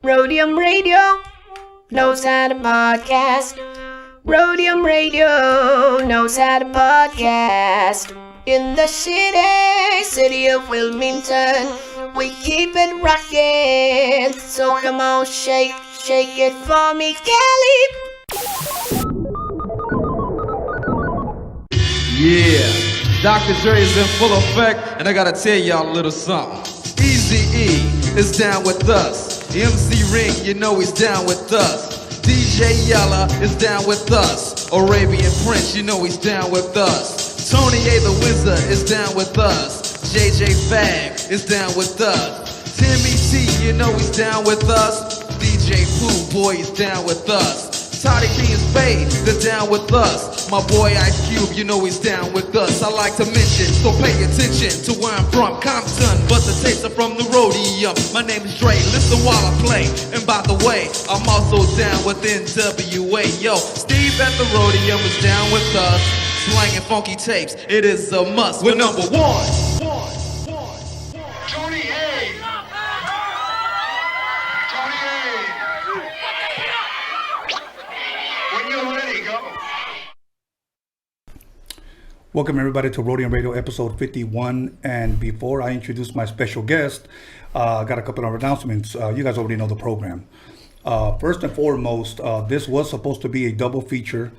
Roadium Radio knows how to podcast. Roadium Radio knows how to podcast. In the city of Wilmington, we keep it rockin'. So come on, shake it for me, Kelly. Yeah, Dr. Dre is in full effect, and I gotta tell y'all a little something. Eazy-E is down with us. MC Ring, you know he's down with us. DJ Yella is down with us. Arabian Prince, you know he's down with us. Tony A the Wizard is down with us. JJ Fag is down with us. Timmy T, you know he's down with us. DJ Pooh Boy is down with us. Toddy King and Spade, they're down with us. My boy Ice Cube, you know he's down with us. I like to mention, so pay attention to where I'm from, Compton, but the tapes are from the Roadium. My name is Dre, listen while I play. And by the way, I'm also down with NWA. Yo, Steve at the Roadium is down with us. Slanging funky tapes, it is a must. We're number one. Tony A. Tony A. When you're ready, go. Welcome everybody to Roadium Radio episode 51. And before I introduce my special guest, I got a couple of announcements. You guys already know the program. First and foremost, this was supposed to be a double feature,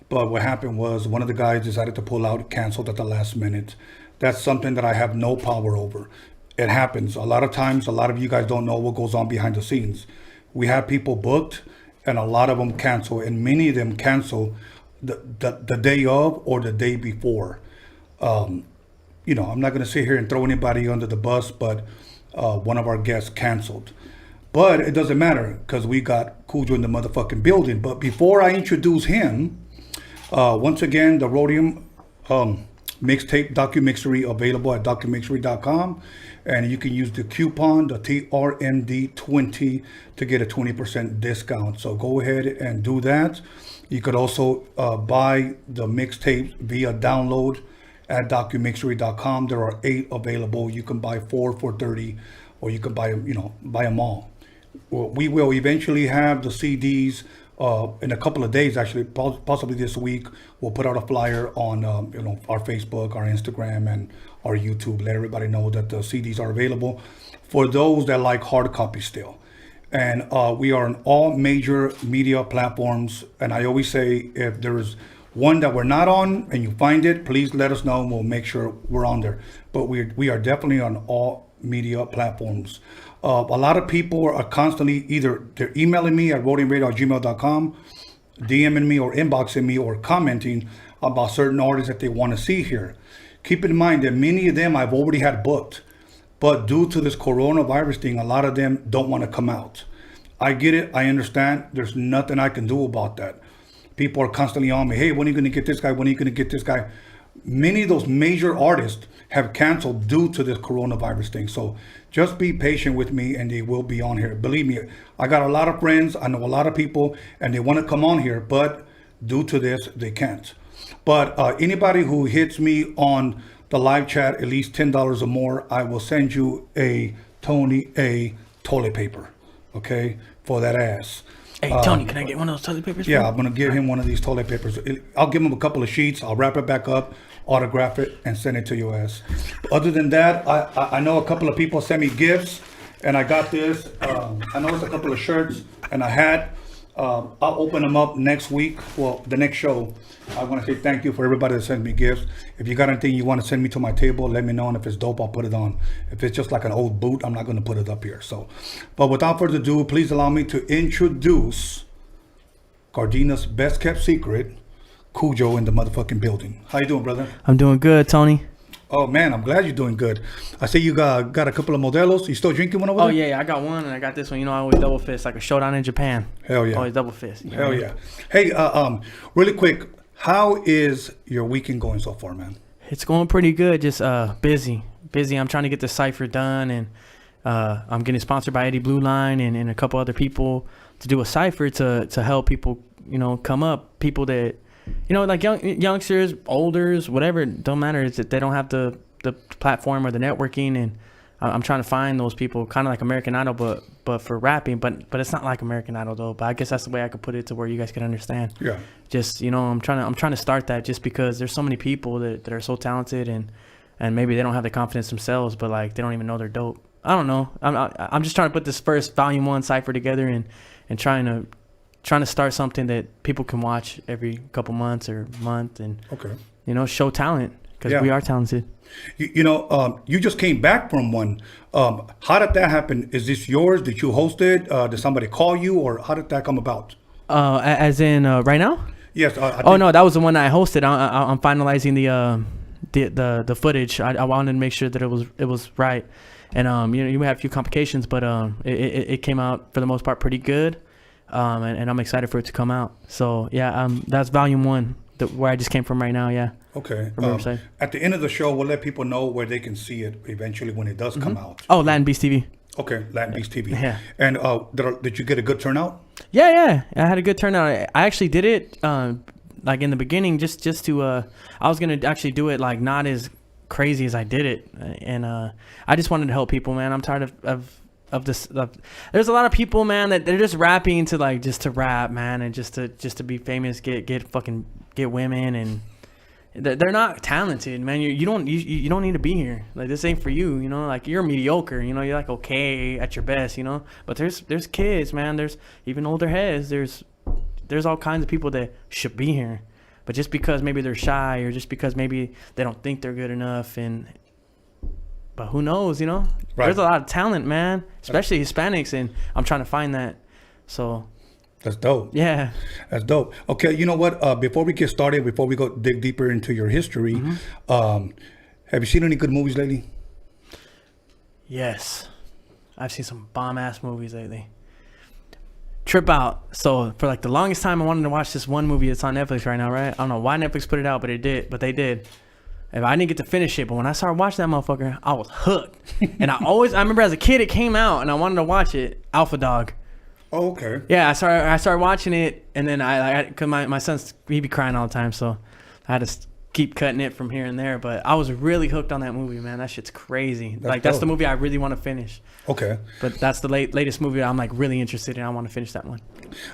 but what happened was one of the guys decided to pull out, canceled at the last minute. That's something that I have no power over. It happens. A lot of times, a lot of you guys don't know what goes on behind the scenes. We have people booked and a lot of them cancel, and many of them cancel the day of or the day before. I'm not going to sit here and throw anybody under the bus, but one of our guests canceled. But it doesn't matter because we got Kujo in the motherfucking building. But before I introduce him, once again, the Roadium mixtape DOCUMIXERY available at DOCUMIXERY.com, and you can use the coupon, the TRND20, to get a 20% discount. So go ahead and do that. You could also buy the mixtapes via download at DOCUMIXERY.com. There are 8 available. You can buy 4 for $30, or you can buy them all. We will eventually have the CDs in a couple of days, actually, possibly this week. We'll put out a flyer on our Facebook, our Instagram, and our YouTube. Let everybody know that the CDs are available for those that like hard copy still. And we are on all major media platforms. And I always say, if there's one that we're not on and you find it, please let us know and we'll make sure we're on there. But we are definitely on all media platforms. A lot of people are constantly they're emailing me at roadiumradio@gmail.com, DMing me or inboxing me or commenting about certain artists that they want to see here. Keep in mind that many of them I've already had booked, but due to this coronavirus thing, a lot of them don't want to come out. I get it. I understand. There's nothing I can do about that. People are constantly on me. Hey, when are you going to get this guy? When are you going to get this guy? Many of those major artists have canceled due to this coronavirus thing. So just be patient with me and they will be on here. Believe me, I got a lot of friends. I know a lot of people and they want to come on here, but due to this, they can't. But anybody who hits me on the live chat, at least $10 or more, I will send you a Tony A toilet paper, okay, for that ass. Hey, Tony, can I get one of those toilet papers? Yeah, I'm going to give him one of these toilet papers. I'll give him a couple of sheets. I'll wrap it back up, autograph it, and send it to your ass. Other than that, I know a couple of people sent me gifts, and I got this. I know it's a couple of shirts and a hat. I'll open them up next week. Well, the next show. I want to say thank you for everybody that sends me gifts. If you got anything you want to send me to my table, let me know. And if it's dope, I'll put it on. If it's just like an old boot, I'm not going to put it up here. So, but without further ado, please allow me to introduce GARDENA's best kept secret, Kujo, in the motherfucking building. How you doing, brother? I'm doing good, Tony. Oh man, I'm glad you're doing good. I see you got a couple of Modelos. You still drinking one over there? Oh yeah, I got one and I got this one. You know, I always double fist like a showdown in Japan. Hell yeah. Always double fist. Hell yeah. Hey, really quick, how is your weekend going so far, man? It's going pretty good. Just busy. I'm trying to get the cipher done, and I'm getting sponsored by Eddie Blue Line and a couple other people to do a cipher to help people, come up. People that, like youngsters, olders, whatever. It don't matter. It's that they don't have the platform or the networking, and I'm trying to find those people, kind of like American Idol, but for rapping. But it's not like American Idol though. But I guess that's the way I could put it to where you guys can understand. Yeah. Just I'm trying to start that just because there's so many people that are so talented and maybe they don't have the confidence themselves, but like they don't even know they're dope. I don't know. I'm just trying to put this first volume 1 cipher together and trying to start something that people can watch every couple months or month and show talent because we are talented. You just came back from one. How did that happen? Is this yours? Did you host it? Did somebody call you, or how did that come about? As in right now? Yes. No, that was the one that I hosted. I'm finalizing the footage. I wanted to make sure that it was right, and you may have a few complications, but it came out for the most part pretty good, and I'm excited for it to come out. So yeah, that's volume 1. Where I just came from right now, yeah. Okay. From Riverside. At the end of the show, we'll let people know where they can see it eventually when it does come out. Oh, Latin Beast TV. Okay, Latin Beast TV. Yeah. And did you get a good turnout? Yeah. I had a good turnout. I actually did it like in the beginning just to I was gonna actually do it like not as crazy as I did it, and I just wanted to help people, man. I'm tired of this. There's a lot of people, man, that they're just rapping to like just to rap, man, and just to be famous, get women, and they're not talented, man. You don't need to be here. Like this ain't for you, Like you're mediocre, you're like okay at your best, But there's kids, man. There's even older heads. There's all kinds of people that should be here, but just because maybe they're shy or just because maybe they don't think they're good enough but who knows, Right. There's a lot of talent, man, especially Hispanics, and I'm trying to find that. So that's dope. Yeah. That's dope. Okay, you know what? Before we get started, before we go dig deeper into your history, have you seen any good movies lately? Yes. I've seen some bomb-ass movies lately. Trip Out. So for like the longest time, I wanted to watch this one movie that's on Netflix right now, right? I don't know why Netflix put it out, but they did. If I didn't get to finish it, but when I started watching that motherfucker, I was hooked. And I remember as a kid, it came out, and I wanted to watch it. Alpha Dog. Oh, okay. Yeah, I started watching it, and then cause my son's he be crying all the time, so I had to keep cutting it from here and there. But I was really hooked on that movie, man. That shit's crazy. That's the movie I really want to finish. Okay. But that's the latest movie I'm like really interested in. I want to finish that one.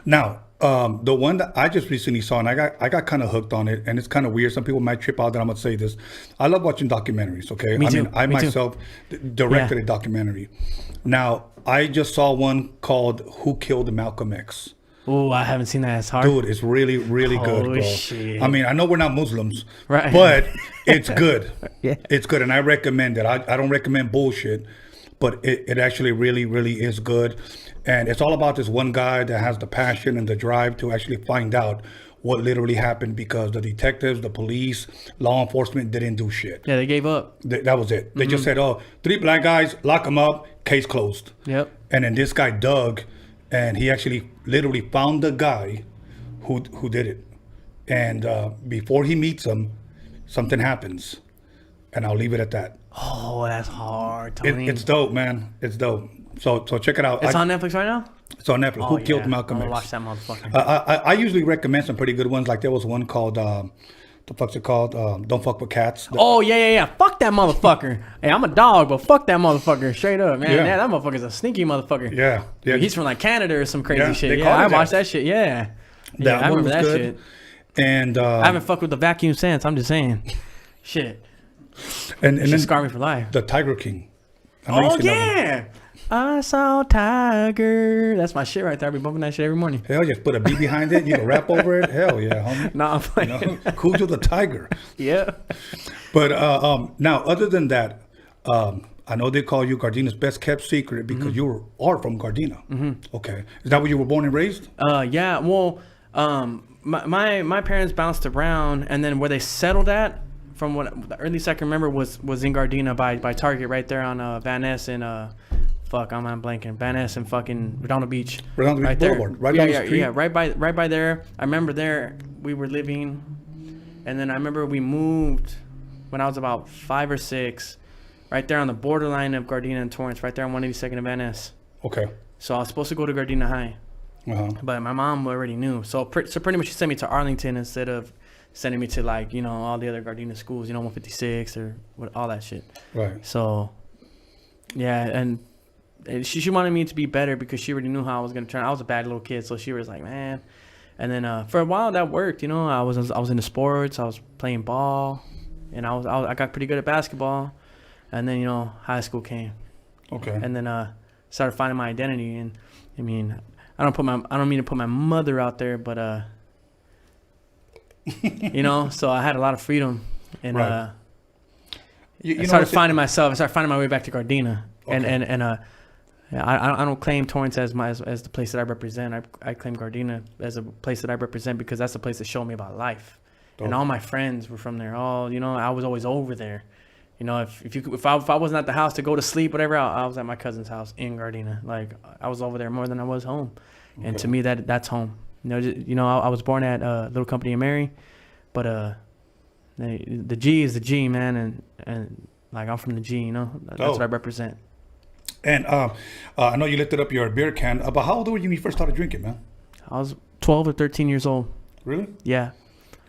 Now, the one that I just recently saw, and I got kind of hooked on it, and it's kind of weird. Some people might trip out that I'm gonna say this. I love watching documentaries. Okay, Me too. I myself directed a documentary. Now, I just saw one called "Who Killed Malcolm X." Oh, I haven't seen that. It's hard. Dude, it's really, really good, bro. Shit. I mean, I know we're not Muslims, right? But it's good. Yeah, it's good, and I recommend it. I don't recommend bullshit, but it actually really, really is good. And it's all about this one guy that has the passion and the drive to actually find out what literally happened, because the detectives, the police, law enforcement didn't do shit. Yeah, they gave up. That was it. They just said, oh, 3 black guys, lock them up, case closed. Yep. And then this guy, Dogg, and he actually literally found the guy who did it. And before he meets him, something happens. And I'll leave it at that. Oh, that's hard, Tony. It's dope, man. It's dope. So check it out. It's on Netflix right now? It's on Netflix. Who Killed Malcolm X? Watch that motherfucker. I usually recommend some pretty good ones. Like there was one called, the fuck's it called? Don't Fuck With Cats. Yeah. Fuck that motherfucker. Hey, I'm a dog, but fuck that motherfucker. Straight up, man. Yeah. Yeah, that motherfucker's a sneaky motherfucker. Yeah. Dude, he's from like Canada or some crazy shit. they Yeah, call I it watched that. that shit. Yeah. That I one remember was that good. shit. And I haven't fucked with the vacuum since. I'm just saying. Shit. and It then scarred me for life. the Tiger King. I know you've seen that one. Yeah. I saw Tiger. That's my shit right there. I be bumping that shit every morning. Hell, just put a B behind it. You can rap over it. Hell yeah, homie. Nah, I'm playing. Kujo the Tiger. Yeah. But now, other than that, I know they call you Gardena's best kept secret because you are from Gardena. Okay, is that where you were born and raised? Yeah. Well, my parents bounced around, and then where they settled at, from what the earliest I can remember, was in Gardena by Target, right there on Van Ness and I'm blanking. Van Ness and fucking Redondo Beach. Redondo Beach right there. Boulevard, right down the street. Yeah, right by there. I remember there we were living, and then I remember we moved when I was about 5 or 6, right there on the borderline of Gardena and Torrance, right there on 182nd and Van Ness. Okay. So I was supposed to go to Gardena High. But my mom already knew. So pretty much she sent me to Arlington instead of sending me to like, all the other Gardena schools, 156 or all that shit. Right. So Yeah, and she wanted me to be better because she already knew how I was gonna turn. I was a bad little kid, so she was like, man. And then for a while that worked, you know. I was into sports. I was playing ball, and I got pretty good at basketball. And then, you know, high school came. Okay. And then started finding my identity. And I mean, I don't mean to put my mother out there, but you know, so I had a lot of freedom, and Right. I started finding myself. I started finding my way back to Gardena. Okay. And yeah, I don't claim Torrance as the place that I represent. I claim Gardena as a place that I represent because that's the place that showed me about life. Dope. And all my friends were from there. All, you know, I was always over there. You know, if I wasn't at the house to go to sleep, whatever, I was at my cousin's house in Gardena. Like, I was over there more than I was home. And Okay. to me, that's home. You know, I was born at Little Company in Mary, but the G is the G, man, and like, I'm from the G, you know. That's what I represent. And I know you lifted up your beer can, but how old were you when you first started drinking, man? I was 12 or 13 years old. Really? Yeah.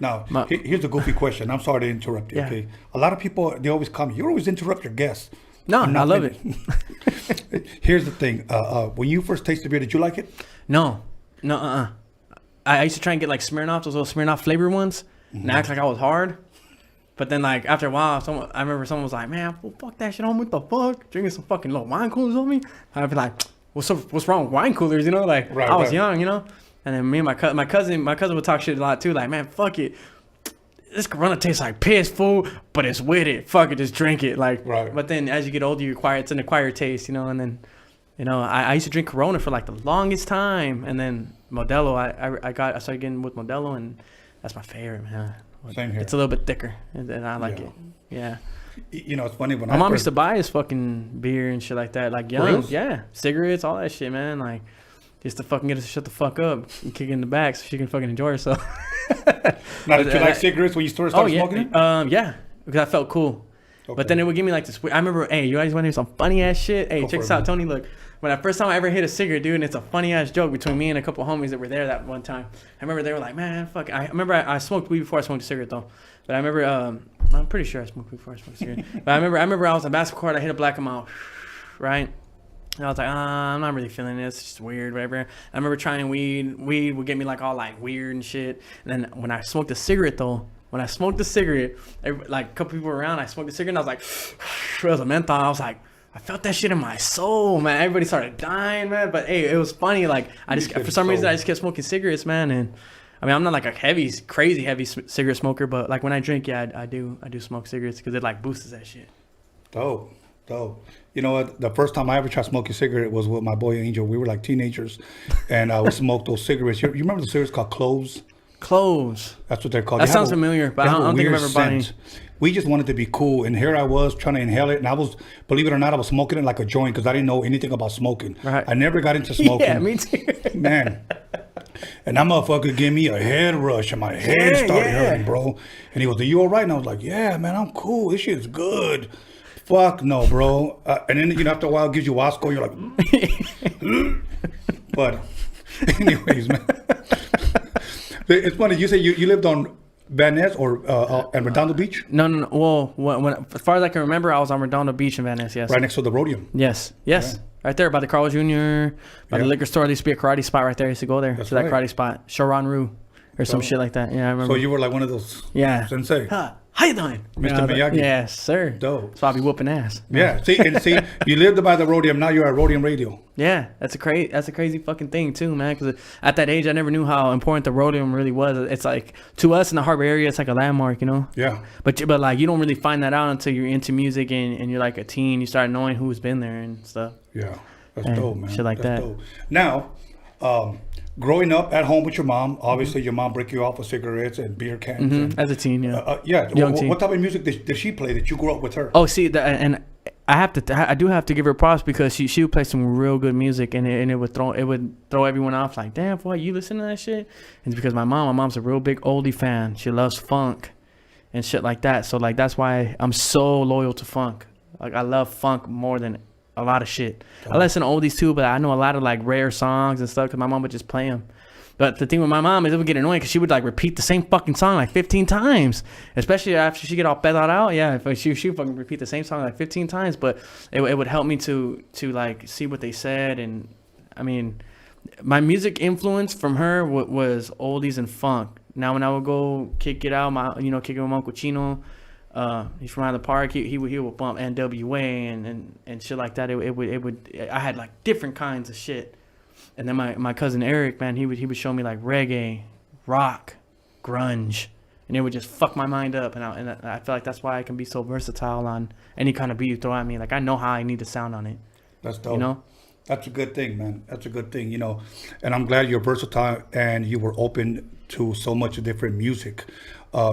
Now, here's a goofy question. I'm sorry to interrupt you, Yeah. okay? A lot of people, they always come, you always interrupt your guests. No, I'm I not love it. Here's the thing. When you first tasted beer, did you like it? No, I used to try and get like Smirnoff, those little Smirnoff flavor ones, and act like I was hard. But then, like, after a while, I remember someone was like, man, well, fuck that shit, what the fuck? Drinking some fucking little wine coolers on me? I'd be like, what's wrong with wine coolers, you know? Like, Right, I was right. young, you know? And then me and my cousin would talk shit a lot too, like, man, fuck it. This Corona tastes like piss, fool, but it's with it. Fuck it, just drink it. Like, Right. But then as you get older, it's an acquired taste, you know? And then, you know, I used to drink Corona for like the longest time. And then Modelo, I started getting with Modelo, and that's my favorite, man. Same here. It's a little bit thicker, and I like it. Yeah. You know, it's funny when My mom used to buy us fucking beer and shit like that. Like, young. reals? Yeah. Cigarettes, all that shit, man. Like, just to fucking get us to shut the fuck up and kick it in the back so she can fucking enjoy herself. Now, did you like cigarettes when you started smoking it? Yeah. Because I felt cool. Okay. But then it would give me like this. I remember, hey, you guys want to hear some funny ass shit? Hey, Go check for this it, out, man. Tony. Look, when the first time I ever hit a cigarette, dude, and it's a funny ass joke between me and a couple homies that were there that one time. I remember they were like, man, fuck. I remember I smoked weed before I smoked a cigarette though. But I remember, I'm pretty sure I smoked weed before I smoked a cigarette. But I remember I was on basketball court. I hit a black and out, right? And I was like, I'm not really feeling this. It's just weird, whatever. I remember trying weed. Weed would get me like all like weird and shit. And then when I smoked a cigarette though, like a couple people were around, I smoked a cigarette and I was like, it was a menthol. I was like, I felt that shit in my soul, man. Everybody started dying, man. But hey, it was funny. Like, for some reason, I just kept smoking cigarettes, man. And I mean, I'm not like a crazy heavy cigarette smoker, but like when I drink, yeah, I do smoke cigarettes because it like boosts that shit. Dope. You know what? The first time I ever tried smoking a cigarette was with my boy Angel. We were like teenagers, and we smoked those cigarettes. You remember the cigarettes called Cloves? Cloves. That's what they're called. That They have sounds familiar, but they I have a don't think I've weird ever bought any. scent. We just wanted to be cool, and here I was trying to inhale it, and I was, believe it or not, I was smoking it like a joint because I didn't know anything about smoking. Right. I never got into smoking. Yeah, me too. Man. And that motherfucker gave me a head rush, and my head started hurting, bro. And he was like, you all right? And I was like, yeah, man, I'm cool. This shit's good. Fuck no, bro. And then, you know, after a while, it gives you Wasco. You're like, but anyways, man. It's funny. You say you lived on Van Ness or and Redondo Beach? No. Well, when as far as I can remember, I was on Redondo Beach in Van Ness. Yes. Right next to the Roadium. Yes. Yeah. Right there by the Carl Jr. By the liquor store. There used to be a karate spot right there. I used to go there That's to that right. karate spot. Shoran Ryu or some shit like that. Yeah, I remember. So you were like one of those sensei. How you doing? Mr. Miyagi. Yes, sir. Dope. So I'll be whooping ass. Yeah. See, you lived by the Roadium. Now you're at Roadium Radio. Yeah, that's a crazy fucking thing too, man. Because at that age, I never knew how important the Roadium really was. It's like, to us in the Harbor area, it's like a landmark, you know. Yeah. But like, you don't really find that out until you're into music and you're like a teen. You start knowing who's been there and stuff. Yeah. That's And dope, man. shit like That's that. dope. Now, growing up at home with your mom, obviously your mom break you off with cigarettes and beer cans. And, As a teen, yeah. Young teen. What type of music did she play that you grew up with her? Oh, see, and I do have to give her props because she would play some real good music and it would throw everyone off like, damn, boy, you listen to that shit? And it's because my mom's a real big oldie fan. She loves funk and shit like that. So like that's why I'm so loyal to funk. Like I love funk more than a lot of shit. I listen to oldies too, but I know a lot of like rare songs and stuff because my mom would just play them. But the thing with my mom is it would get annoying because she would like repeat the same fucking song like 15 times, especially after she get all pedal out. Yeah, if she fucking repeat the same song like 15 times. But it would help me to like see what they said. And I mean, my music influence from her was oldies and funk. Now when I would go kick it out, kick it with my Uncle Chino, he's from around the park. He would bump NWA and shit like that. It would I had like different kinds of shit. And then my cousin Eric, man, he would show me like reggae, rock, grunge, and it would just fuck my mind up. And I feel like that's why I can be so versatile on any kind of beat you throw at me. Like I know how I need to sound on it. That's dope. You know, that's a good thing, man. That's a good thing. You know, and I'm glad you're versatile and you were open to so much different music,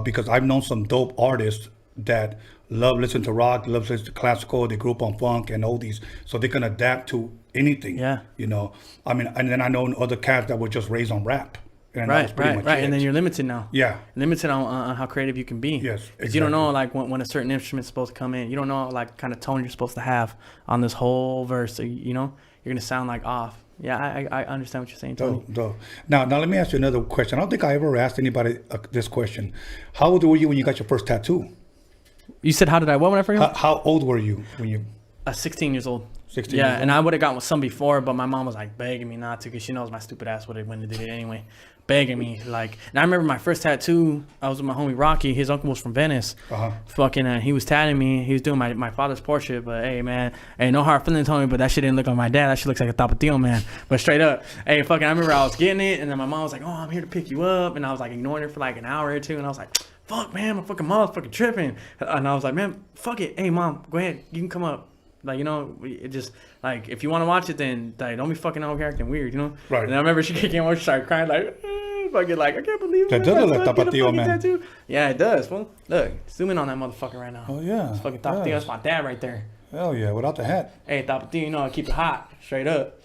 because I've known some dope artists that love listening to rock, love listening to classical. They grew up on funk and oldies, so they can adapt to anything. Yeah. You know, I mean, and then I know other cats that were just raised on rap. And that was pretty much it. And then you're limited now. Yeah. Limited on how creative you can be. Yes, Because exactly. you don't know like when a certain instrument's supposed to come in. You don't know like kind of tone you're supposed to have on this whole verse. So, you know, you're gonna sound like off. Yeah, I understand what you're saying, Tony. Dope. Now let me ask you another question. I don't think I ever asked anybody this question. How old were you when you got your first tattoo? You said how did I what when I forgot? How old were you when you? 16 years old. 16 Yeah, years old. and I would have gotten some before, but my mom was like begging me not to because she knows my stupid ass would have went and did it anyway. Begging me like, and I remember my first tattoo. I was with my homie Rocky. His uncle was from Venice. Fucking, he was tatting me. He was doing my father's portrait. But hey, man, hey, no hard feelings, homie. But that shit didn't look like my dad. That shit looks like a Tapatio, man. But straight up, hey, fucking, I remember I was getting it, and then my mom was like, "Oh, I'm here to pick you up," and I was like ignoring her for like an hour or two, and I was like, "Fuck, man, my fucking mom's fucking tripping," and I was like, "Man, fuck it. Hey, mom, go ahead. You can come up." Like, you know, it just, like, if you want to watch it, then, like, don't be fucking out here acting weird, you know? Right. And I remember she came over, she started crying, like, fucking, like, I can't believe it. That does look like Tapatio, man. Tattoo. Yeah, it does. Well, look, zoom in on that motherfucker right now. Oh, yeah. It's fucking Tapatio. That's my dad right there. Hell yeah, without the hat. Hey, Tapatio, you know, I keep it hot, straight up.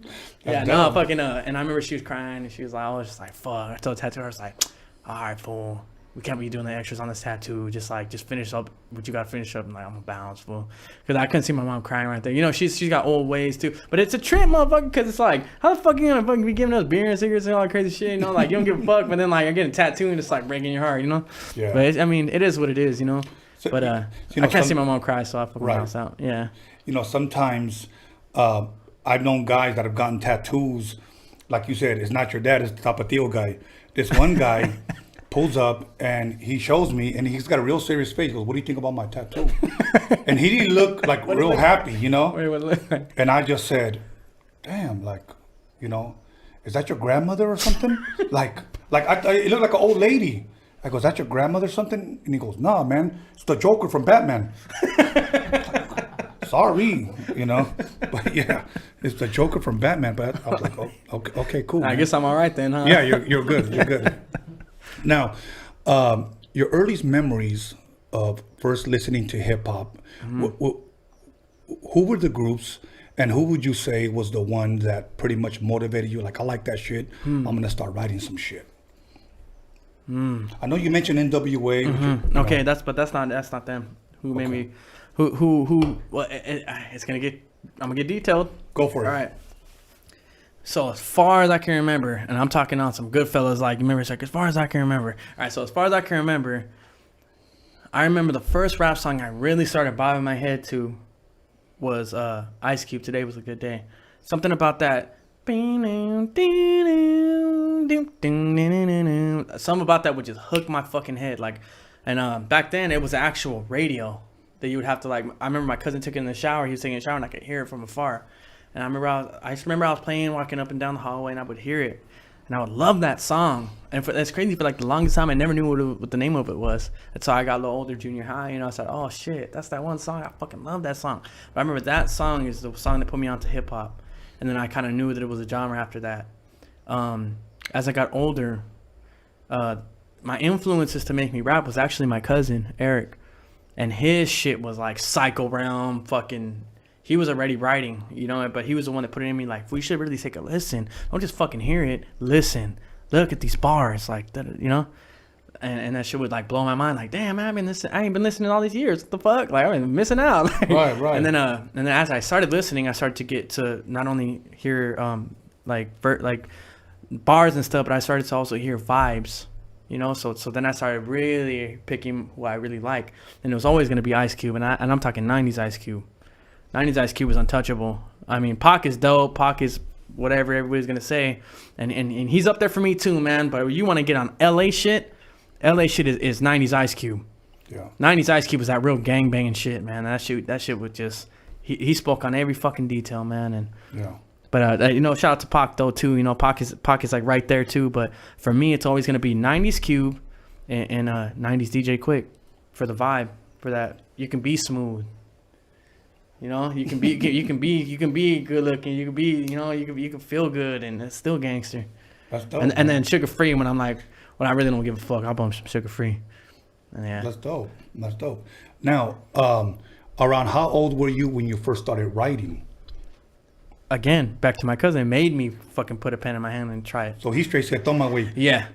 Yeah, That's no, dope. fucking, and I remember she was crying, and she was like, I was just like, fuck. I told the tattoo artist, like, all right, fool. We can't be doing the extras on this tattoo. Just finish up what you got to finish up. And like, I'm gonna bounce, fool. Because I couldn't see my mom crying right there. You know, she's got old ways too. But it's a trip, motherfucker. Because it's like, how the fuck you gonna fucking be giving us beer and cigarettes and all that crazy shit? You know, like you don't give a fuck. But then like you're getting a tattoo and it's like breaking your heart. You know. Yeah. But I mean, it is what it is. You know. So, but you know, I can't see my mom cry, so I fucking Right. bounce out. Yeah. You know, sometimes I've known guys that have gotten tattoos. Like you said, it's not your dad, it's the Tapatio guy. This one guy pulls up and he shows me, and he's got a real serious face. He goes, "What do you think about my tattoo?" And he didn't look like real happy, you know? Wait, what it look like? And I just said, "Damn, like, you know, is that your grandmother or something?" like it looked like an old lady. I go, "Is that your grandmother or something?" And he goes, "Nah, man, it's the Joker from Batman." Sorry, you know, but yeah, it's the Joker from Batman. But I was like, "Oh, okay, cool." I man." guess I'm all right then, huh? Yeah, you're good. You're good. Now, your earliest memories of first listening to hip hop, who were the groups, and who would you say was the one that pretty much motivated you? Like, I like that shit. I'm gonna start writing some shit. I know you mentioned NWA. Which, you Okay, know, that's not them. Who made me? Who? Well, it's gonna get. I'm gonna get detailed. Go for it. All right. So as far as I can remember, and I'm talking on some good fellas, like, remember, it's like, as far as I can remember. All right, so as far as I can remember, I remember the first rap song I really started bobbing my head to was Ice Cube, Today Was a Good Day. Something about that. Something about that would just hook my fucking head. Like, and back then it was actual radio that you would have to, like, I remember my cousin took it in the shower. He was taking a shower and I could hear it from afar. And I just remember I was playing, walking up and down the hallway, and I would hear it, and I would love that song. And that's crazy. For like the longest time, I never knew what the name of it was. And so I got a little older, junior high, you know. I said, "Oh shit, that's that one song. I fucking love that song." But I remember that song is the song that put me onto hip hop, and then I kind of knew that it was a genre after that. As I got older, my influences to make me rap was actually my cousin Eric, and his shit was like Psycho Realm, fucking. He was already writing, you know, but he was the one that put it in me, like, we should really take a listen. Don't just fucking hear it. Listen. Look at these bars, like, that, you know? And that shit would, like, blow my mind. Like, damn, man, I ain't been listening all these years. What the fuck? Like, I've been missing out. Right. And then as I started listening, I started to get to not only hear, bars and stuff, but I started to also hear vibes, you know. So then I started really picking who I really like, and it was always gonna be Ice Cube, and I'm talking 90s Ice Cube. 90s Ice Cube was untouchable. I mean, Pac is dope. Pac is whatever everybody's gonna say, and he's up there for me too, man. But you want to get on LA shit is 90s Ice Cube. Yeah. 90s Ice Cube was that real gang banging shit, man. That shit was just he spoke on every fucking detail, man. And Yeah. but you know, shout out to Pac though too. You know, Pac is like right there too. But for me, it's always gonna be 90s Cube and 90s DJ Quick for the vibe, for that. You can be smooth. You know, you can be good looking. You can be, you know, you can feel good, and it's still gangster. That's dope. And then Sugar Free, when I really don't give a fuck, I'll bump some Sugar Free. And yeah. That's dope. That's dope. Now, around how old were you when you first started writing? Again, back to my cousin, made me fucking put a pen in my hand and try it. So he straight said, "Toma, güey." Yeah.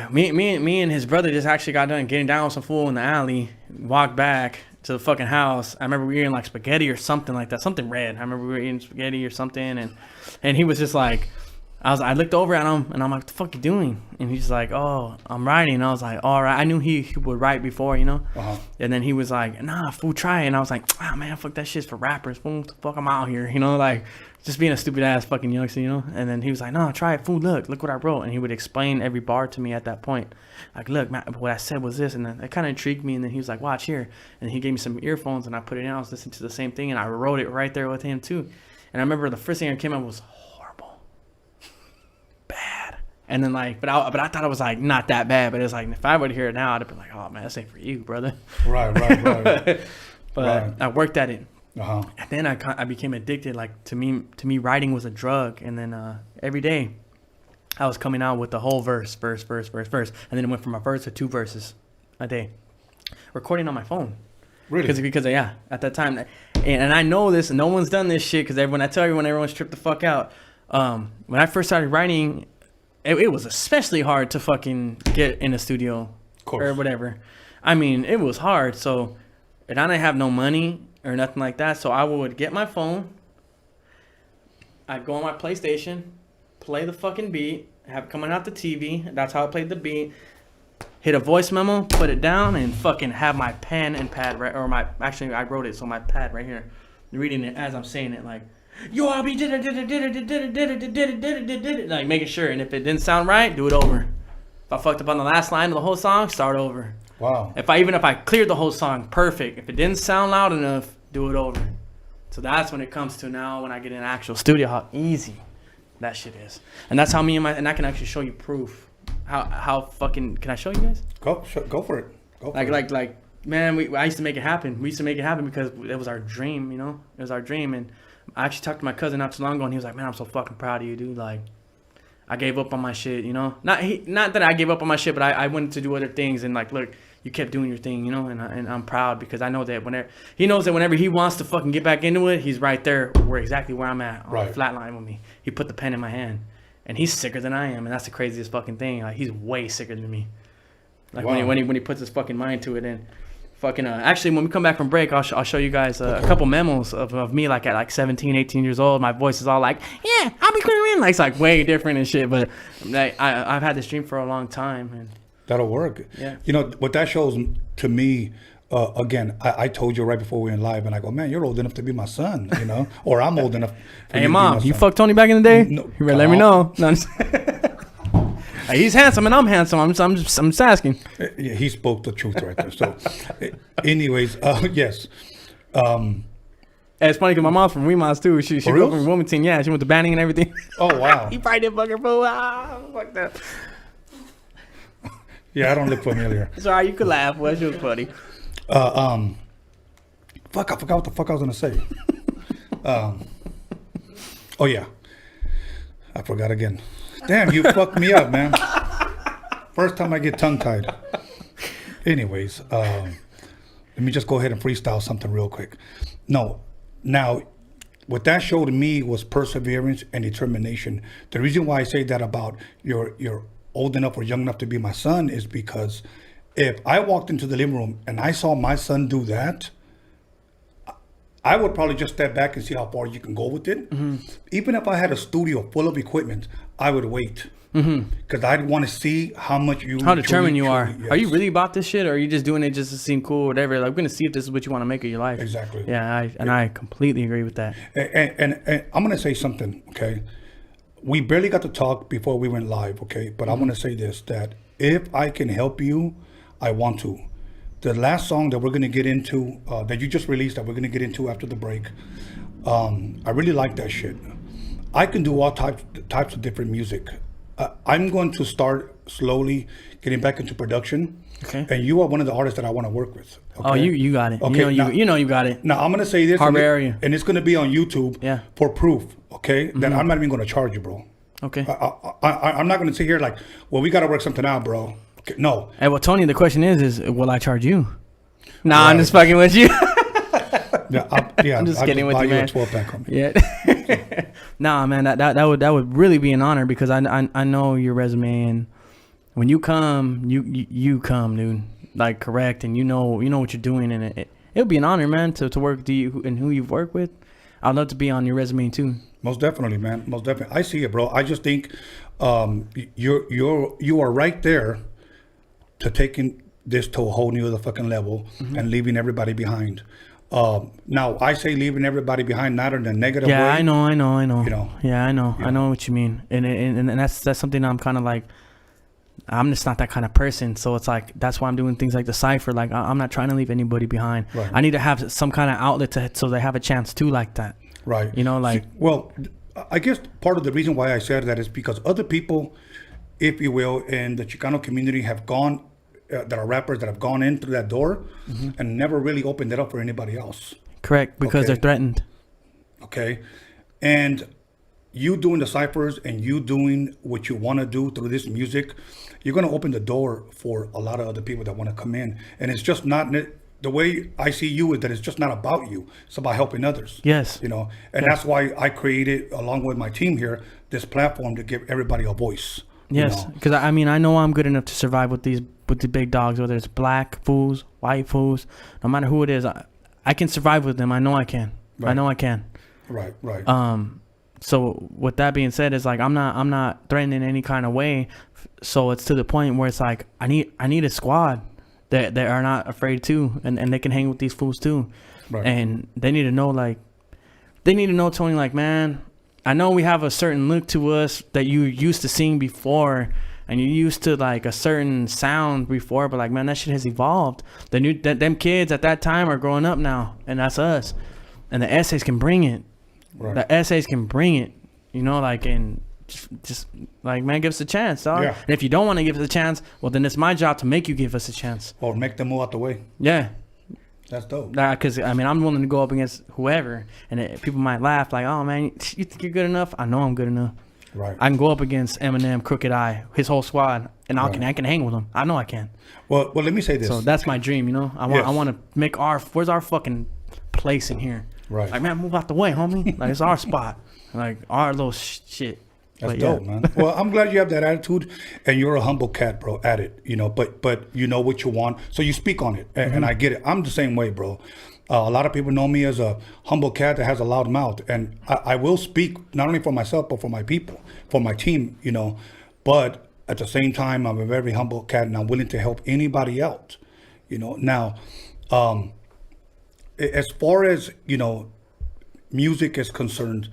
Me and his brother just actually got done getting down with some fool in the alley, walked back to the fucking house. I remember we were eating like spaghetti or something like that, something red. I remember we were eating spaghetti or something, and he was just like, I looked over at him and I'm like, "What the fuck you doing?" And he's like, "Oh, I'm writing." And I was like, "All right." I knew he would write before, you know. Uh-huh. And then he was like, "Nah, fool, try it." And I was like, "Ah, man, fuck that shit's for rappers. Fool, what the fuck, I'm out here, you know, like just being a stupid ass fucking youngster, you know." And then he was like, "No, try it, fool. Look what I wrote." And he would explain every bar to me at that point. Like, "Look, man, what I said was this," and then it kind of intrigued me. And then he was like, "Watch here," and he gave me some earphones, and I put it in. I was listening to the same thing, and I wrote it right there with him too. And I remember the first thing that came out was horrible, bad. And then like, but I thought it was like not that bad. But it's like, if I would hear it now, I'd have been like, "Oh man, this ain't for you, brother." Right. But Right. I worked at it. Uh-huh. And then I became addicted. Like to me writing was a drug. And then every day I was coming out with the whole verse. And then it went from a verse to 2 verses a day. Recording on my phone. Really? Because yeah, at that time, and I know this, and no one's done this shit. Because when I tell everyone, everyone's tripped the fuck out. When I first started writing, it was especially hard to fucking get in a studio or whatever. I mean, it was hard. So, and I didn't have no money or nothing like that. So I would get my phone. I'd go on my PlayStation, play the fucking beat, have it coming out the TV. That's how I played the beat. Hit a voice memo, put it down, and fucking have my pen and pad right, or actually I wrote it, so my pad right here, reading it as I'm saying it, like, "Yo, I'll be did it," like making sure. And if it didn't sound right, do it over. If I fucked up on the last line of the whole song, start over. Wow. If I cleared the whole song, perfect. If it didn't sound loud enough, do it over. So that's when it comes to now when I get in an actual studio, how easy that shit is. And that's how and I can actually show you proof. How fucking, can I show you guys? Go for it. Like man, I used to make it happen. We used to make it happen because it was our dream, you know? It was our dream. And I actually talked to my cousin not too long ago, and he was like, "Man, I'm so fucking proud of you, dude. Like, I gave up on my shit, you know? Not that I gave up on my shit, but I went to do other things, and like, look, you kept doing your thing, you know? And I'm proud because I know that whenever he wants to fucking get back into it, he's right there exactly where I'm at, on the flat line with me. He put the pen in my hand. And he's sicker than I am, and that's the craziest fucking thing. Like, he's way sicker than me. Like, wow. when he puts his fucking mind to it, and fucking actually, when we come back from break, I'll show you guys a couple memos of me like at like 17, 18 years old. My voice is all like, "Yeah, I'll be clearing." Like, it's like way different and shit. But like, I've had this dream for a long time, and that'll work. Yeah. You know what that shows to me. Again, I told you right before we went live, and I go, "Man, you're old enough to be my son," you know, or I'm old enough. Hey, Mom, you fucked Tony back in the day? No, you better let me know. No, hey, he's handsome and I'm handsome. I'm just asking. Yeah, he spoke the truth right there. So, anyways, yes. It's funny because my mom's from Wemonts too. She grew up in Wilmington. Yeah, she went to Banning and everything. Oh wow. He probably did fucking fool. Fuck that. Yeah, I don't look familiar. Sorry, you could laugh. Well, she was funny. Fuck, I forgot what the fuck I was gonna say. Oh yeah, I forgot again. Damn, you fucked me up, man. First time I get tongue-tied. Anyways, let me just go ahead and freestyle something real quick. No, now, what that showed me was perseverance and determination. The reason why I say that about you're old enough or young enough to be my son is because if I walked into the living room and I saw my son do that, I would probably just step back and see how far you can go with it. Mm-hmm. Even if I had a studio full of equipment, I would wait. Because I want to see how much you. How determined you are. yes. Are you really about this shit, or are you just doing it just to seem cool, or whatever? Like, we're gonna see if this is what you want to make of your life. Exactly. Yeah, I completely agree with that. And I'm gonna say something. Okay, we barely got to talk before we went live. Okay, but I'm gonna say this: that if I can help you, I want to. The last song that we're gonna get into, that you just released, that we're gonna get into after the break. I really like that shit. I can do all types of different music. I'm going to start slowly getting back into production. Okay. And you are one of the artists that I want to work with. Okay? Oh, you got it. Okay, You know you got it. Now I'm gonna say this, Harbor area. and it's gonna be on YouTube. Yeah. For proof. Okay. That I'm not even gonna charge you, bro. Okay. I'm not gonna sit here like, well, we gotta work something out, bro. Okay, no. Hey, well, Tony, the question is will I charge you? Nah, I'm Right. just fucking with you. Yeah, I'm just kidding with buy you, man. A 12-pack, homie. Yeah. Nah, man, that would really be an honor, because I know your resume, and when you come, you come, dude. Like, correct, and you know what you're doing, and it would be an honor, man, to work with you and who you've worked with. I'd love to be on your resume too. Most definitely, man. Most definitely. I see it, bro. I just think you are right there to taking this to a whole new other fucking level and leaving everybody behind. Now I say leaving everybody behind, not in a negative way. Yeah, I know. You know. Yeah, I know. I know what you mean, and that's something I'm kind of like. I'm just not that kind of person, so it's like that's why I'm doing things like the cipher. Like, I'm not trying to leave anybody behind. Right. I need to have some kind of outlet so they have a chance too, like that. Right. You know, like. Well, I guess part of the reason why I said that is because other people, if you will, in the Chicano community have gone, that are rappers that have gone in through that door and never really opened it up for anybody else. Correct, because Okay. they're threatened. Okay. And you doing the ciphers and you doing what you want to do through this music, you're going to open the door for a lot of other people that want to come in. And it's just not, the way I see you is that it's just not about you. It's about helping others. Yes. You know, and that's why I created, along with my team here, this platform to give everybody a voice. Yes, because I mean, I know I'm good enough to survive with the big dogs, whether it's black fools, white fools, no matter who it is. I can survive with them. I know I can. Right. I know I can. Right. So with that being said, it's like I'm not threatening in any kind of way. So it's to the point where it's like I need a squad that are not afraid too, and they can hang with these fools too. Right. And they need to know, Tony, like, man, I know we have a certain look to us that you used to seeing before, and you used to like a certain sound before, but like, man, that shit has evolved. Them kids at that time are growing up now, and that's us. And the essays can bring it. Right. The essays can bring it, you know, like, and just like, man, give us a chance, dog. Yeah. And if you don't want to give us a chance, well, then it's my job to make you give us a chance. Or make them move out the way. Yeah. That's dope. Because I mean, I'm willing to go up against whoever, and people might laugh like, "Oh man, you think you're good enough?" I know I'm good enough. Right. I can go up against Eminem, Crooked Eye, his whole squad, and I can hang with them. I know I can. Well, let me say this. So that's my dream, you know. I want to make where's our fucking place in here? Right. Like, man, move out the way, homie. Like, it's our spot. Like, our little shit. That's But, dope, yeah. man. Well, I'm glad you have that attitude, and you're a humble cat, bro. At it, you know. But you know what you want, so you speak on it, and I get it. I'm the same way, bro. A lot of people know me as a humble cat that has a loud mouth, and I will speak not only for myself but for my people, for my team, you know. But at the same time, I'm a very humble cat, and I'm willing to help anybody out, you know. Now, as far as music is concerned,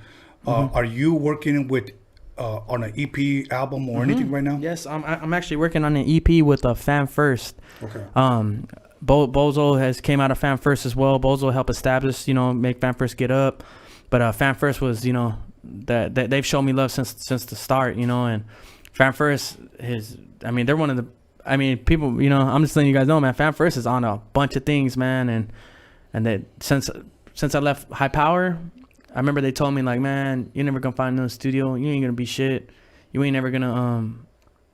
are you working with on an EP album or anything right now? Yes, I'm actually working on an EP with Fan First. Okay. Bozo has came out of Fan First as well. Bozo helped establish, make Fan First get up. But Fan First was, that they've shown me love since the start, and Fan First they're one of the, people, I'm just letting you guys know, man, Fan First is on a bunch of things, man. And that since I left High Power, I remember they told me, like, man, you're never gonna find another studio. You ain't gonna be shit. You ain't never gonna,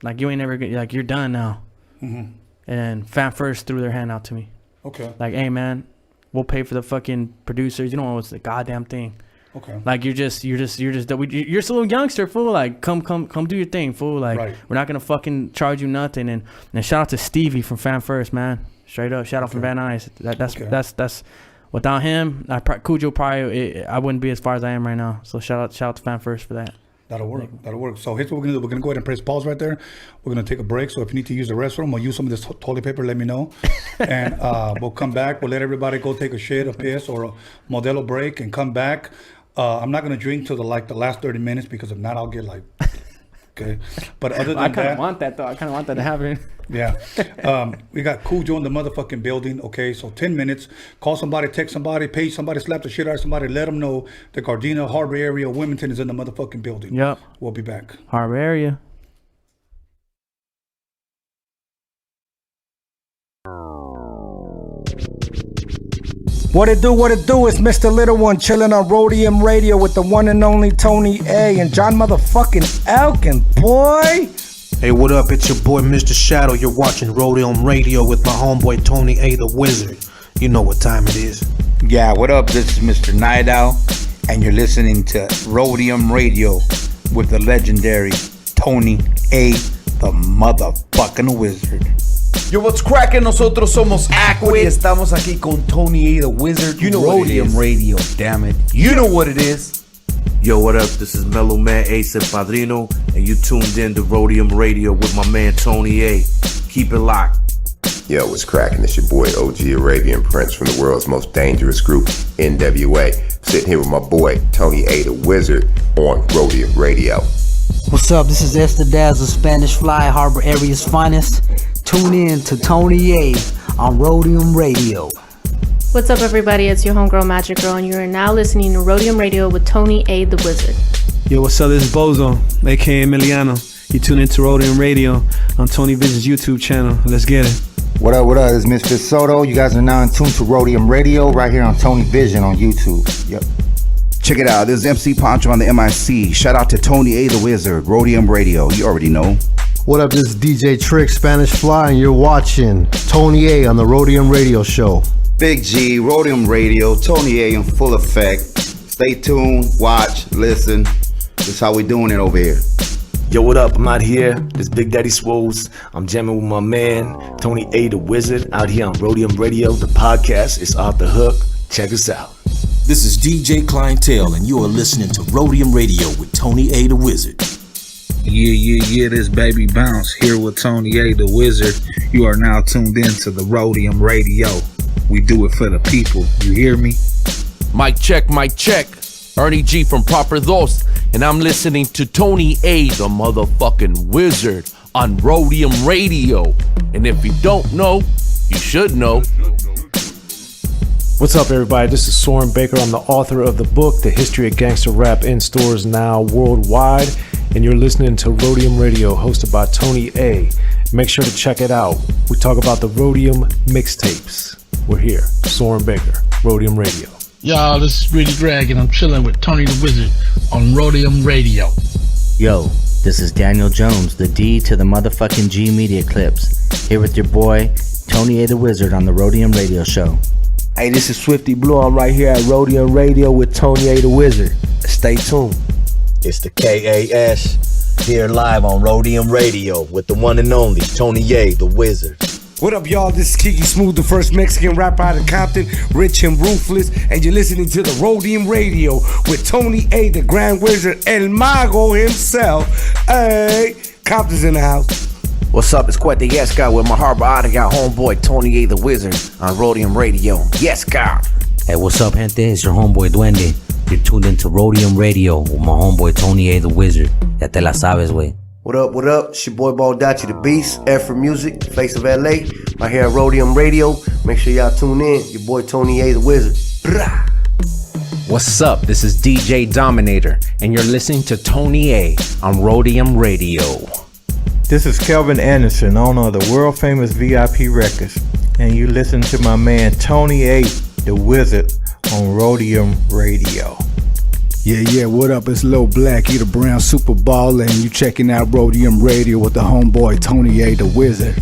you're done now. Mm-hmm. And Fan First threw their hand out to me. Okay. Like, hey, man, we'll pay for the fucking producers. You don't know what's the goddamn thing. Okay. Like, you're still a little youngster, fool. Like, come do your thing, fool. Like, right. We're not gonna fucking charge you nothing. And shout out to Stevie from Fan First, man. Straight up, shout out from Van Nuys. That's without him, Kujo probably I wouldn't be as far as I am right now. So shout out to Fan First for that. That'll work. That'll work. So here's what we're gonna do. We're gonna go ahead and press pause right there. We're gonna take a break. So if you need to use the restroom or use some of this toilet paper, let me know. And we'll come back. We'll let everybody go take a shit, a piss, or a Modelo break, and come back. I'm not gonna drink till the last 30 minutes because if not, I'll get like. Okay, but other than I kind that, of want that though. I kind of want that to happen. yeah. We got Kujo in the motherfucking building. Okay, so 10 minutes. Call somebody, text somebody, page somebody, slap the shit out of somebody. Let them know the Gardena, Harbor area, Wilmington is in the motherfucking building. Yep. We'll be back. Harbor area. What it do, it's Mr. Little One chilling on Roadium Radio with the one and only Tony A and John motherfucking Elkins, boy. Hey, what up? It's your boy Mr. Shadow. You're watching Roadium Radio with my homeboy Tony A the Wizard. You know what time it is. Yeah, what up? This is Mr. Night Owl, and you're listening to Roadium Radio with the legendary Tony A the motherfucking Wizard. Yo, what's cracking? Nosotros somos Aquid. Estamos aquí con Tony A the Wizard. You know Roadium Radio, damn it. You know what it is. Yo, what up? This is Mellow Man Ace and Padrino, and you tuned in to Roadium Radio with my man Tony A. Keep it locked. Yo, what's cracking? It's your boy OG Arabian Prince from the world's most dangerous group, NWA. Sitting here with my boy Tony A the Wizard on Roadium Radio. What's up? This is Esther Dazzle, Spanish Fly, Harbor Area's finest. Tune in to Tony A on Roadium Radio. What's up, everybody? It's your homegirl Magic Girl, and you are now listening to Roadium Radio with Tony A the Wizard. Yo, what's up? This is Bozo, aka Emiliano. You tune into Roadium Radio on Tony Vision's YouTube channel. Let's get it. What up? This is Misfit Soto. You guys are now in tune to Roadium Radio right here on Tony Vision on YouTube. Yep. Check it out. This is MC Poncho on the MIC. Shout out to Tony A the Wizard, Roadium Radio. You already know. What up, this is DJ Trick, Spanish Fly, and you're watching Tony A on the Roadium Radio Show. Big G, Roadium Radio, Tony A in full effect. Stay tuned, watch, listen. This is how we doing it over here. Yo, what up? I'm out here. This Big Daddy Swoles. I'm jamming with my man, Tony A the Wizard, out here on Roadium Radio. The podcast is off the hook. Check us out. This is DJ Clientele, and you are listening to Roadium Radio with Tony A the Wizard. Yeah, this Baby Bounce here with Tony A the Wizard. You are now tuned in to the Roadium Radio. We do it for the people. You hear me? Mic check. Ernie G from Proper Dos, and I'm listening to Tony A the motherfucking Wizard on Roadium Radio. And if you don't know, you should know. What's up, everybody? This is Soren Baker. I'm the author of the book, The History of Gangster Rap, in stores now worldwide. And you're listening to Roadium Radio, hosted by Tony A. Make sure to check it out. We talk about the Roadium mixtapes. We're here. Soren Baker, Roadium Radio. Y'all, this is Rudy Gregg, and I'm chilling with Tony the Wizard on Roadium Radio. Yo, this is Daniel Jones, the D to the motherfucking G Media Clips. Here with your boy, Tony A the Wizard on the Roadium Radio Show. Hey, this is Swifty Blue. I'm right here at Roadium Radio with Tony A the Wizard. Stay tuned. It's the KAS here live on Roadium Radio with the one and only Tony A the Wizard. What up, y'all? This is Kiki Smooth, the first Mexican rapper out of Compton, rich and ruthless, and you're listening to the Roadium Radio with Tony A the Grand Wizard, El Mago himself. Hey, Compton's in the house. What's up? It's Quete Yes God with my Harbor Ottawa homeboy Tony A the Wizard on Roadium Radio. Yes God. Hey, what's up, gente? It's your homeboy Duende. You're tuned into Roadium Radio with my homeboy Tony A the Wizard. Ya te la sabes, wey. What up? It's your boy Baldachi the Beast, Afro Music, face of LA, right here at Roadium Radio. Make sure y'all tune in. Your boy Tony A the Wizard. Brah. What's up? This is DJ Dominator, and you're listening to Tony A on Roadium Radio. This is Kelvin Anderson, owner of the world famous VIP Records, and you listen to my man Tony A the Wizard on Roadium Radio. Yeah, what up? It's Lil Black, you the brown super baller, and you checking out Roadium Radio with the homeboy Tony A the Wizard.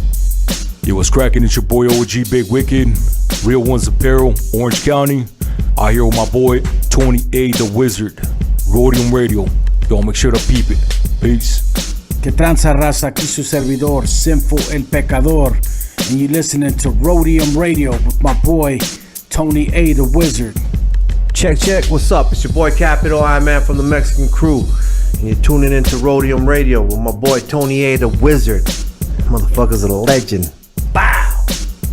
Yo, what's cracking? It's your boy OG Big Wicked, Real Ones Apparel, Orange County. I here with my boy Tony A the Wizard, Roadium Radio. Yo, make sure to peep it. Peace. Que tranza raza, aquí su servidor, Sinful El Pecador, and you listening to Roadium Radio with my boy Tony A the Wizard. Check, what's up? It's your boy Capital I Man from the Mexican Crew. and you're tuning into Roadium Radio with my boy Tony A, the Wizard. Motherfucker's a legend.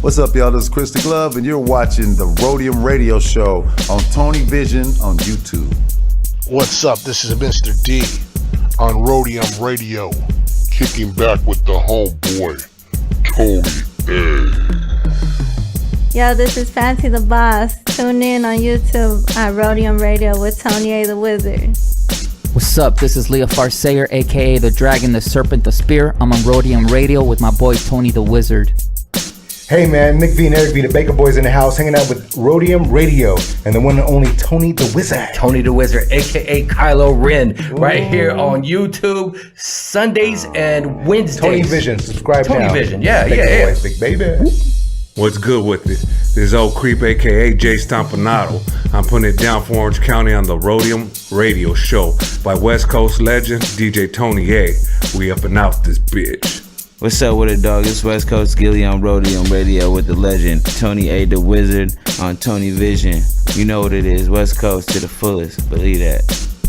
What's up, y'all? This is Chris the Glove, and you're watching the Roadium Radio Show on Tony Vision on YouTube. What's up? This is Mr. D on Roadium Radio, kicking back with the homeboy, Tony A. Yo, this is Fancy the Boss. Tune in on YouTube at Roadium Radio with Tony A, the Wizard. What's up? This is Leah Farsayer, aka the Dragon, the Serpent, the Spear. I'm on Roadium Radio with my boy Tony the Wizard. Hey man, Nick V and Eric V, the Baker Boys in the house, hanging out with Roadium Radio and the one and only Tony the Wizard. Tony the Wizard, aka Kylo Ren, right here on YouTube, Sundays and Wednesdays. Tony Vision, subscribe Tony now. Vision, yeah. Boys, big baby. What's good with it? This is Old Creep, aka Jay Stompanato. I'm putting it down for Orange County on the Roadium Radio Show by West Coast legend DJ Tony A. We up and out this bitch. What's up with it, dog? It's West Coast Gilly on Roadium Radio with the legend Tony A, the Wizard on Tony Vision. You know what it is, West Coast to the fullest, believe that.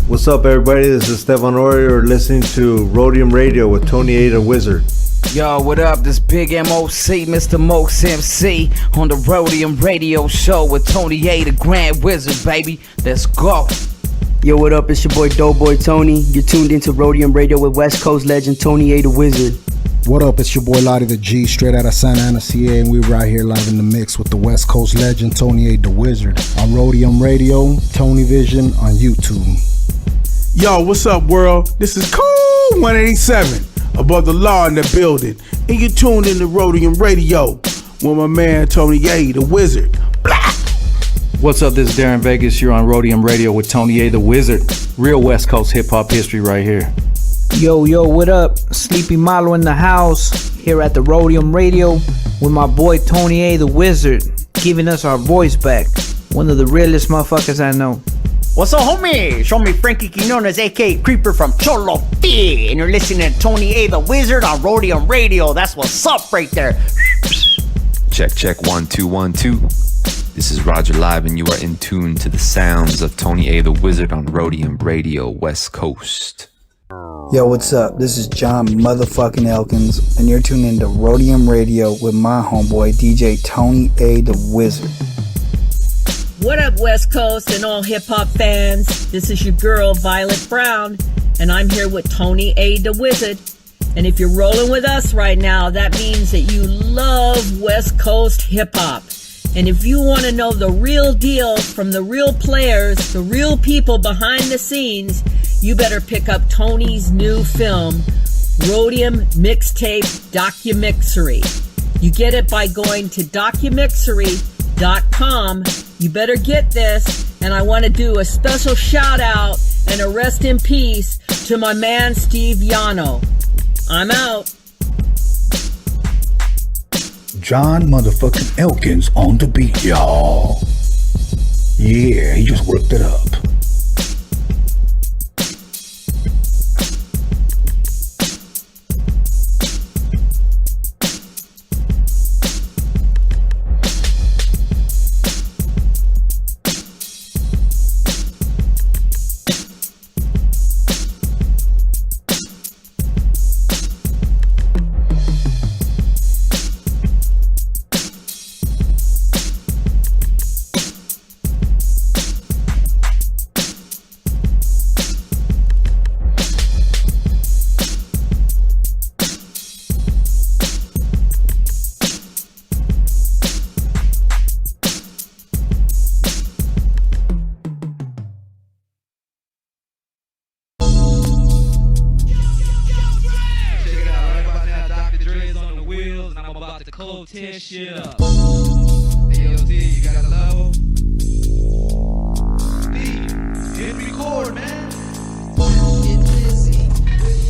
What's up, everybody? This is Stefan Ori. You're listening to Roadium Radio with Tony A, the Wizard. Yo, what up? This Big MOC, Mr. Mokes MC on the Roadium Radio Show with Tony A, the Grand Wizard, baby. Let's go. Yo, what up? It's your boy Doughboy Tony. You're tuned into Roadium Radio with West Coast legend Tony A, the Wizard. What up? It's your boy Lottie the G, straight out of Santa Ana, CA, and we're right here live in the mix with the West Coast legend Tony A, the Wizard on Roadium Radio, Tony Vision on YouTube. Yo, what's up, world? This is Cool 187, above the law in the building, and you're tuned in to Roadium Radio with my man Tony A, the Wizard. Blah. What's up? This is Darren Vegas. You're on Roadium Radio with Tony A, the Wizard. Real West Coast hip hop history right here. Yo, what up? Sleepy Malo in the house, here at the Roadium Radio with my boy Tony A, the Wizard, giving us our voice back. One of the realest motherfuckers I know. What's up, homie? Show me Frankie Quinones, aka Creeper from Cholo T, and you're listening to Tony A, the Wizard on Roadium Radio. That's what's up right there. Check 1 2 1 2. This is Roger Live, and you are in tune to the sounds of Tony A, the Wizard on Roadium Radio, West Coast. Yo, what's up? This is John motherfucking Elkins, and you're tuned into Roadium Radio with my homeboy DJ Tony A, the Wizard. What up, West Coast and all hip-hop fans? This is your girl, Violet Brown, and I'm here with Tony A, the Wizard. And if you're rolling with us right now, that means that you love West Coast hip-hop. And if you want to know the real deal from the real players, the real people behind the scenes, you better pick up Tony's new film, Roadium MIXTAPE DOCUMIXERY. You get it by going to DOCUMIXERY.com. You better get this, and I want to do a special shout out and a rest in peace to my man Steve YANO. I'm out. John motherfucking Elkins on the beat, y'all. Yeah, he just worked it up. Tear shit up. AOT, you got a level? Steve, hit record, man. Get busy,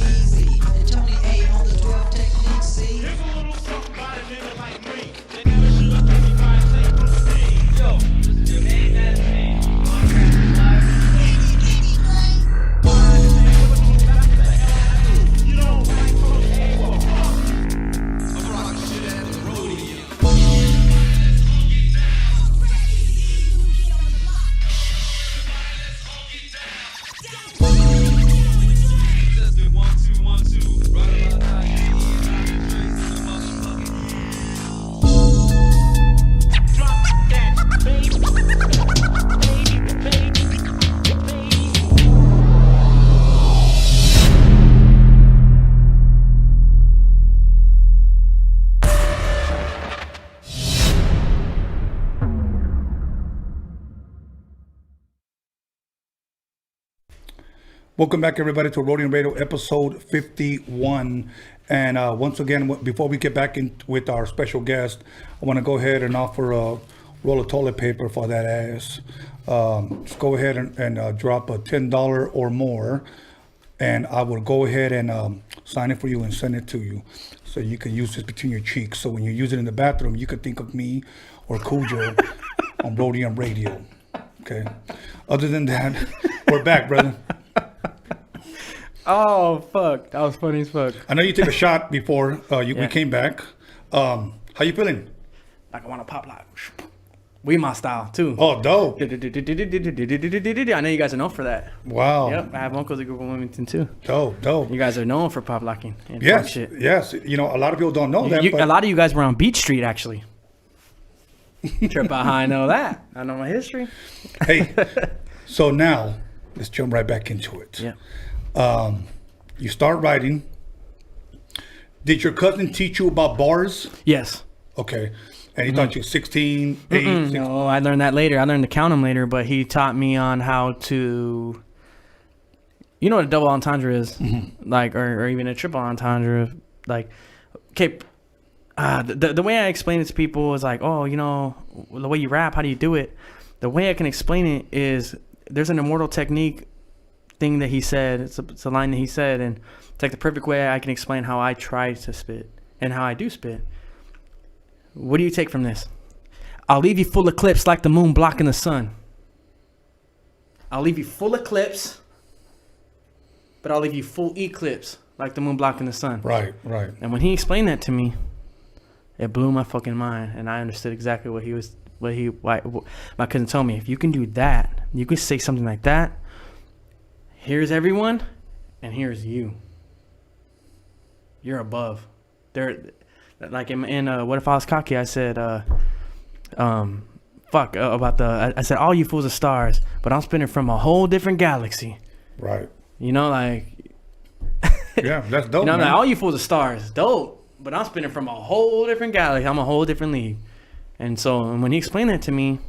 easy, and Tony A on the 12 technique, see? Here's a little something by a nigga like me. They never shoot a 35 cent from the stage. Yo, this is your main man stage. You don't like Tony A, well, fuck. I'm rocking shit at the Roadium. Welcome back, everybody, to Roadium Radio episode 51. And once again, before we get back in with our special guest, I want to go ahead and offer a roll of toilet paper for that ass. Just go ahead and drop a $10 or more, and I will go ahead and sign it for you and send it to you. So you can use this between your cheeks. So when you use it in the bathroom, you can think of me or Kujo on Roadium Radio. Okay. Other than that, we're back, brother. Oh, fuck. That was funny as fuck. I know you took a shot before we came back. How you feeling? Like I want to pop like my style, too. Oh, dope. I know you guys are known for that. Wow. Yep. I have uncles that grew up in Wilmington, too. Dope. You guys are known for pop locking. And yes. Shit. Yes. You know, a lot of people don't know that. A lot of you guys were on Beach Street, actually. Trip out how I know that. I know my history. Hey, so now let's jump right back into it. Yeah. You start writing. Did your cousin teach you about bars? Yes. Okay. And he taught you 16, 8? 16? No, I learned that later. I learned to count them later, but he taught me on how to... You know what a double entendre is? Mm-hmm. Like, or even a triple entendre. Like, okay, the way I explain it to people is like, oh, you know, the way you rap, how do you do it? The way I can explain it is there's an immortal technique thing that he said. It's a line that he said, and it's like the perfect way I can explain how I try to spit and how I do spit. What do you take from this? I'll leave you full of clips like the moon blocking the sun. I'll leave you full of clips, but I'll leave you full eclipse like the moon blocking the sun. Right. And when he explained that to me, it blew my fucking mind, and I understood exactly why my cousin told me. If you can do that, you can say something like that. Here's everyone, and here's you. You're above. Like in What If I Was Cocky, I said, I said, all you fools are stars, but I'm spinning from a whole different galaxy. Right. You know, like. Yeah, that's dope. You know, man. like, all you fools are stars, dope, but I'm spinning from a whole different galaxy. I'm a whole different league. And so when he explained that to me,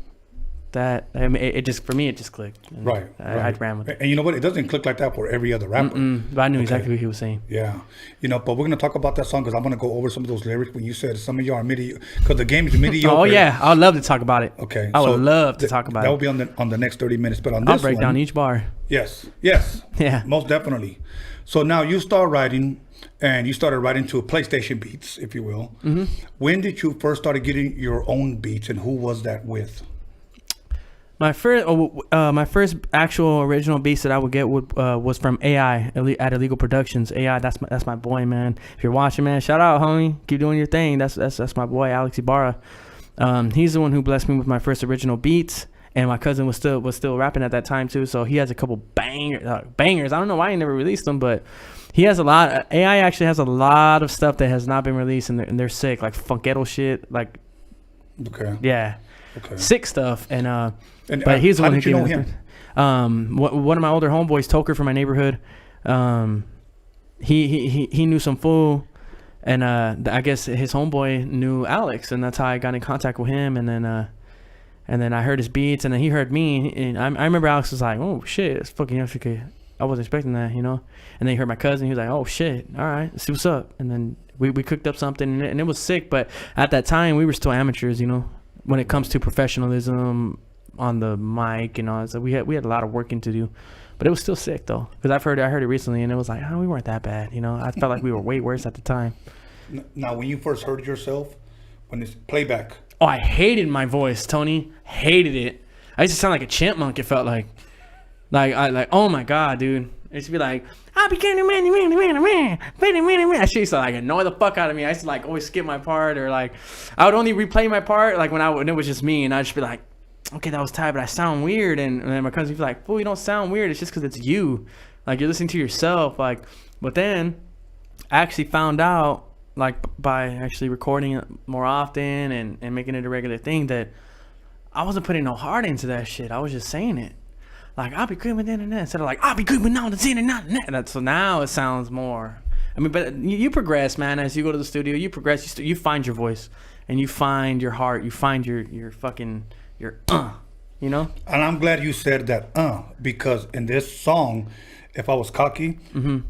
it just clicked. And right. I ran with it. And you know what? It doesn't click like that for every other rapper. But I knew exactly what he was saying. Yeah. You know, but we're going to talk about that song because I'm going to go over some of those lyrics when you said some of you are mediocre. Because the game is mediocre. Oh, yeah. I would love to talk about it. Okay. I would love to talk about it. That will be on the next 30 minutes. But on this I'll break down each bar. Yes. Yeah. Most definitely. So now you start writing, and you started writing to PlayStation beats, if you will. Mm-hmm. When did you first start getting your own beats, and who was that with? My first actual original beats that I would get was from AI at Illegal Productions. AI, that's my boy, man. If you're watching, man, shout out, homie. Keep doing your thing. That's my boy, Alex Ibarra. He's the one who blessed me with my first original beats, and my cousin was still rapping at that time too. So he has a couple bangers. I don't know why he never released them, but he has a lot. AI actually has a lot of stuff that has not been released, and they're sick, like funketto shit, like. Okay. Yeah. Okay. Sick stuff, but he's the one who gave me him. One of my older homeboys, Toker from my neighborhood, he knew some fool, and I guess his homeboy knew Alex, and that's how I got in contact with him. And then I heard his beats, and then he heard me, and I remember Alex was like, "Oh shit, it's fucking Africa." I wasn't expecting that, you know. And then he heard my cousin, he was like, "Oh shit, all right, let's see what's up." And then we cooked up something, and it was sick. But at that time, we were still amateurs, you know. When it comes to professionalism on the mic and all, so we had a lot of working to do, but it was still sick though. Because I heard it recently, and it was like, we weren't that bad, you know. I felt like we were way worse at the time. Now, when you first heard yourself, when it's playback. Oh, I hated my voice, Tony. Hated it. I used to sound like a chipmunk. It felt like oh my god, dude. It used to be like, I'll be getting man. That shit used to like annoy the fuck out of me. I used to like always skip my part, or like I would only replay my part like when it was just me, and I'd just be like, okay, that was tight, but I sound weird. And then my cousin would be like, fool, you don't sound weird. It's just because it's you. Like you're listening to yourself. Like, but then I actually found out, like by actually recording it more often and making it a regular thing, that I wasn't putting no heart into that shit. I was just saying it. Like, I'll be creeping in and that, instead of like, I'll be creeping on the and that. So now it sounds more. I mean, but you progress, man. As you go to the studio, you progress. You find your voice, and you find your heart. You find your fucking you know. And I'm glad you said that because in this song, if I was cocky,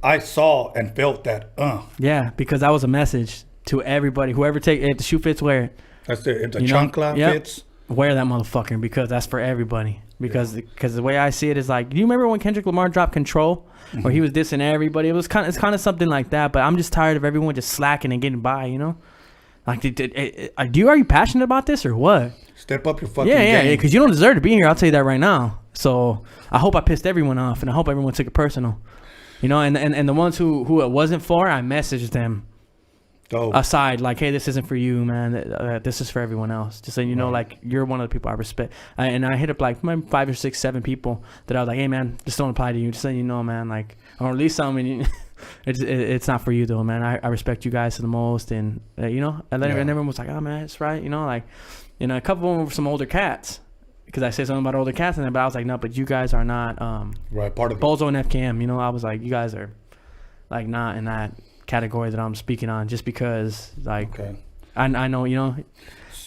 I saw and felt that. Yeah, because that was a message to everybody. Whoever if the shoe fits, wear it. That's it. If the chancla fits, wear that motherfucker, because that's for everybody. Because the way I see it is like, do you remember when Kendrick Lamar dropped Control, where he was dissing everybody? It's kind of something like that. But I'm just tired of everyone just slacking and getting by. You know, like, are you passionate about this or what? Step up your fucking game. game. Because you don't deserve to be here. I'll tell you that right now. So I hope I pissed everyone off, and I hope everyone took it personal. You know, and the ones who it wasn't for, I messaged them aside, like, hey, this isn't for you, man. This is for everyone else. Just so you know, like, you're one of the people I respect. And I hit up like 5 or 6, 7 people that I was like, hey, man, this don't apply to you. Just so you know, man, like, I'm gonna release something. It's not for you though, man. I respect you guys the most, and you know, and everyone was like, oh man, it's right. You know, like, you know, a couple of them were some older cats. Because I said something about older cats in there, but I was like, no, but you guys are not part of Bozo and FKM. You know, I was like, you guys are like not in that category that I'm speaking on, just because like I know, you know,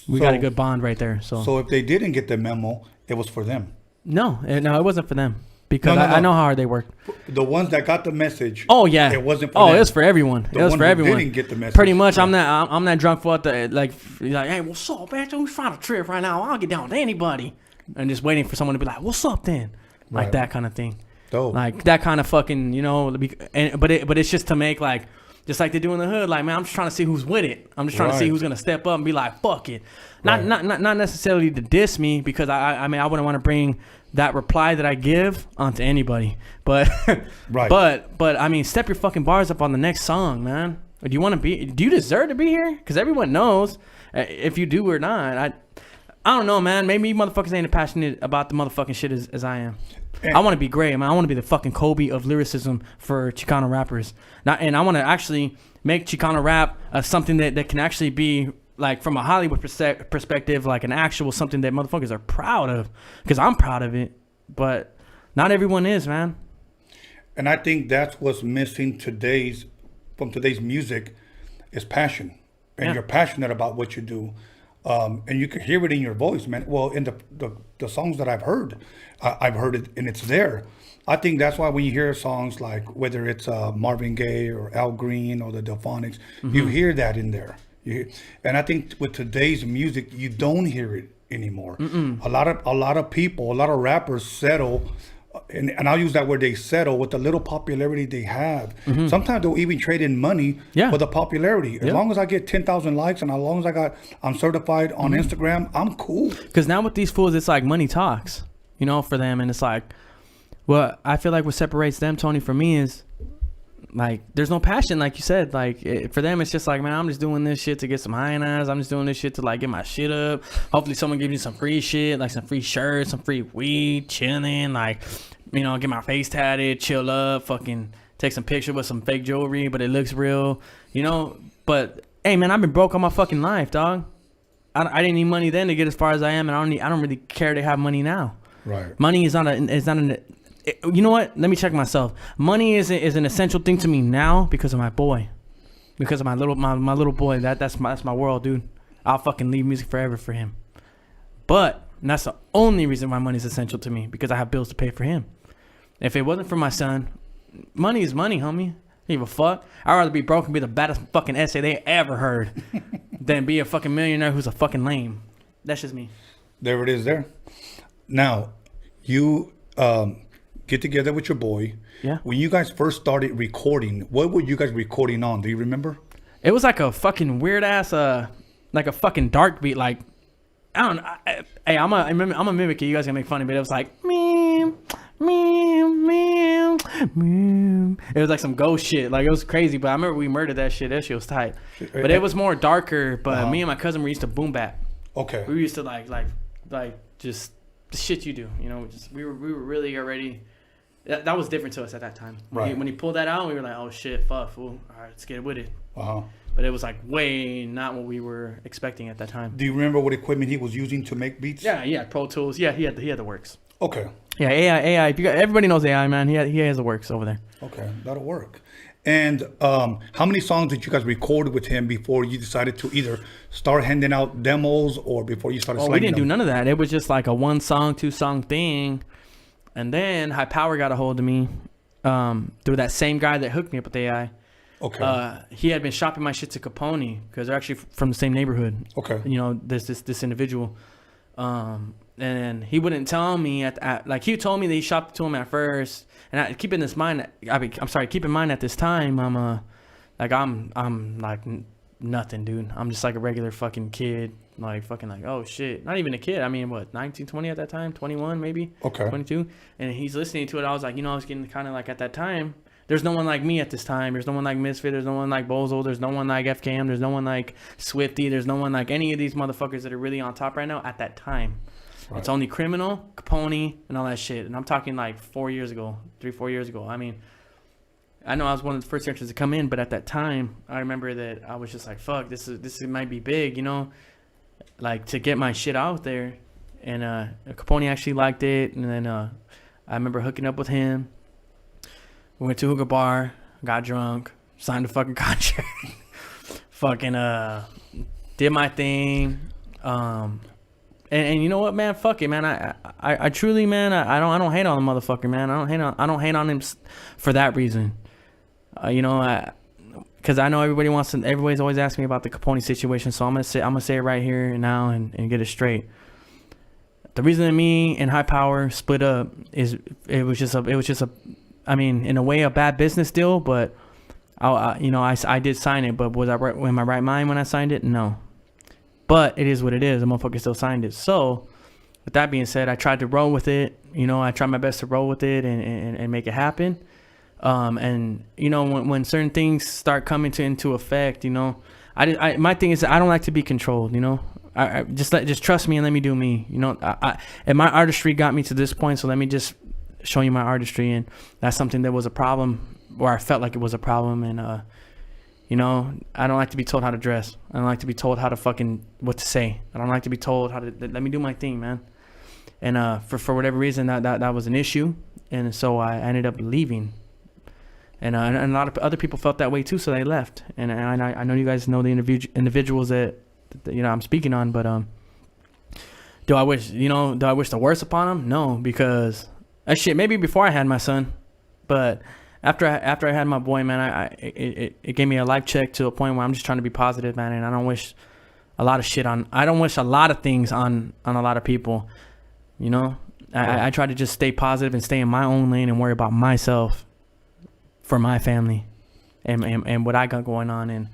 we got a good bond right there. So if they didn't get the memo, it was for them. No, it wasn't for them, because I know how hard they work. The ones that got the message. Oh yeah, it wasn't for them. It was for everyone. It was for everyone. Didn't get the message. Pretty much, I'm that drunk for the like, hey, what's up, man? We found a trip right now. I'll get down with anybody. And just waiting for someone to be like, what's up then? Like that kind of thing. Like that kind of fucking, you know, but it's just to make like, just like they do in the hood. Like, man, I'm just trying to see who's with it. I'm just trying to see who's going to step up and be like, fuck it. Not necessarily to diss me, because I mean, I wouldn't want to bring that reply that I give onto anybody. But, but I mean, step your fucking bars up on the next song, man. Do you deserve to be here? Because everyone knows if you do or not. I don't know, man. Maybe you motherfuckers ain't as passionate about the motherfucking shit as I am. I want to be great, man. I want to be the fucking Kobe of lyricism for Chicano rappers. And I want to actually make Chicano rap something that can actually be, like, from a Hollywood perspective, like an actual something that motherfuckers are proud of. Because I'm proud of it. But not everyone is, man. And I think that's what's missing from today's music is passion. And you're passionate about what you do. And you can hear it in your voice, man. Well, in the songs that I've heard it, and it's there. I think that's why when you hear songs like, whether it's Marvin Gaye or Al Green or the Delphonics, you hear that in there. And I think with today's music, you don't hear it anymore. A lot of people, a lot of rappers settle. And I'll use that word, they settle with the little popularity they have. Sometimes they'll even trade in money for the popularity. As long as I get 10,000 likes and as long as I'm certified on Instagram, I'm cool. Because now with these fools, it's like money talks, you know, for them. And it's like, well, I feel like what separates them, Tony, from me is like, there's no passion, like you said. Like, for them, it's just like, man, I'm just doing this shit to get some high-nas. I'm just doing this shit to, like, get my shit up. Hopefully someone gives me some free shit, like some free shirts, some free weed, chilling, like, you know, get my face tatted, chill up, fucking take some picture with some fake jewelry, but it looks real, you know? But, hey, man, I've been broke all my fucking life, dog. I didn't need money then to get as far as I am, and I don't really care to have money now. Right. Money is not you know what? Let me check myself. Money is an essential thing to me now because of my boy, because of my little boy. That's my world, dude. I'll fucking leave music forever for him. But that's the only reason why money is essential to me, because I have bills to pay for him. If it wasn't for my son, money is money, homie. I don't give a fuck. I'd rather be broke and be the baddest fucking essay they ever heard than be a fucking millionaire who's a fucking lame. That's just me. There it is there. Now, you get together with your boy. Yeah. When you guys first started recording, what were you guys recording on? Do you remember? It was like a fucking weird ass, like a fucking dark beat. Like, I don't know. Hey, I'm a mimic it. You guys can make fun of it. It was like, meow, meow, meow, meow. It was like some ghost shit. Like, it was crazy. But I remember we murdered that shit. That shit was tight. But it was more darker. But me and my cousin, we used to boom bap. Okay. We used to like just the shit you do. You know, we were really already. That was different to us at that time. When he pulled that out, we were like, oh shit, fuck, fool. All right, let's get with it. But it was like way not what we were expecting at that time. Do you remember what equipment he was using to make beats? Yeah, Pro Tools. Yeah, he had the works. Okay. Yeah, AI. Everybody knows AI, man. He has the works over there. Okay, that'll work. And how many songs did you guys record with him before you decided to either start handing out demos or before you started? Oh, we didn't do none of that. It was just like a 1 song, 2 song thing. And then High Power got a hold of me. through that same guy that hooked me up with AI. Okay. He had been shopping my shit to Capone because they're actually from the same neighborhood. Okay. You know, this individual. And he wouldn't tell me like he told me that he shopped to him at first. And keep in mind at this time, I'm like nothing, dude. I'm just like a regular fucking kid. Like fucking like, oh shit. Not even a kid. I mean, what, 19, 20 at that time? 21 maybe? Okay. 22. And he's listening to it. I was like, I was getting kind of like at that time, there's no one like me at this time. There's no one like Misfit. There's no one like Bozo. There's no one like FKM. There's no one like Swifty. There's no one like any of these motherfuckers that are really on top right now at that time. Right. It's only Criminal, Capone, and all that shit. And I'm talking like 4 years ago, 3-4 years ago. I mean, I know I was one of the first entrants to come in, but at that time, I remember that I was just like, fuck, this might be big, like to get my shit out there. And Capone actually liked it. And then I remember hooking up with him. We went to a hookah bar, got drunk, signed a fucking contract, fucking did my thing. And you know what, man? Fuck it, man. I truly, man, I don't hate on the motherfucker, man. I don't hate on him for that reason. Because I know everybody's always asking me about the Capone situation, so I'm gonna say it right here and now and get it straight. The reason that me and High Power split up is it was just a I mean, in a way, a bad business deal, but I did sign it. But was I right in my right mind when I signed it? No. But it is what it is. The motherfucker still signed it. So, with that being said, I tried to roll with it. I tried my best to roll with it and make it happen. When certain things start coming into effect, my thing is I don't like to be controlled. I just trust me and let me do me. And my artistry got me to this point, so let me just show you my artistry. And that's something that was a problem, or I felt like it was a problem. And I don't like to be told how to dress. I don't like to be told how to what to say. I don't like to be told how to let me do my thing, man. And for whatever reason that was an issue, and so I ended up leaving. And a lot of other people felt that way too, so they left. And I know you guys know the individuals that I'm speaking on, but do I wish the worst upon them? No, because shit, maybe before I had my son, but after I had my boy, man, it gave me a life check to a point where I'm just trying to be positive, man, and I don't wish a lot of things on a lot of people, I try to just stay positive and stay in my own lane and worry about myself for my family and what I got going on, and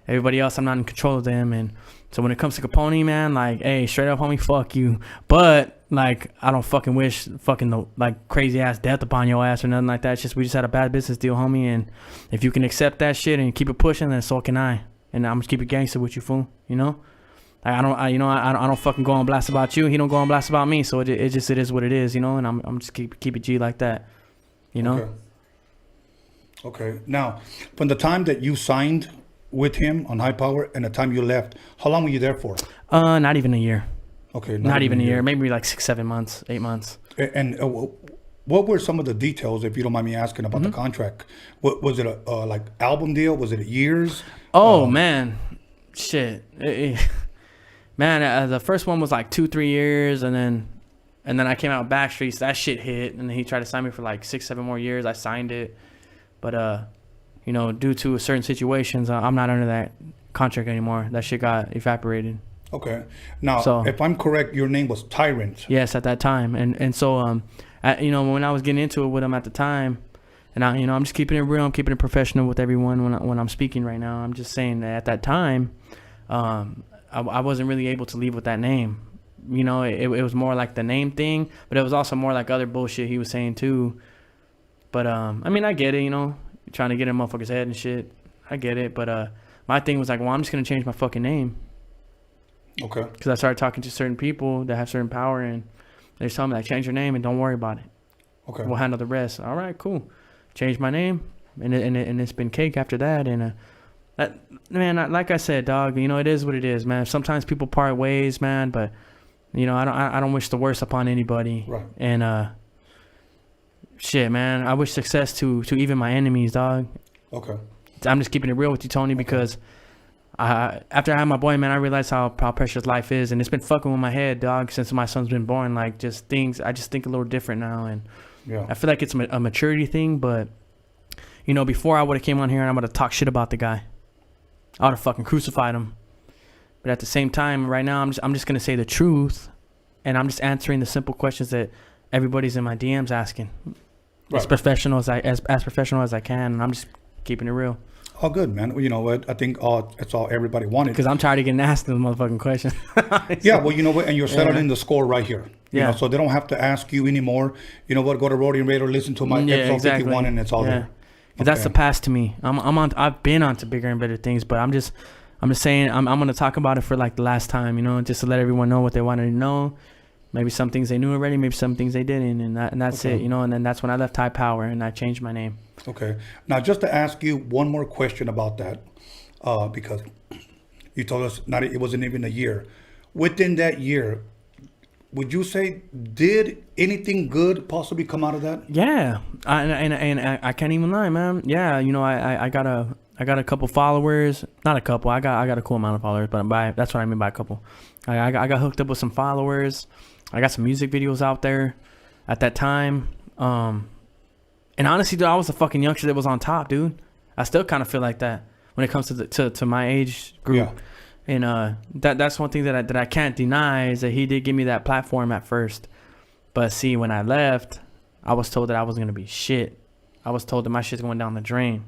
everybody else, I'm not in control of them. And so when it comes to Capone, man, like, hey, straight up, homie, fuck you. But like, I don't fucking wish fucking like crazy ass death upon your ass or nothing like that. It's just we just had a bad business deal, homie. And if you can accept that shit and keep it pushing, then so can I. And I'm just keep it gangster with you, fool. Like, I don't fucking go on blast about you. He don't go on blast about me. So it is what it is, And I'm just keep it G like that, Okay. Now, from the time that you signed with him on High Power and the time you left, how long were you there for? Not even a year. Okay. Not even a year. Maybe like 6-7 months, 8 months. And what were some of the details, if you don't mind me asking, about the contract? Was it a like album deal? Was it years? Oh man, shit. Man, the first one was like 2-3 years, and then I came out with Backstreets. That shit hit, and then he tried to sign me for like 6-7 more years. I signed it, but due to certain situations, I'm not under that contract anymore. That shit got evaporated. Okay. Now, if I'm correct, your name was Tyrant. Yes, at that time, and so when I was getting into it with him at the time, and I'm just keeping it real. I'm keeping it professional with everyone when I'm speaking right now. I'm just saying that at that time, I wasn't really able to leave with that name. It was more like the name thing, but it was also more like other bullshit he was saying too. But I get it. Trying to get in motherfucker's head and shit. I get it, but my thing was like, well, I'm just gonna change my fucking name. Okay. Because I started talking to certain people that have certain power, and they told me like, change your name and don't worry about it. Okay. We'll handle the rest. All right, cool. Change my name, and it's been cake after that. And that, man, like I said, dog, it is what it is, man. Sometimes people part ways, man, but I don't wish the worst upon anybody. Right. And shit, man, I wish success to even my enemies, dog. Okay. I'm just keeping it real with you, Tony, because after I had my boy, man, I realized how precious life is, and it's been fucking with my head, dog, since my son's been born. Like, I just think a little different now, and Yeah. I feel like it's a maturity thing, but you know, before I would have came on here and I would have talked shit about the guy. I would have fucking crucified him. But at the same time, right now, I'm just gonna say the truth, and I'm just answering the simple questions that everybody's in my DMs asking. Right. As professional as professional as I can, and I'm just keeping it real. Oh, good, man. Well, you know what? I think that's all everybody wanted. Because I'm tired of getting asked those motherfucking questions. Yeah, well, you know what? And you're settling the score right here. You Yeah. know, so they don't have to ask you anymore. You know what? Go to Roadium Radio, listen to my episode 51, and it's all there. 'Cause that's the past to me. I've been on to bigger and better things, but I'm just saying I'm gonna talk about it for like the last time, you know, just to let everyone know what they wanted to know. Maybe some things they knew already, maybe some things they didn't, and that's it, you know. And then that's when I left High Power and I changed my name. Okay. Now, just to ask you one more question about that, because you told us it wasn't even a year. Within that year, would you say did anything good possibly come out of that? Yeah, and I can't even lie, man. Yeah, you know, I got a couple followers, not a couple. I got a cool amount of followers, but that's what I mean by a couple. I got hooked up with some followers. I got some music videos out there at that time. And honestly, dude, I was a fucking youngster that was on top, dude. I still kind of feel like that when it comes to my age group. Yeah. And that's one thing that I can't deny is that he did give me that platform at first. But see, when I left, I was told that I wasn't gonna be shit. I was told that my shit's going down the drain.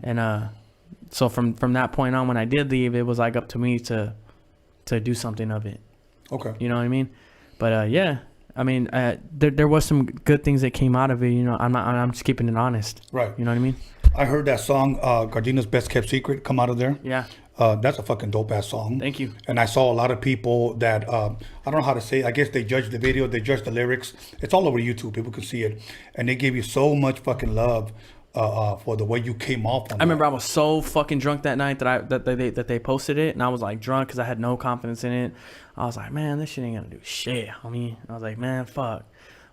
And so from that point on, when I did leave, it was like up to me to do something of it. Okay. You know what I mean? But yeah, I mean, there was some good things that came out of it. You know, I'm just keeping it honest. Right. You know what I mean? I heard that song, Gardena's Best Kept Secret, come out of there. Yeah. That's a fucking dope ass song. Thank you. And I saw a lot of people that I don't know how to say it. I guess they judge the video, they judge the lyrics. It's all over YouTube. People can see it, and they give you so much fucking love for the way you came off on I remember I was so fucking drunk that night that they posted it, and I was like drunk because I had no confidence in it. I was like, man, this shit ain't gonna do shit, homie. I was like, man, fuck.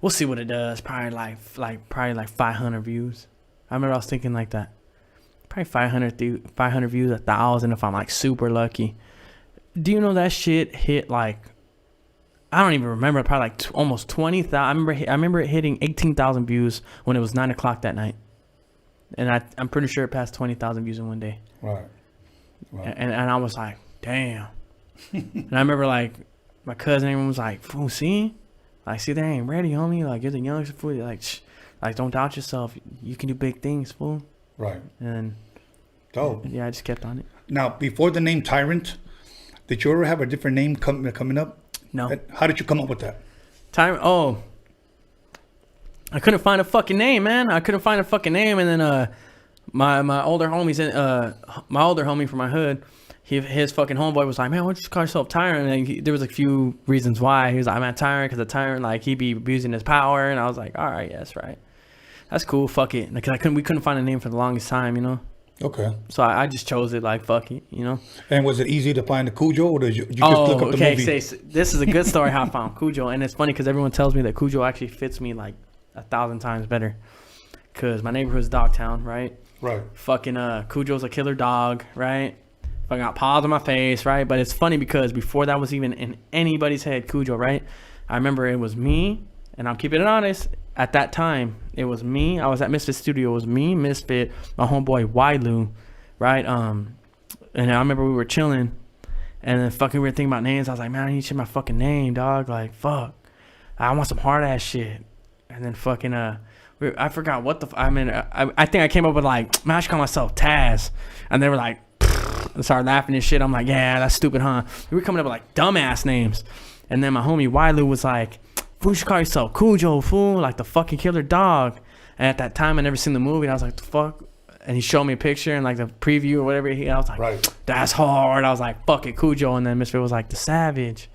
We'll see what it does. Probably like 500 views. I remember I was thinking like that. Probably 500 views, 1,000 if I'm like super lucky. Do you know that shit hit like, I don't even remember, probably like almost 20,000. I remember it hitting 18,000 views when it was 9 o'clock that night. And I'm pretty sure it passed 20,000 views in one day. Right. And I was like, damn. And I remember like my cousin, everyone was like, fool, see? Like, see, they ain't ready, homie. Like, you're the youngest fool. Like, don't doubt yourself. You can do big things, fool. Right. And dope. Yeah, I just kept on it. Now, before the name Tyrant, did you ever have a different name coming up? No. How did you come up with that? Tyrant. Oh, I couldn't find a fucking name, man. I couldn't find a fucking name, and then my older homies, my older homie from my hood, his fucking homeboy was like, man, why don't you call yourself Tyrant? And there was a few reasons why. He was like, I'm Tyrant because the Tyrant, like, he be abusing his power, and I was like, all right, yeah, that's right. That's cool. Fuck it. Because we couldn't find a name for the longest time, you know. Okay. So I just chose it. Like, fuck it, you know. And was it easy to find the Cujo, or did you just look up the movie? This is a good story how I found Kujo, and it's funny because everyone tells me that Kujo actually fits me like 1,000 times better. Cause my neighborhood's Dogtown, right? Right. Fucking Kujo's a killer dog, right? I got paws on my face, right? But it's funny because before that was even in anybody's head, Kujo, right? I remember it was me, and I'm keeping it honest. At that time, it was me. I was at Misfit Studio. It was me, Misfit, my homeboy Wailu, right? And I remember we were chilling, and then fucking we were thinking about names. I was like, man, I need to change my fucking name, dog. Like, fuck, I want some hard ass shit. And then fucking I forgot what I think I came up with like, man, I should call myself Taz. And they were like, and started laughing and shit. I'm like, yeah, that's stupid, huh? We were coming up with like dumbass names. And then my homie Wailu was like, fool, you should call yourself Kujo, fool, like the fucking killer dog. And at that time, I never seen the movie. And I was like, the fuck? And he showed me a picture and like the preview or whatever. I was like, right. That's hard. I was like, fuck it, Kujo. And then Misfit was like, the Savage.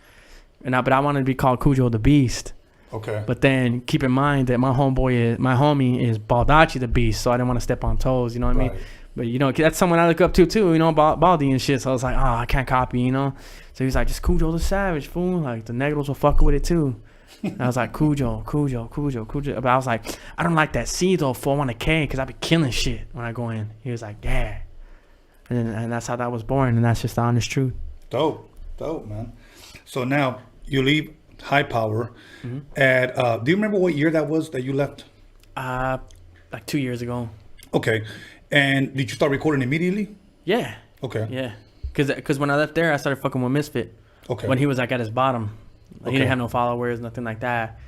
But I wanted to be called Kujo the Beast. Okay. But then keep in mind that my homie is Baldacci the Beast, so I didn't want to step on toes, you know what I mean? But you know, that's someone I look up to too, you know, Baldy and shit. So I was like, oh, I can't copy, you know. So he was like, just Kujo the Savage, fool. Like the Negros will fuck with it too. And I was like, Kujo. But I was like, I don't like that C though, fool. I want a K because I be killing shit when I go in. He was like, yeah. And that's how that was born, and that's just the honest truth. Dope, man. So now you leave High Power. Mhm. At do you remember what year that was that you left? Like 2 years ago. Okay. And did you start recording immediately? Yeah. Okay. Yeah. Cause when I left there, I started fucking with Misfit. Okay. When he was like at his bottom, like, he Okay. didn't have no followers, nothing like that.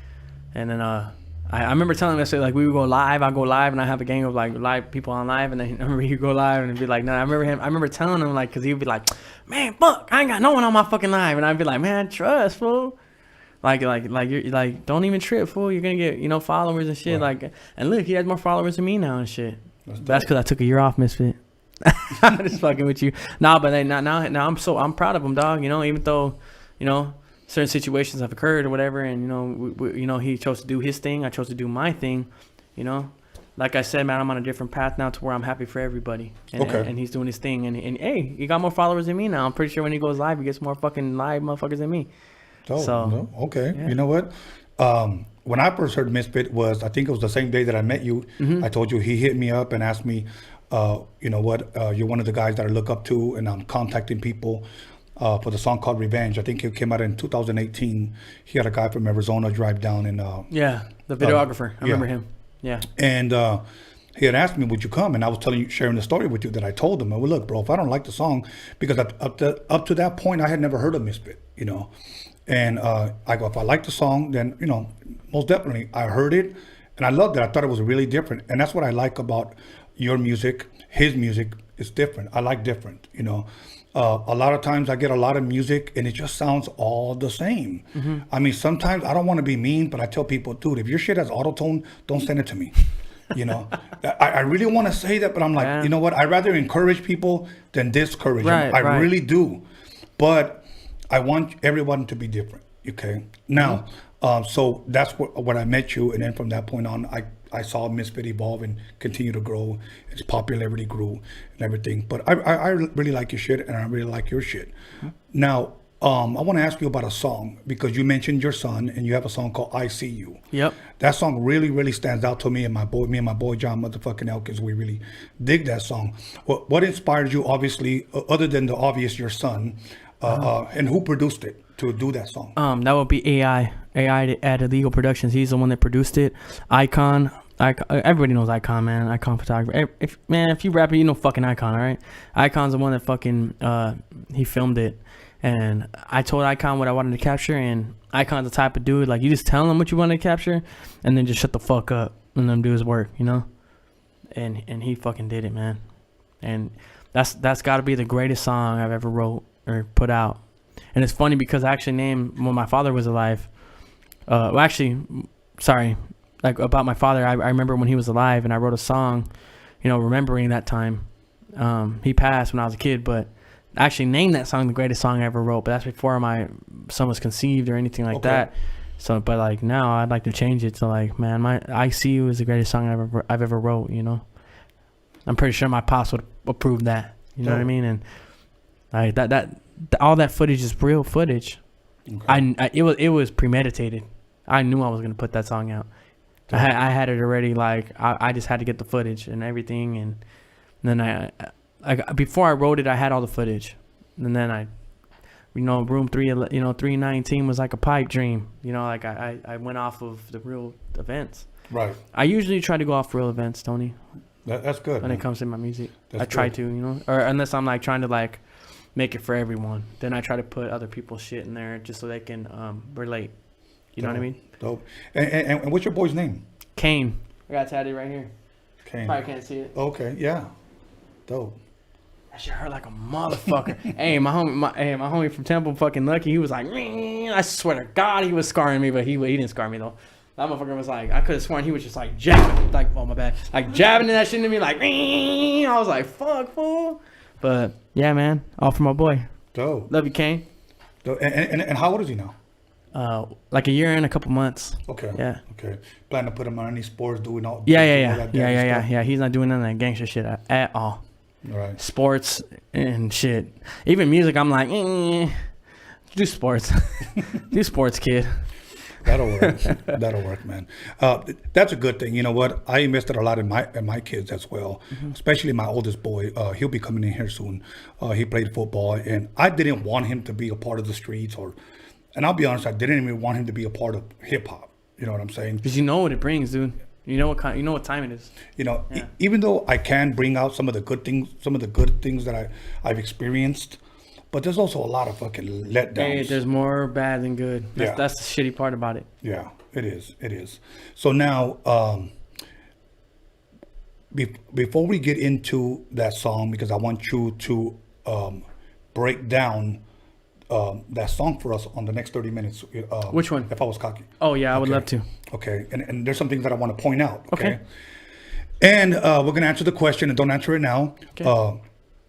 And then I remember telling him, I said, like, we would go live. I'll go live, and I have a gang of like live people on live, and then I remember he'd go live and it'd be like, no. I remember telling him, like, cause he would be like, man, fuck, I ain't got no one on my fucking live, and I'd be like, man, trust, fool. Like you're like, don't even trip, fool. You're gonna get followers and shit. Right. Like, and look, he has more followers than me now and shit. That's because I took a year off, Misfit. Just fucking with you. Nah, but now I'm proud of him, dog. Even though, certain situations have occurred or whatever, and he chose to do his thing. I chose to do my thing. Like I said, man, I'm on a different path now to where I'm happy for everybody. And, Okay. and he's doing his thing, and hey, he got more followers than me now. I'm pretty sure when he goes live, he gets more fucking live motherfuckers than me. Oh, So, no? Okay. yeah. You know what? When I first heard Misfit I think it was the same day that I met you. Mhm. I told you he hit me up and asked me, you know what, you're one of the guys that I look up to, and I'm contacting people for the song called Revenge. I think it came out in 2018. He had a guy from Arizona drive down and yeah, the videographer. I remember him. Yeah. And he had asked me, would you come? And I was sharing the story with you that I told him. I would, look, bro, if I don't like the song, because up to that point, I had never heard of Misfit, And I go, if I like the song, then, most definitely. I heard it, and I loved it. I thought it was really different. And that's what I like about your music. His music is different. I like different, A lot of times I get a lot of music, and it just sounds all the same. Mhm. I mean, sometimes I don't want to be mean, but I tell people, dude, if your shit has auto-tone, don't send it to me. I really want to say that, but I'm like, you know what? I'd rather encourage people than discourage them. I really do. But I want everyone to be different. Okay. Now, so that's when I met you, and then from that point on, I saw Misfit evolve and continue to grow. Its popularity grew and everything. But I really like your shit, and I really like your shit. Now, I want to ask you about a song, because you mentioned your son, and you have a song called I See You. Yep. That song really, really stands out to me and my boy John motherfucking Elkins. We really dig that song. What inspired you, obviously, other than the obvious, your son, and who produced it to do that song? That would be AI at Illegal Productions. He's the one that produced it. Icon, everybody knows Icon, man. Icon photographer. If you rap it, you know fucking Icon, all right? Icon's the one that fucking he filmed it. And I told Icon what I wanted to capture, and Icon's the type of dude, like, you just tell him what you want to capture, and then just shut the fuck up and let him do his work, And he fucking did it, man. And that's got to be the greatest song I've ever wrote or put out. And it's funny because I actually named, when my father was alive, about my father, I remember when he was alive, and I wrote a song, remembering that time. He passed when I was a kid, but I actually named that song the greatest song I ever wrote, but that's before my son was conceived or anything like that. So, but like now I'd like to change it to like, man, I See You is the greatest song I've ever wrote, I'm pretty sure my pops would approve that. You know what I mean? And like that all that footage is real footage. Okay. It was premeditated. I knew I was gonna put that song out. I had it already. Like I just had to get the footage and everything, and then I before I wrote it, I had all the footage, and then room 319 was like a pipe dream. Like I went off of the real events. Right. I usually try to go off real events, Tony. That's good. When it comes to my music, That's I try good. to, or unless I'm like trying to like make it for everyone, then I try to put other people's shit in there just so they can relate. You know what I mean? Dope. And what's your boy's name? Kane. I got it tatted right here. Kane. Probably can't see it. Okay. Yeah. Dope. That shit hurt like a motherfucker. Hey, my homie from Temple, fucking Lucky, he was like, I swear to God, he was scarring me, but he didn't scar me though. That motherfucker was like, I could have sworn he was just like jabbing, like, oh my bad, like jabbing that shit into me, like, I was like, fuck, fool. But yeah, man, all for my boy. Dope. Love you, Kane. Dope. And how old is he now? Like a year and a couple months. Okay. Yeah. Okay. Plan to put him on any sports, doing all. Yeah. He's not doing none of that gangster shit at all. Right. Sports and shit. Even music, I'm like, do sports. Do sports, kid. That'll work. That'll work, man. That's a good thing. You know what? I invested a lot in my kids as well, especially my oldest boy. He'll be coming in here soon. He played football, and I didn't want him to be a part of the streets or And I'll be honest, I didn't even want him to be a part of hip hop. You know what I'm saying? Because you know what it brings, dude. You know what time it is. You know, even though I can bring out some of the good things that I've experienced, but there's also a lot of fucking letdowns. Hey, there's more bad than good. That's the shitty part about it. Yeah, it is. So now, before we get into that song, because I want you to break down that song for us on the next 30 minutes. Which one? If I Was Cocky. Oh, yeah, I would love to. Okay, and there's some things that I want to point out. Okay. And we're going to answer the question, and don't answer it now. Okay.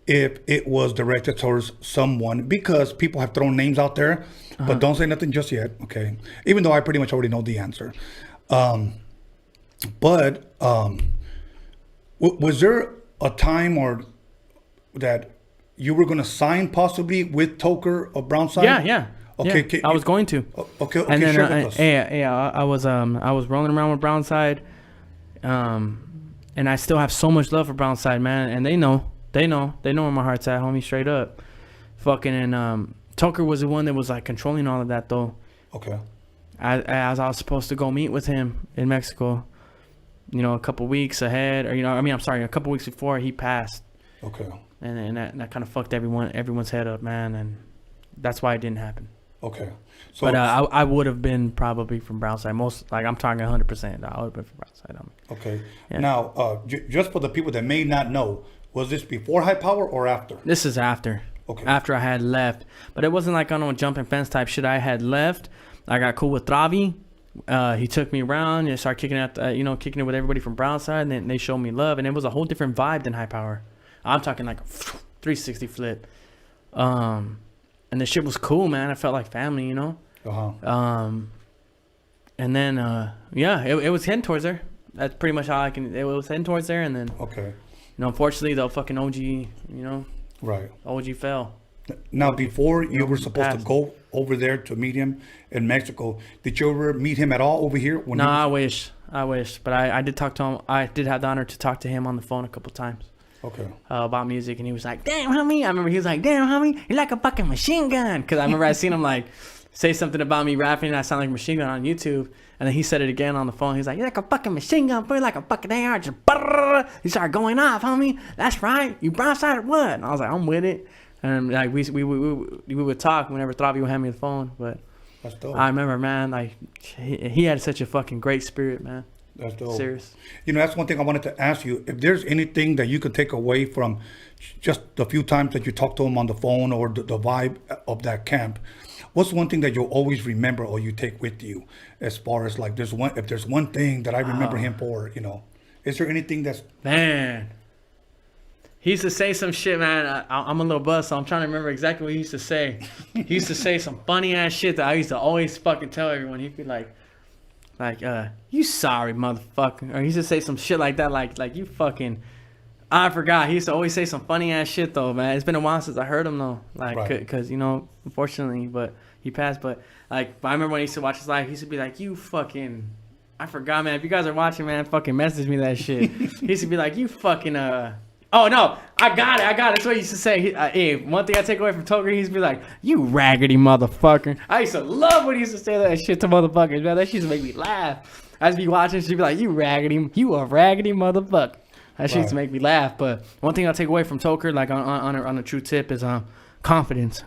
If it was directed towards someone, because people have thrown names out there, but don't say nothing just yet. Okay. Even though I pretty much already know the answer. But was there a time or that you were going to sign possibly with Toker of Brownside? Yeah. Okay, yeah, I was going to. Okay, and then share with us. I was rolling around with Brownside, and I still have so much love for Brownside, man. And they know where my heart's at, homie, straight up. Fucking and Toker was the one that was like controlling all of that, though. Okay. As I was supposed to go meet with him in Mexico, you know, a couple weeks ahead, or a couple weeks before he passed. Okay. And that kind of fucked everyone's head up, man, and that's why it didn't happen. Okay. So, but I would have been probably from Brownside. I'm talking 100%. I would have been from Brownside. Okay. Yeah. Now, just for the people that may not know, was this before High Power or after? This is after. Okay. After I had left, but it wasn't like on a jumping fence type shit. I had left. I got cool with Travi. He took me around and started kicking it with everybody from Brownside, and then they showed me love, and it was a whole different vibe than High Power. I'm talking like a 360 flip. And the shit was cool, man. I felt like family, you know? And then, it was heading towards there. That's pretty much how it was heading towards there, and then... Okay. You know, unfortunately, the fucking OG, Right. OG fell. Now, before you were supposed to go over there to meet him in Mexico, did you ever meet him at all over here? I wish. But I did talk to him. I did have the honor to talk to him on the phone a couple times. Okay. About music, and he was like, "Damn, homie!" I remember he was like, "Damn, homie, you're like a fucking machine gun." Because I remember I seen him like say something about me rapping, and I sound like a machine gun on YouTube. And then he said it again on the phone. He's like, "You're like a fucking machine gun, boy, like a fucking AR." Just he started going off, homie. That's right. You Brownside or what? And I was like, "I'm with it." And like we would talk whenever Travi would hand me the phone. But that's dope. I remember, man, like he had such a fucking great spirit, man. That's dope. Serious. You know, that's one thing I wanted to ask you. If there's anything that you could take away from just the few times that you talked to him on the phone or the vibe of that camp, what's one thing that you'll always remember or you take with you as far as like if there's one thing that I remember him for, you know, is there anything that's... Man. He used to say some shit, man. I'm a little buzzed, so I'm trying to remember exactly what he used to say. He used to say some funny ass shit that I used to always fucking tell everyone. He'd be like, you sorry motherfucker, or he used to say some shit like that, like you fucking, I forgot. He used to always say some funny ass shit though, man. It's been a while since I heard him though, like, cause you know, unfortunately, but he passed. But like, I remember when he used to watch his live, he used to be like, you fucking, I forgot, man. If you guys are watching, man, fucking message me that shit. He used to be like, you fucking, oh no, I got it. That's what he used to say. Hey, one thing I take away from Toker, he used to be like, you raggedy motherfucker. I used to love when he used to say that shit to motherfuckers, man. That shit used to make me laugh. I used to be watching, she'd be like, you a raggedy motherfucker. That shit used to make me laugh. But one thing I take away from Toker, like on a true tip, is confidence.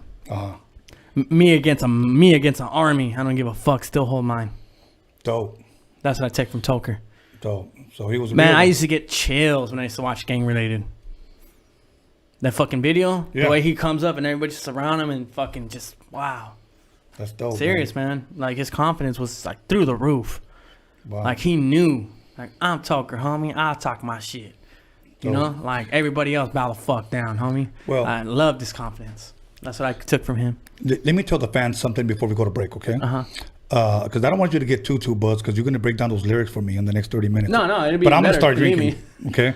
Me against an army. I don't give a fuck. Still hold mine. Dope. That's what I take from Toker. Dope. So he was. Man, I used to get chills when I used to watch Gang Related. That fucking video, the way he comes up and everybody just around him and fucking just wow. That's dope. Serious, man. Like his confidence was like through the roof. Wow. Like he knew, like I'm Toker, homie. I'll talk my shit. You know, like everybody else bow the fuck down, homie. Well, I love this confidence. That's what I took from him. Let me tell the fans something before we go to break, okay? Because I don't want you to get too buzzed because you're going to break down those lyrics for me in the next 30 minutes. No, it'll be But I'm going to better, start believe drinking, okay?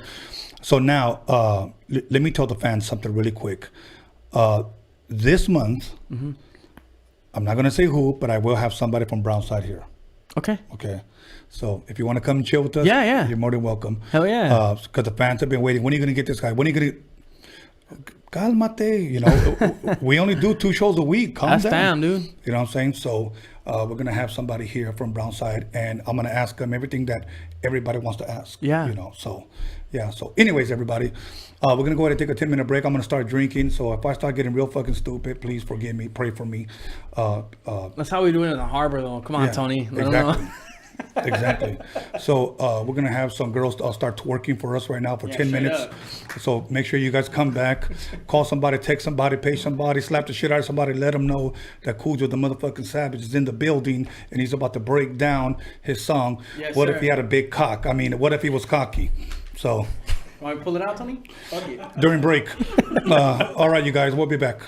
So now, let me tell the fans something really quick. This month, I'm not going to say who, but I will have somebody from Brownside here. Okay. Okay. So if you want to come and chill with us, you're more than welcome. Hell yeah. Because the fans have been waiting. When are you going to get this guy? When are you going to... calmate. You know, we only do 2 shows a week. Calm That's down. fam, dude. You know what I'm saying? So we're going to have somebody here from Brownside, and I'm going to ask them everything that everybody wants to ask. Yeah. You know, so, yeah. So anyways, everybody, we're going to go ahead and take a 10-minute break. I'm going to start drinking. So if I start getting real fucking stupid, please forgive me. Pray for me. That's how we do it in the harbor, though. Come on, Yeah, Tony. Let 'em exactly. know. Exactly. So we're gonna have some girls start twerking for us right now for 10 straight minutes. up. So make sure you guys come back, call somebody, text somebody, pay somebody, slap the shit out of somebody, let them know that Kujo, the motherfucking savage, is in the building and he's about to break down his song. Yes, What sir. if he had a big cock? I mean, what if he was cocky? So Want to pull it out, Tony? Fuck it. during break. All right, you guys, we'll be back.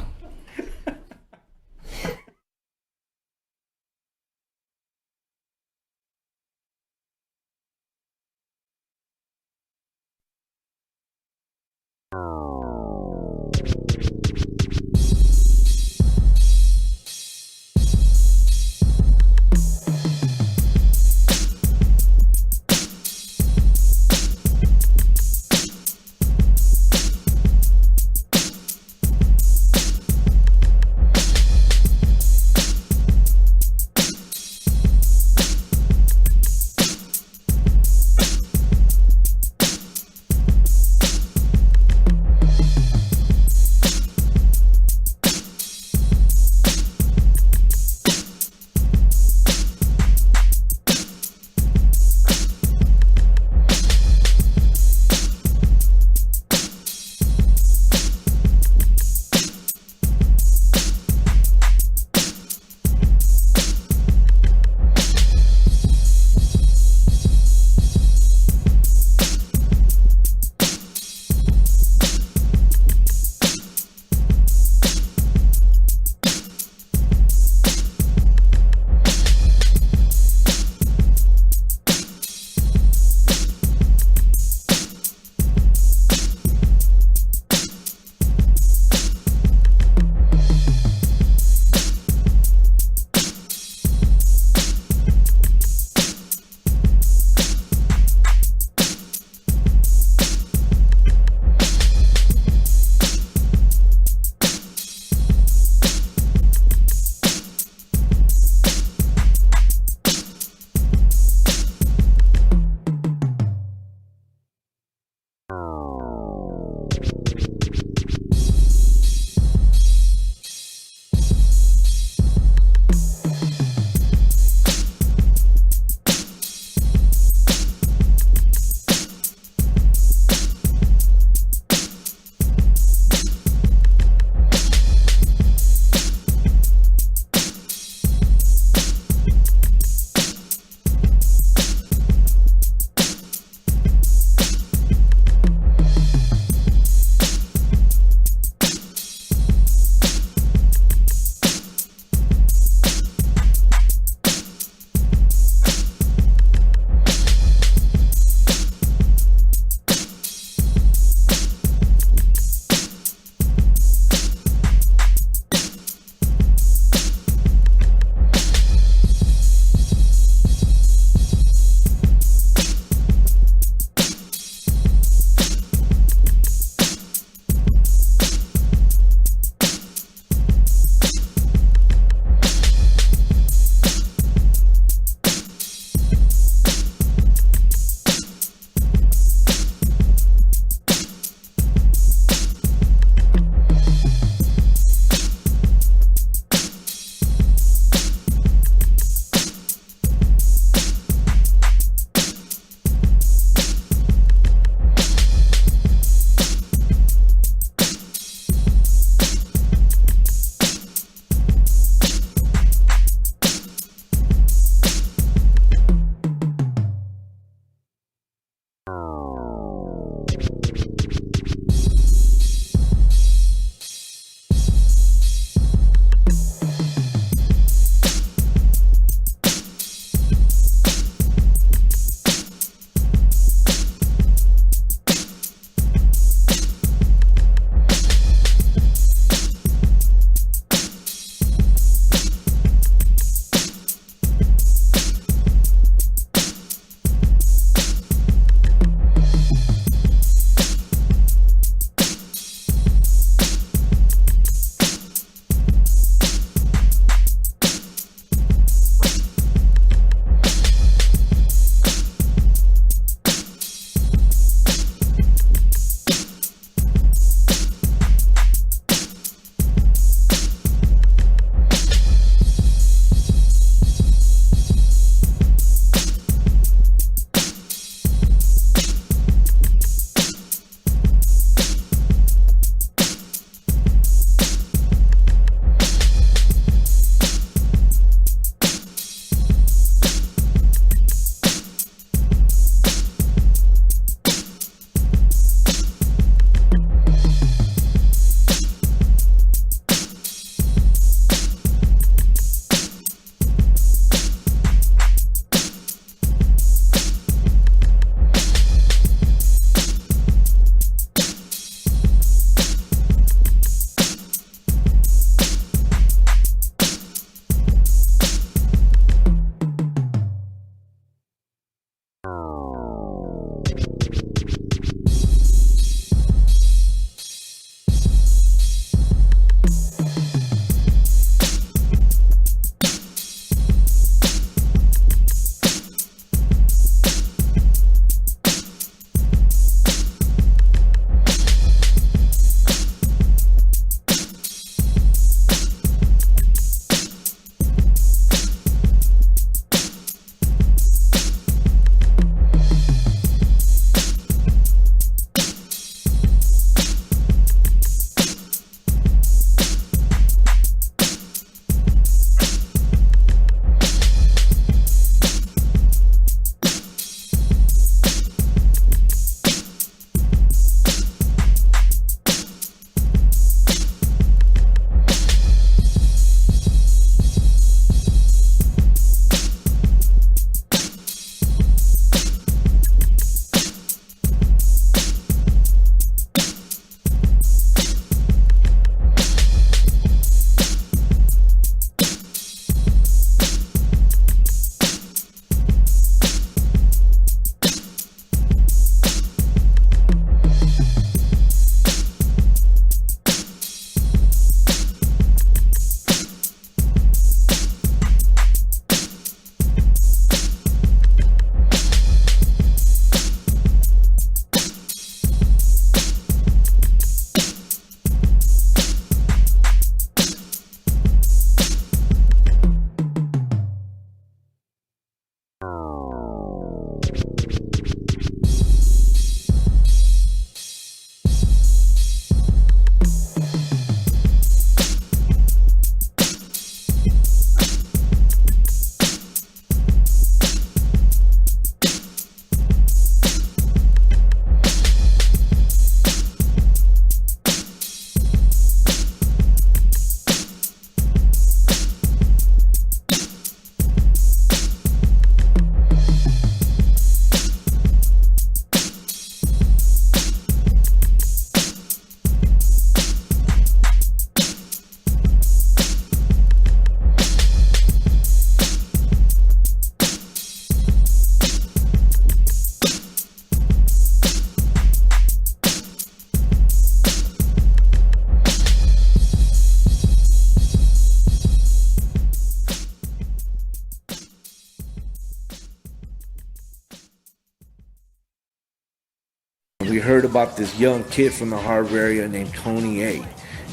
we heard about this young kid from the Harbor area named Tony A.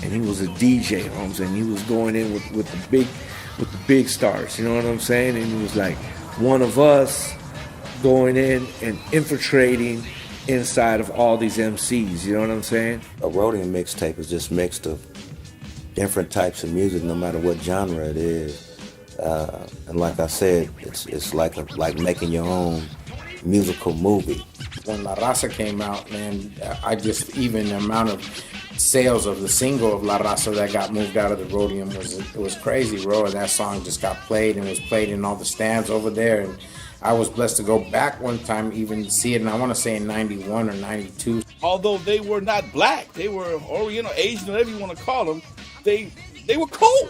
And he was a DJ, Holmes, and he was going in with the big stars, you know what I'm saying? And he was like one of us going in and infiltrating inside of all these MCs, you know what I'm saying? A Roadium mixtape is just mixed of different types of music, no matter what genre it is. And like I said, it's like making your own musical movie. When La Raza came out, man, even the amount of sales of the single of La Raza that got moved out of the Roadium was crazy, bro. And that song just got played and was played in all the stands over there. And I was blessed to go back one time, even to see it, and I want to say in 91 or 92. Although they were not black, they were Oriental, Asian, whatever you want to call them, they were cool.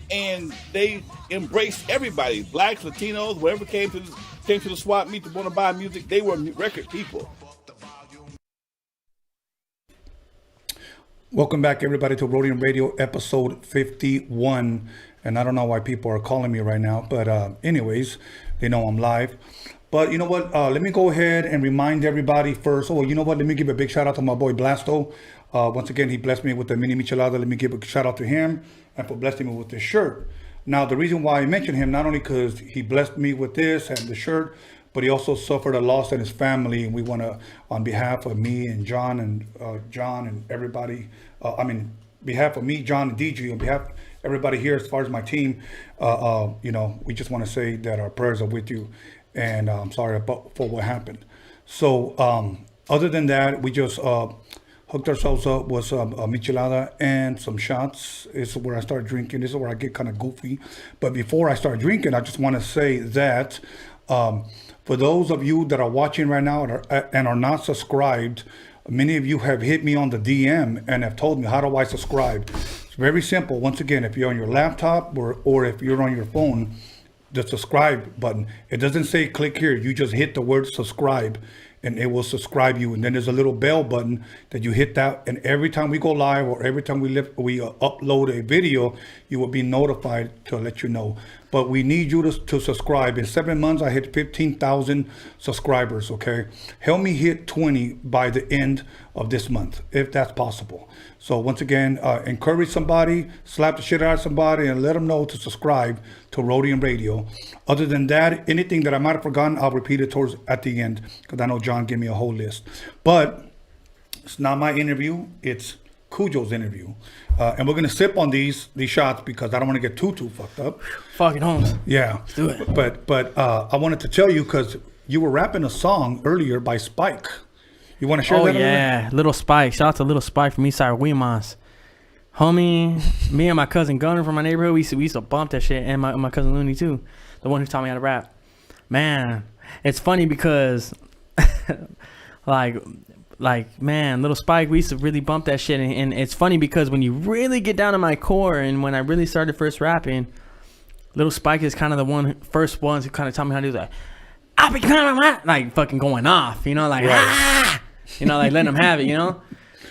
And they embraced everybody, blacks, Latinos, whoever came to the swap meet to want to buy music, they were record people. Welcome back, everybody, to Roadium Radio, episode 51. And I don't know why people are calling me right now, but anyways, they know I'm live. But you know what? Let me go ahead and remind everybody first. Oh, you know what? Let me give a big shout out to my boy Blasto. Once again, he blessed me with the mini michelada. Let me give a shout out to him and for blessing me with this shirt. Now, the reason why I mention him, not only because he blessed me with this and the shirt, but he also suffered a loss in his family. And we want to, on behalf of me and John and everybody, behalf of me, John and DG, on behalf of everybody here, as far as my team, we just want to say that our prayers are with you. And I'm sorry for what happened. So other than that, we just hooked ourselves up with some michelada and some shots. This is where I start drinking. This is where I get kind of goofy. But before I start drinking, I just want to say that for those of you that are watching right now and are not subscribed, many of you have hit me on the DM and have told me, how do I subscribe? It's very simple. Once again, if you're on your laptop or if you're on your phone, the subscribe button, it doesn't say click here. You just hit the word subscribe and it will subscribe you. And then there's a little bell button that you hit that. And every time we go live or every time we upload a video, you will be notified to let you know. But we need you to subscribe. In 7 months, I hit 15,000 subscribers, okay? Help me hit 20 by the end of this month, if that's possible. So once again, encourage somebody, slap the shit out of somebody, and let them know to subscribe to Roadium Radio. Other than that, anything that I might have forgotten, I'll repeat it at the end, because I know John gave me a whole list. But it's not my interview, it's Kujo's interview. And we're going to sip on these shots because I don't want to get too fucked up. Fucking Holmes. Yeah. Let's do it. But I wanted to tell you, because you were rapping a song earlier by Spike. You want to share that? Oh, yeah. Little Spike. Shout out to Little Spike from Eastside Weemans. Homie, me and my cousin Gunner from my neighborhood, we used to bump that shit. And my cousin Looney, too. The one who taught me how to rap. Man, it's funny because, man, Little Spike, we used to really bump that shit. And it's funny because when you really get down to my core and when I really started first rapping, Little Spike is kind of the first ones who kind of taught me how to do that. I'll be kind of like fucking going off, you know, like, right. Like letting him have it, you know?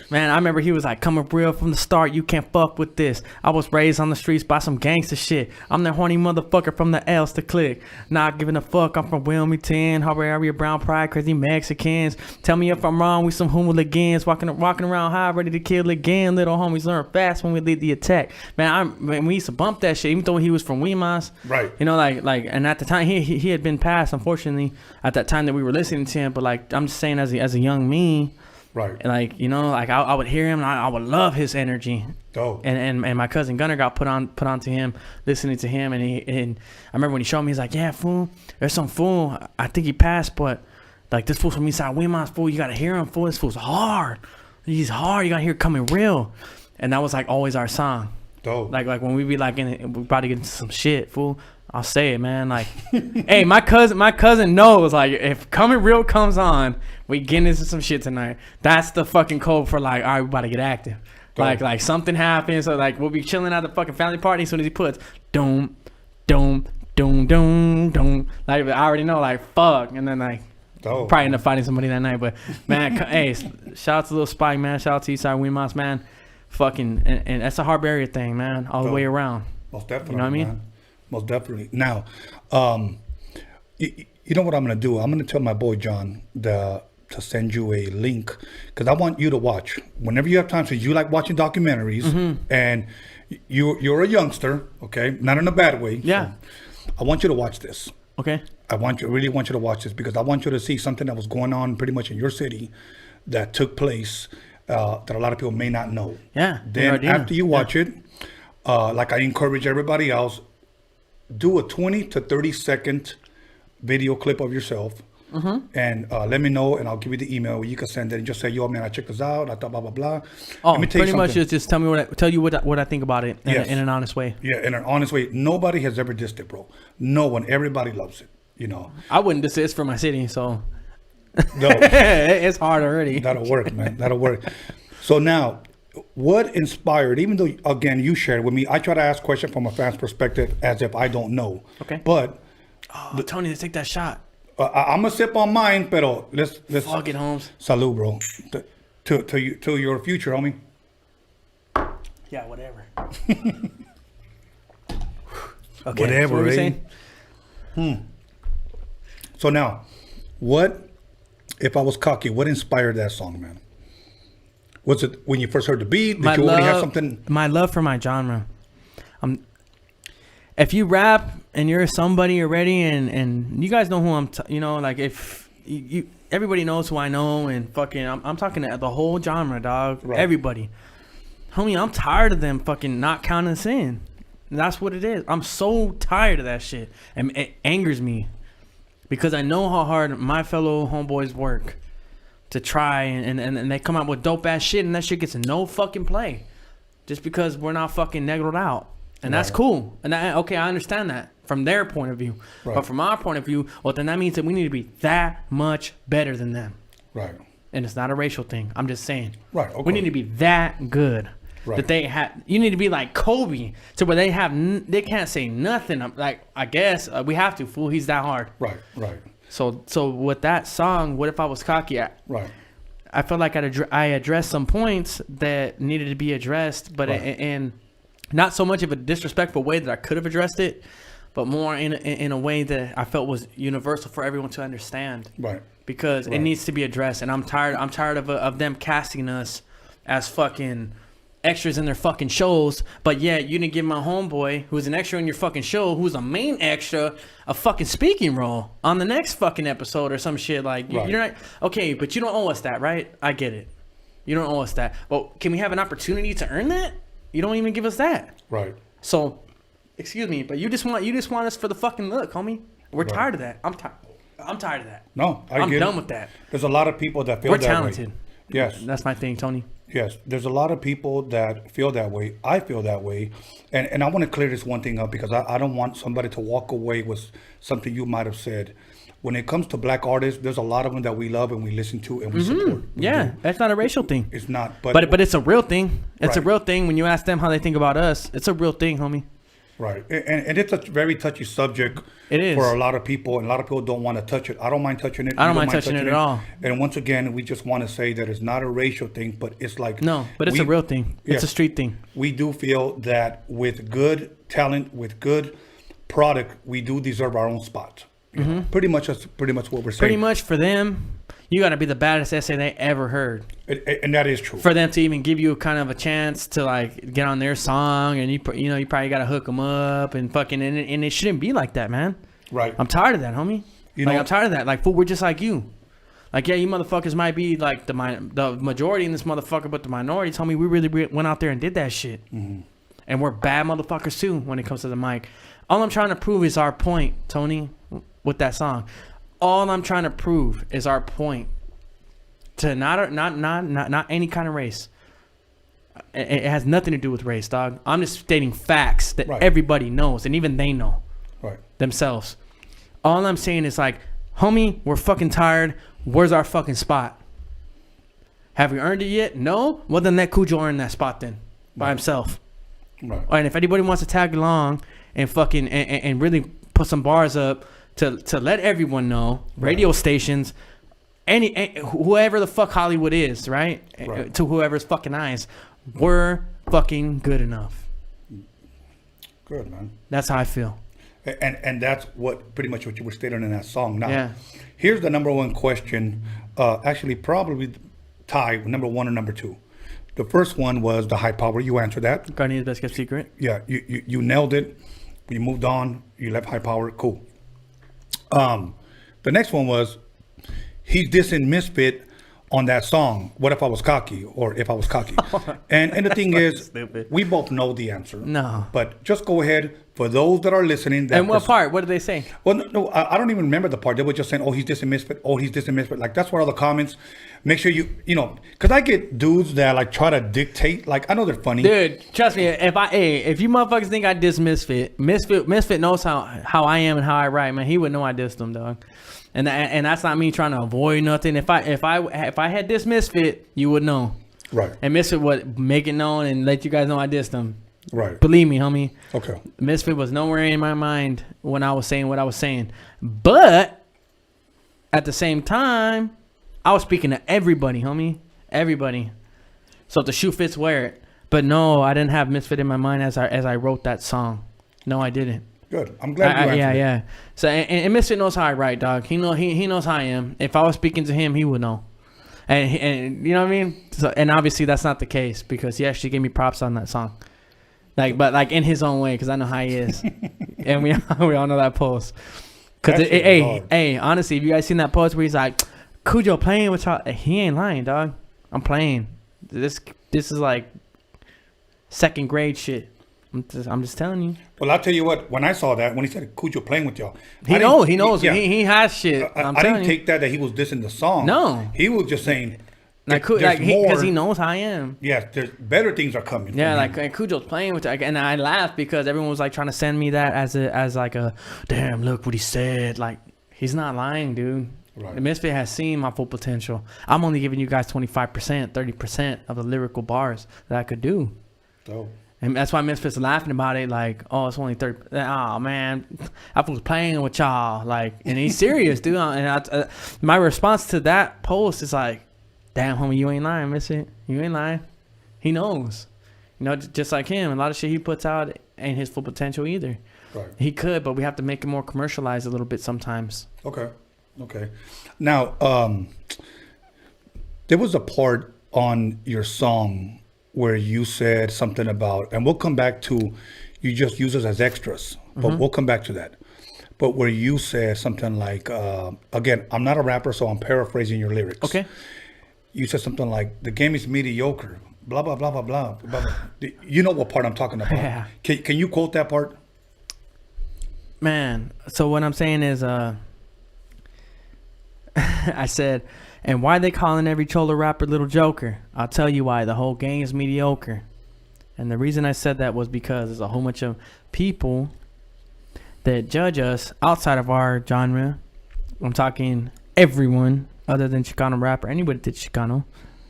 Man, I remember he was like, coming real from the start, you can't fuck with this. I was raised on the streets by some gangster shit. I'm the horny motherfucker from the L's to click. Not giving a fuck, I'm from Wilmington, Harbor area, brown pride, crazy Mexicans. Tell me if I'm wrong, we some hooligans, walking around high, ready to kill again. Little homies learn fast when we lead the attack. Man, we used to bump that shit, even though he was from Weemans. Right. You know, and at the time, he had been passed, unfortunately, at that time that we were listening to him. But like, I'm just saying, as a young me, right. Like, you know, like I would hear him and I would love his energy. Oh. And my cousin Gunner got put on to him, listening to him, and I remember when he showed me, he's like, yeah, fool, there's some fool. I think he passed, but like this fool's from Eastside Weemans, fool. You gotta hear him, fool. This fool's hard. He's hard. You gotta hear it coming real. And that was like always our song. Dope. Like when we be like we're about to get into some shit, fool. I'll say it, man. Like, hey, my cousin knows. Like, if Coming Real comes on, we getting into some shit tonight. That's the fucking code for like, all right, we about to get active. Like something happens, so like we'll be chilling at the fucking family party. As soon as he puts, doom. Like I already know, like fuck, and then like probably end up fighting somebody that night. But man, hey, shout out to Little Spike, man. Shout out to Eastside Weemans, man. Fucking, and that's a Harbor area thing, man. All the way around. Most definitely. You know what I mean? Man. Most definitely. Now, you know what I'm going to do? I'm going to tell my boy John to to send you a link because I want you to watch whenever you have time. So you like watching documentaries, and you're a youngster, okay? Not in a bad way. Yeah. So I want you to watch this. Okay. Really want you to watch this because I want you to see something that was going on pretty much in your city that took place that a lot of people may not know. Yeah. Then after you watch it, like I encourage everybody else, do a 20 to 30 second video clip of yourself and let me know, and I'll give you the email where you can send it and just say, yo, man, I checked this out. I thought blah, blah, blah. Oh, Let me tell you pretty much something. just tell me what I think about it in an honest way. Yeah, in an honest way. Nobody has ever dissed it, bro. No one. Everybody loves it, you know. I wouldn't diss it. It's for my city, so. No. It's hard already. That'll work, man. That'll work. So now, what inspired, even though, again, you shared with me, I try to ask questions from a fan's perspective as if I don't know. Okay. But. Tony, let's take that shot. I'm going to sip on mine, pero let's fuck it, Holmes. Salud, bro. To your future, homie. Yeah, whatever. Okay, whatever, so what were you saying? So now, what, if I was cocky, what inspired that song, man? Was it when you first heard the beat? Did you already have something? My love for my genre. If you rap and you're somebody already, and you guys know who I'm, like if you everybody knows who I know, and fucking, I'm talking to the whole genre, dog. Right. Everybody. Homie, I'm tired of them fucking not counting us in. That's what it is. I'm so tired of that shit. And it angers me because I know how hard my fellow homeboys work to try, and they come out with dope ass shit, and that shit gets no fucking play just because we're not fucking negroed out. And that's cool. And I understand that from their point of view. Right. But from our point of view, well, then that means that we need to be that much better than them. Right. And it's not a racial thing. I'm just saying. Right. Okay. We need to be that good. Right. That they have. You need to be like Kobe, to where they have. They can't say nothing. Like, I guess we have to. Fool, he's that hard. Right. Right. So with that song, what if I was cocky? Right. I felt like I addressed some points that needed to be addressed, but and not so much of a disrespectful way that I could have addressed it, but more in a way that I felt was universal for everyone to understand. Right. Because it needs to be addressed, and I'm tired of them casting us as fucking extras in their fucking shows, but yeah, you didn't give my homeboy who's an extra in your fucking show, who's a main extra, a fucking speaking role on the next fucking episode or some shit. Like, you're not okay, but you don't owe us that, right? I get it. You don't owe us that. Well, can we have an opportunity to earn that? You don't even give us that. Right. So, excuse me, but you just want us for the fucking look, homie. We're tired of that. I'm tired of that. No, I'm done with that. There's a lot of people that feel we're that talented. way. Yes. That's my thing, Tony. Yes, there's a lot of people that feel that way. I feel that way. And I want to clear this one thing up because I don't want somebody to walk away with something you might have said. When it comes to black artists, there's a lot of them that we love and we listen to and we support. Yeah, that's not a racial thing. It's not. But it's a real thing. It's a real thing. When you ask them how they think about us, it's a real thing, homie. Right. And it's a very touchy subject. It is. For a lot of people, and a lot of people don't want to touch it. I don't mind touching it. I don't mind touching it at all. And once again, we just want to say that it's not a racial thing, but it's like... No, but it's a real thing. It's a street thing. We do feel that with good talent, with good product, we do deserve our own spot. Pretty much that's what we're saying. Pretty much for them, you got to be the baddest essay they ever heard. And that is true. For them to even give you kind of a chance to like get on their song, and you probably got to hook them up and fucking, and it shouldn't be like that, man. Right. I'm tired of that, homie. I'm tired of that. Like, fool, we're just like you. Like, yeah, you motherfuckers might be like the majority in this motherfucker, but the minority, tell me we really went out there and did that shit. And we're bad motherfuckers too when it comes to the mic. All I'm trying to prove is our point, Tony, with that song. All I'm trying to prove is our point to not any kind of race. It has nothing to do with race, dog. I'm just stating facts that everybody knows, and even they know themselves. All I'm saying is like, homie, we're fucking tired. Where's our fucking spot? Have we earned it yet? No? Well, then let Kujo earn that spot then by himself. Right. And if anybody wants to tag along and fucking and really put some bars up to let everyone know, radio stations, any whoever the fuck Hollywood is, right? To whoever's fucking eyes, we're fucking good enough. Good, man. That's how I feel. And that's what pretty much what you were stating in that song. Now, Yeah. here's the number one question. Actually, probably tie number one or number two. The first one was the high power. You answered that. Gardena's best kept secret. Yeah, you nailed it. You moved on. You left high power. Cool. The next one was he's dissing Misfit on that song. What if I was cocky, or if I was cocky? And the thing is, Stupid. we both know the answer. No. But just go ahead for those that are listening. That And what part? What did they say? Well, no, I don't even remember the part. They were just saying, "Oh, he's dissing Misfit. Oh, he's dissing Misfit." Like that's where all the comments. Make sure you know, because I get dudes that like try to dictate. Like I know they're funny. Dude, trust me. If you motherfuckers think I diss Misfit knows how I am and how I write, man. He would know I dissed him, dog. And that's not me trying to avoid nothing. If I had dissed Misfit, you would know. Right. And Misfit would make it known and let you guys know I dissed him. Right. Believe me, homie. Okay. Misfit was nowhere in my mind when I was saying what I was saying. But at the same time, I was speaking to everybody, homie. Everybody. So if the shoe fits, wear it. But no, I didn't have Misfit in my mind as I wrote that song. No, I didn't. Good. I'm glad you answered it. Yeah. So and Misfit knows how I write, dog. He knows how I am. If I was speaking to him, he would know. And you know what I mean? So, and obviously that's not the case because he actually gave me props on that song. But in his own way, because I know how he is. And we all know that post. Because hey, honestly, if you guys seen that post where he's like, Kujo playing with y'all, he ain't lying, dog. I'm playing. This is like second grade shit. I'm just telling you. Well, I'll tell you what. When I saw that, when he said Kujo playing with y'all, he knows. Yeah. He has shit. I didn't take that he was dissing the song. No, he was just saying because he knows how I am. Yes, there's better things are coming. Yeah, like Kujo's playing with it, and I laughed because everyone was like trying to send me that as like a damn look what he said. Like he's not lying, dude. Right. The Misfit has seen my full potential. I'm only giving you guys 25%, 30% of the lyrical bars that I could do. Oh. And that's why Misfit's laughing about it, like, oh, it's only 30. Oh man, I was playing with y'all, like, and he's serious, dude. And my response to that post is like, damn, homie, you ain't lying, Misfit. You ain't lying. He knows, you know, just like him. A lot of shit he puts out ain't his full potential either. Right. He could, but we have to make it more commercialized a little bit sometimes. Okay. Now, there was a part on your song where you said something about, and we'll come back to, you just use us as extras, but we'll come back to that. But where you said something like, again, I'm not a rapper, so I'm paraphrasing your lyrics. Okay. You said something like, the game is mediocre, blah, blah, blah, blah, blah, blah, blah. You know what part I'm talking about. Yeah. Can you quote that part? Man, so what I'm saying is, I said, and why they calling every cholo rapper Little Joker? I'll tell you why. The whole gang is mediocre. And the reason I said that was because there's a whole bunch of people that judge us outside of our genre. I'm talking everyone other than Chicano rapper, anybody that Chicano,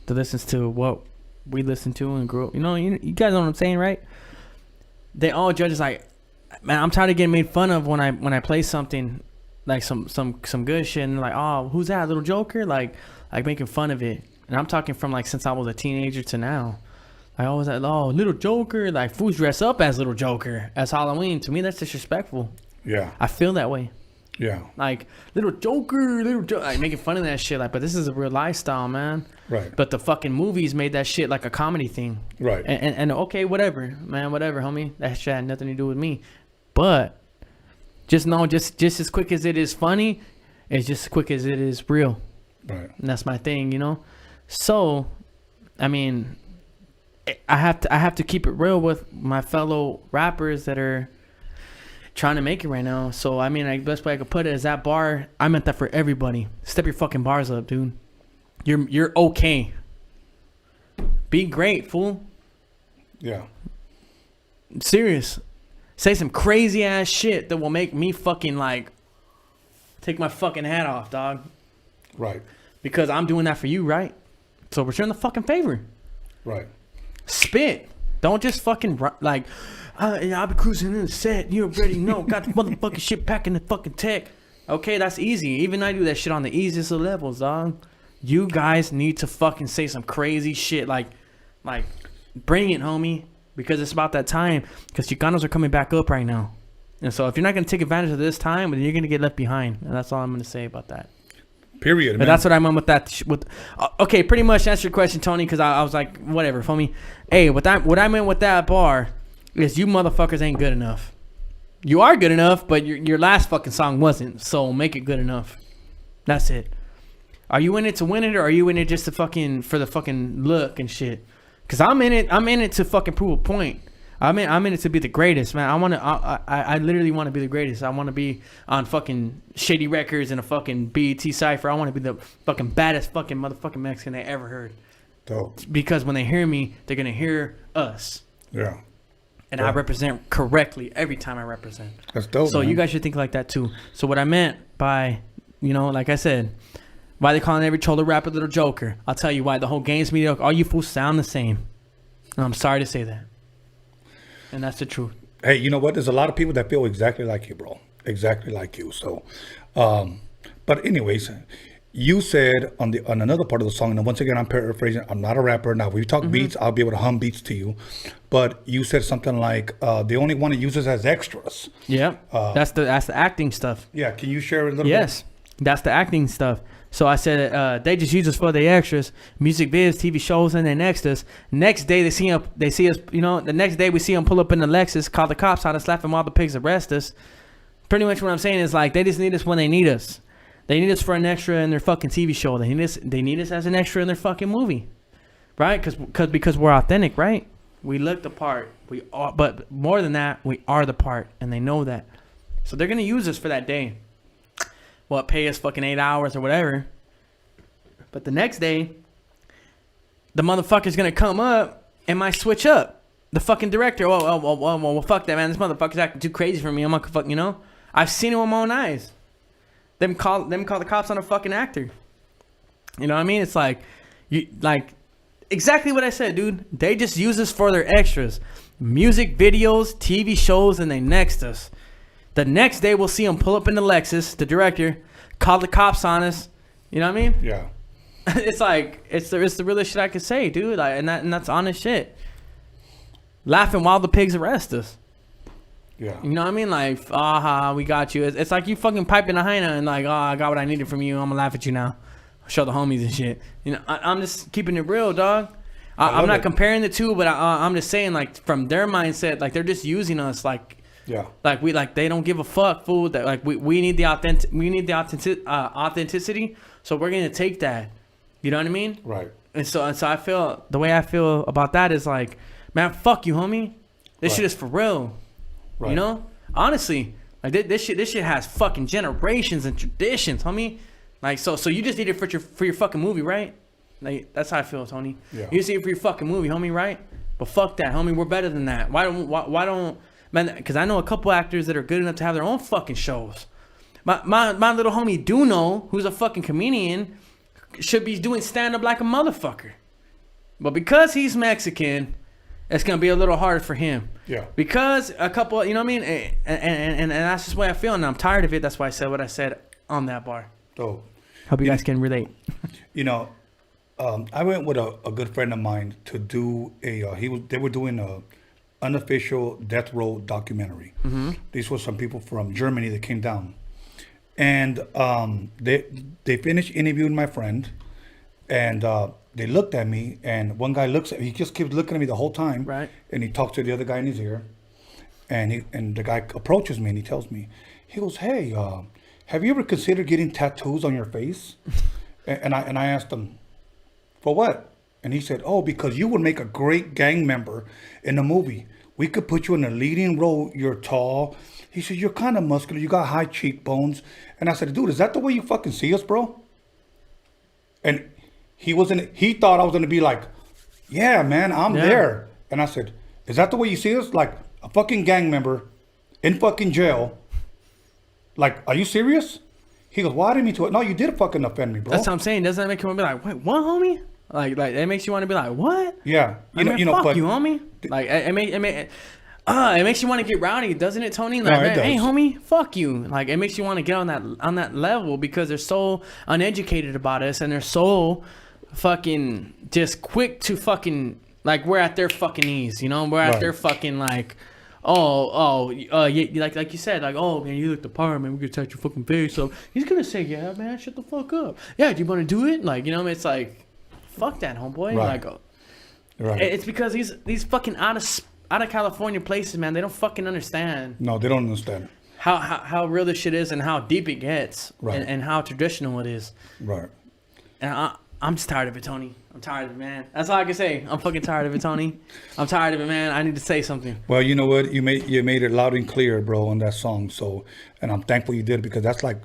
that listens to what we listen to and grew up. You know, you guys know what I'm saying, right? They all judge us like, man, I'm tired of getting made fun of when I play something like some good shit and like, oh, who's that, Little Joker? Like making fun of it. And I'm talking from like since I was a teenager to now. I always like, oh, Little Joker, like fools dress up as Little Joker as Halloween. To me, that's disrespectful. Yeah. I feel that way. Yeah. Like Little Joker, like making fun of that shit. Like, but this is a real lifestyle, man. Right. But the fucking movies made that shit like a comedy thing. Right. And okay, whatever, man, whatever, homie. That shit had nothing to do with me. But just know, just as quick as it is funny, it's just as quick as it is real. Right. And that's my thing, you know. So, I mean, I have to keep it real with my fellow rappers that are trying to make it right now. So, I mean, the best way I could put it is that bar. I meant that for everybody. Step your fucking bars up, dude. You're okay. Be great, fool. Yeah. Serious. Say some crazy ass shit that will make me fucking like take my fucking hat off, dog. Right. Because I'm doing that for you, right? So return the fucking favor. Right. Spit. Don't just fucking like, I'll be cruising in the set. You already know. Got the motherfucking shit packing the fucking tech. Okay, that's easy. Even I do that shit on the easiest of levels, dog. You guys need to fucking say some crazy shit. Like bring it, homie. Because it's about that time. Because Chicanos are coming back up right now. And so if you're not gonna take advantage of this time, then you're gonna get left behind. And that's all I'm gonna say about that. Period. But man. that's what I meant with that. Okay, pretty much to answer your question, Tony, because I was like, whatever, homie. Hey, what I meant with that bar is you motherfuckers ain't good enough. You are good enough, but your last fucking song wasn't. So make it good enough. That's it. Are you in it to win it, or are you in it just to fucking for the fucking look and shit? Because I'm in it to fucking prove a point. I'm in it to be the greatest, man. I literally want to be the greatest. I want to be on fucking Shady Records and a fucking BET Cypher. I want to be the fucking baddest fucking motherfucking Mexican they ever heard. Dope. Because when they hear me, they're gonna hear us. Yeah. And I represent correctly every time I represent. That's dope. So man. you guys should think like that too. So what I meant by, like I said, why they calling every cholo rapper little joker? I'll tell you why. The whole game's mediocre. All you fools sound the same. And I'm sorry to say that. And that's the truth. Hey, you know what? There's a lot of people that feel exactly like you, bro. Exactly like you. So, but anyways, you said on another part of the song, and once again, I'm paraphrasing. I'm not a rapper. Now, we talk beats. I'll be able to hum beats to you. But you said something like they only want to use us as extras. Yeah. That's the acting stuff. Yeah. Can you share a little bit? Yes. That's the acting stuff. So I said they just use us for the extras, music vids, TV shows, and then next us. Next day they see us. The next day we see them pull up in the Lexus, call the cops on us, slap them, all the pigs, arrest us. Pretty much what I'm saying is like they just need us when they need us. They need us for an extra in their fucking TV show. They need us as an extra in their fucking movie, right? Because we're authentic, right? We look the part. We are, but more than that, we are the part, and they know that. So they're gonna use us for that day. Pay us fucking 8 hours or whatever. But the next day, the motherfucker's gonna come up and might switch up. The fucking director, well, fuck that, man. This motherfucker's acting too crazy for me. I'm not fucking, I've seen it with my own eyes. Them call the cops on a fucking actor. You know what I mean? It's like, exactly what I said, dude. They just use us for their extras. Music videos, TV shows, and they next us. The next day, we'll see him pull up in the Lexus, the director, call the cops on us. You know what I mean? Yeah. It's like, it's the realest shit I could say, dude. And that's honest shit. Laughing while the pigs arrest us. Yeah. You know what I mean? Like, we got you. It's like you fucking piping a hyena and like, I got what I needed from you. I'm gonna laugh at you now. Show the homies and shit. I'm just keeping it real, dog. I'm not comparing the two, but I'm just saying, like, from their mindset, like, they're just using us, like, yeah, like they don't give a fuck, fool. That like we need the authenticity, so we're gonna take that. You know what I mean? Right. And so I feel the way I feel about that is like, man, fuck you, homie. This shit is for real. Right. You know, honestly, like this shit has fucking generations and traditions, homie. Like so you just need it for your fucking movie, right? Like that's how I feel, Tony. Yeah. You just need it for your fucking movie, homie, right? But fuck that, homie. We're better than that. Why don't man, because I know a couple actors that are good enough to have their own fucking shows. My little homie Duno, who's a fucking comedian, should be doing stand-up like a motherfucker. But because he's Mexican, it's going to be a little harder for him. Yeah. Because a couple, you know what I mean? And that's just the way I feel, and I'm tired of it. That's why I said what I said on that bar. Oh. Hope you guys can relate. I went with a good friend of mine to do they were doing a unofficial death row documentary. Mm-hmm. These were some people from Germany that came down, and they finished interviewing my friend, and they looked at me, and one guy he just keeps looking at me the whole time, right? And he talks to the other guy in his ear, and the guy approaches me and he tells me, he goes, "Hey, have you ever considered getting tattoos on your face?" and I asked him, "For what?" And he said, "Oh, because you would make a great gang member in a movie. We could put you in a leading role. You're tall." He said, "You're kind of muscular. You got high cheekbones." And I said, "Dude, is that the way you fucking see us, bro?" And he thought I was going to be like, "Yeah, man, I'm there." And I said, "Is that the way you see us? Like a fucking gang member in fucking jail? Like, are you serious?" He goes, "Well, I didn't mean to." "No, you did fucking offend me, bro." That's what I'm saying. Doesn't that make him be like, "Wait, what, homie?" Like that makes you want to be like, "What?" Yeah, fuck but you, homie. Like it makes you want to get rowdy, doesn't it, Tony? Like, no, it does. Hey, homie, fuck you. Like it makes you want to get on that level because they're so uneducated about us and they're so fucking just quick to fucking like we're at their fucking knees, you know? We're at their fucking like, yeah, like you said, like, oh man, you look the part, man, we could touch your fucking face. So he's gonna say, yeah, man, shut the fuck up. Yeah, do you want to do it? Like, you know, it's like, fuck that, homeboy. Right. Like, Right. it's because these fucking out of California places, man, they don't fucking understand. No, they don't understand. How real this shit is and how deep it gets, Right. and how traditional it is. Right. And I'm just tired of it, Tony. I'm tired of it, man. That's all I can say. I'm fucking tired of it, Tony. I'm tired of it, man. I need to say something. Well, you know what? You made it loud and clear, bro, on that song. So, and I'm thankful you did, because that's like,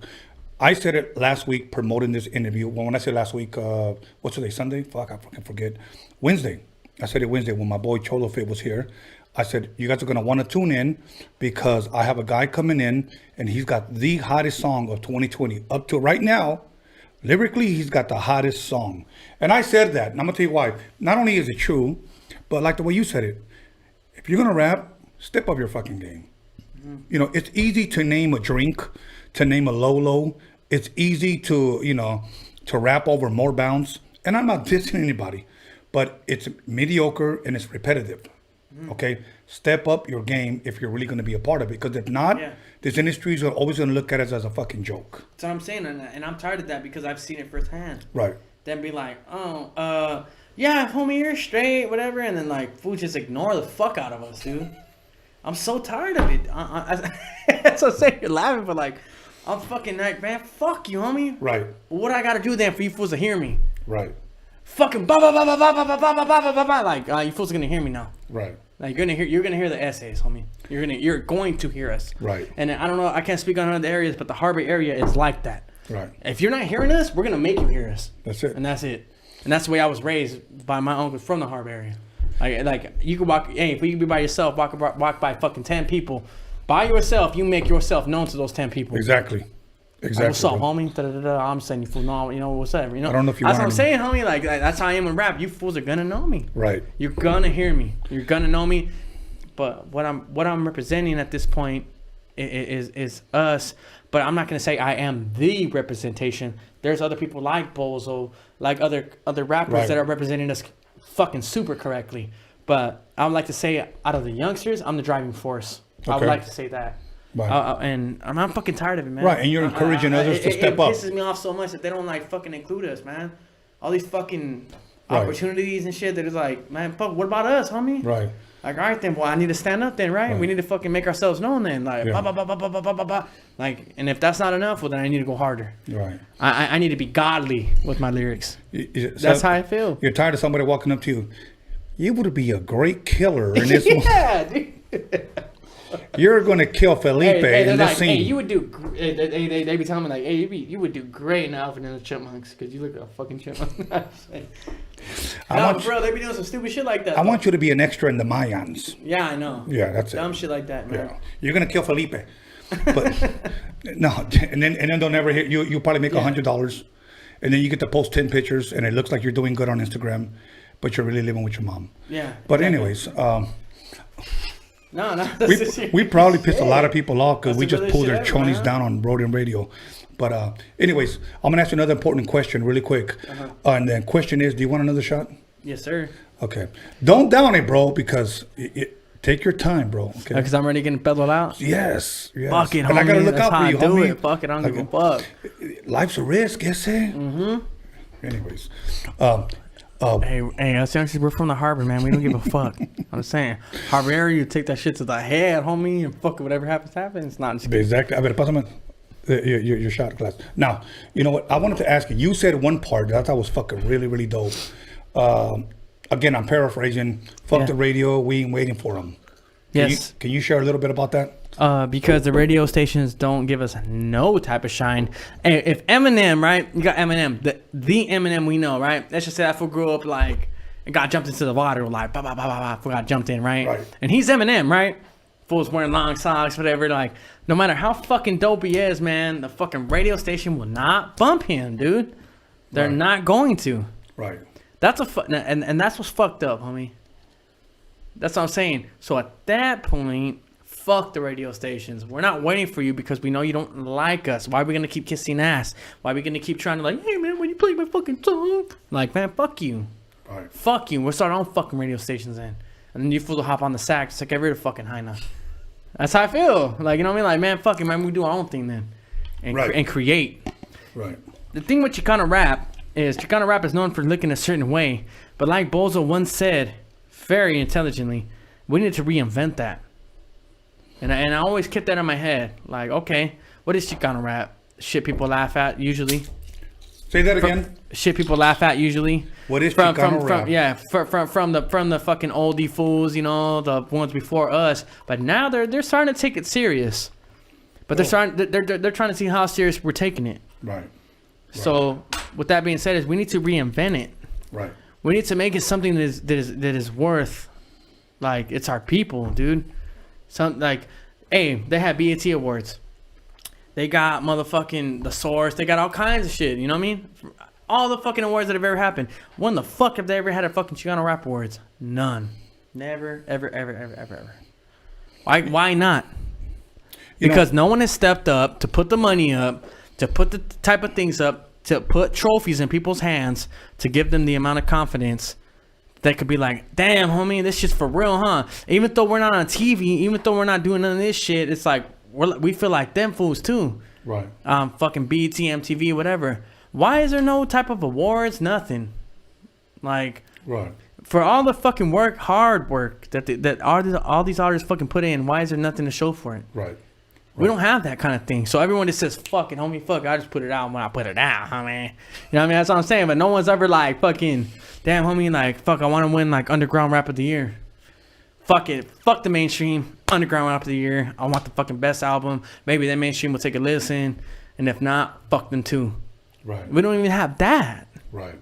I said it last week promoting this interview. Well, when I said last week, what's today? Sunday? Fuck, I fucking forget. Wednesday. I said it Wednesday when my boy Cholo Fit was here. I said, you guys are going to want to tune in, because I have a guy coming in and he's got the hottest song of 2020 up to right now. Lyrically, he's got the hottest song. And I said that, and I'm going to tell you why. Not only is it true, but like the way you said it, if you're going to rap, step up your fucking game. You know, it's easy to name a drink, to name a Lolo. It's easy to, you know, to rap over more bounds. And I'm not dissing anybody, but it's mediocre and it's repetitive. Okay? Step up your game if you're really going to be a part of it. Because if not, this industry is always going to look at us as a fucking joke. That's what I'm saying. And I'm tired of that, because I've seen it firsthand. Right. Then be like, oh, yeah, homie, you're straight, whatever. And then, like, fools just ignore the fuck out of us, dude. I'm so tired of it. That's what I'm saying. You're laughing, but, like, I'm fucking like, man, fuck you, homie. Right. What I got to do then for you fools to hear me? Right. Fucking ba ba ba ba ba ba ba ba ba ba ba. Like, you fools are gonna hear me now. Right. Like, you're gonna hear the essays, homie. You're going to hear us. Right. And I don't know, I can't speak on other areas, but the Harbor area is like that. Right. If you're not hearing us, we're gonna make you hear us. That's it. And that's it. And that's the way I was raised by my uncle from the Harbor area. Like you could walk. Hey, if you could be by yourself, walk by fucking 10 people, by yourself, you make yourself known to those 10 people. Exactly. Exactly. What's up, homie? Da-da-da-da. I'm saying you fool. No, you know what's up? You know. I don't know if you. That's what I'm want saying, homie. Like that's how I am in rap. You fools are gonna know me. Right. You're gonna hear me. You're gonna know me. But what I'm representing at this point is us. But I'm not gonna say I am the representation. There's other people like Bozo, like other rappers that are representing us fucking super correctly. But I would like to say, out of the youngsters, I'm the driving force. I would like to say that. Right. And I'm fucking tired of it, man. Right, and you're encouraging others to step up. It pisses me off so much that they don't like fucking include us, man. All these fucking opportunities and shit that is like, man, fuck, what about us, homie? Right. Like, all right then, well, I need to stand up then, right? We need to fucking make ourselves known then. Like, like, and if that's not enough, well, then I need to go harder. Right. I need to be godly with my lyrics. That's how I feel. You're tired of somebody walking up to you. You would be a great killer in this one. Yeah, dude. You're going to kill Felipe in this scene. Hey, you would do. They be telling me like, hey, you would do great in Alvin and the Chipmunks because you look like a fucking chipmunk. Bro, they be doing some stupid shit like that. I want you to be an extra in the Mayans. Yeah, I know. Yeah, that's Dumb it. shit like that, man. Yeah. You're going to kill Felipe. But no, and then they'll never hear you. You probably make $100, and then you get to post 10 pictures, and it looks like you're doing good on Instagram, but you're really living with your mom. Yeah. But anyways, No, we probably pissed a lot of people off because we just pulled their ever, chonies man. down on Roadium Radio. But anyways, I'm gonna ask you another important question really quick. And the question is, do you want another shot? Yes, sir. Okay. Don't down it, bro, because take your time, bro. Okay. Because I'm already getting beddled out. Yes. Fuck it, homie. And I gotta look That's out how for you, I do homie. it. Fuck it, I don't give a fuck. Life's a risk, yes, sir. Anyways, hey, us youngsters, we're from the Harbor, man. We don't give a fuck. I'm saying, Harbor area, you take that shit to the head, homie, and fuck it, whatever happens, happens. It's not just exactly. I better pass him your shot glass. Now, you know what? I wanted to ask you. You said one part that I thought was fucking really, really dope. Again, I'm paraphrasing. Fuck the radio. We ain't waiting for them. Yes. Can you share a little bit about that? Because the radio stations don't give us no type of shine. And if Eminem, right? You got Eminem, the Eminem we know, right? Let's just say that fool grew up like and got jumped into the water, like ba ba ba ba ba, got jumped in, right? And he's Eminem, right? Fool's wearing long socks, whatever. Like, no matter how fucking dope he is, man, the fucking radio station will not bump him, dude. They're not going to. Right. That's and that's what's fucked up, homie. That's what I'm saying. So at that point, fuck the radio stations. We're not waiting for you because we know you don't like us. Why are we going to keep kissing ass? Why are we going to keep trying to like, hey, man, when you play my fucking song? Like, man, fuck you. Right. Fuck you. We'll start our own fucking radio stations then. And then you fools will hop on the sack. Just like, get rid of fucking Heina. That's how I feel. Like, you know what I mean? Like, man, fuck it, man. We do our own thing then, and Right. and create. Right. The thing with Chicano rap is known for looking a certain way, but like Bozo once said, very intelligently, we need to reinvent that. And I always kept that in my head. Like, okay, what is Chicano rap? Shit people laugh at usually. Say that again. Shit people laugh at usually. What is Chicano rap? Yeah, from the fucking oldie fools, you know, the ones before us. But now they're starting to take it serious. But they're trying to see how serious we're taking it. Right. So with that being said, is we need to reinvent it. Right. We need to make it something that is worth, like, it's our people, dude. Some like, hey, they had BET awards. They got motherfucking The Source. They got all kinds of shit. You know what I mean? All the fucking awards that have ever happened. When the fuck have they ever had a fucking Chicano rap awards? None. Never, ever. Why not? Because no one has stepped up to put the money up, to put the type of things up, to put trophies in people's hands, to give them the amount of confidence that could be like, damn, homie, this shit's for real, huh? Even though we're not on TV, even though we're not doing none of this shit, it's like we feel like them fools too. Right. Fucking BET, MTV, whatever. Why is there no type of awards? Nothing. Like, right. For all the fucking hard work that all these artists fucking put in, why is there nothing to show for it? Right. We don't have that kind of thing. So everyone just says, fuck it, homie, fuck it. I just put it out when I put it out, homie. You know what I mean? That's what I'm saying. But no one's ever like, fucking, damn, homie, like, fuck, I want to win, like, Underground Rap of the Year. Fuck it. Fuck the mainstream. Underground Rap of the Year. I want the fucking best album. Maybe that mainstream will take a listen. And if not, fuck them too. Right. We don't even have that. Right.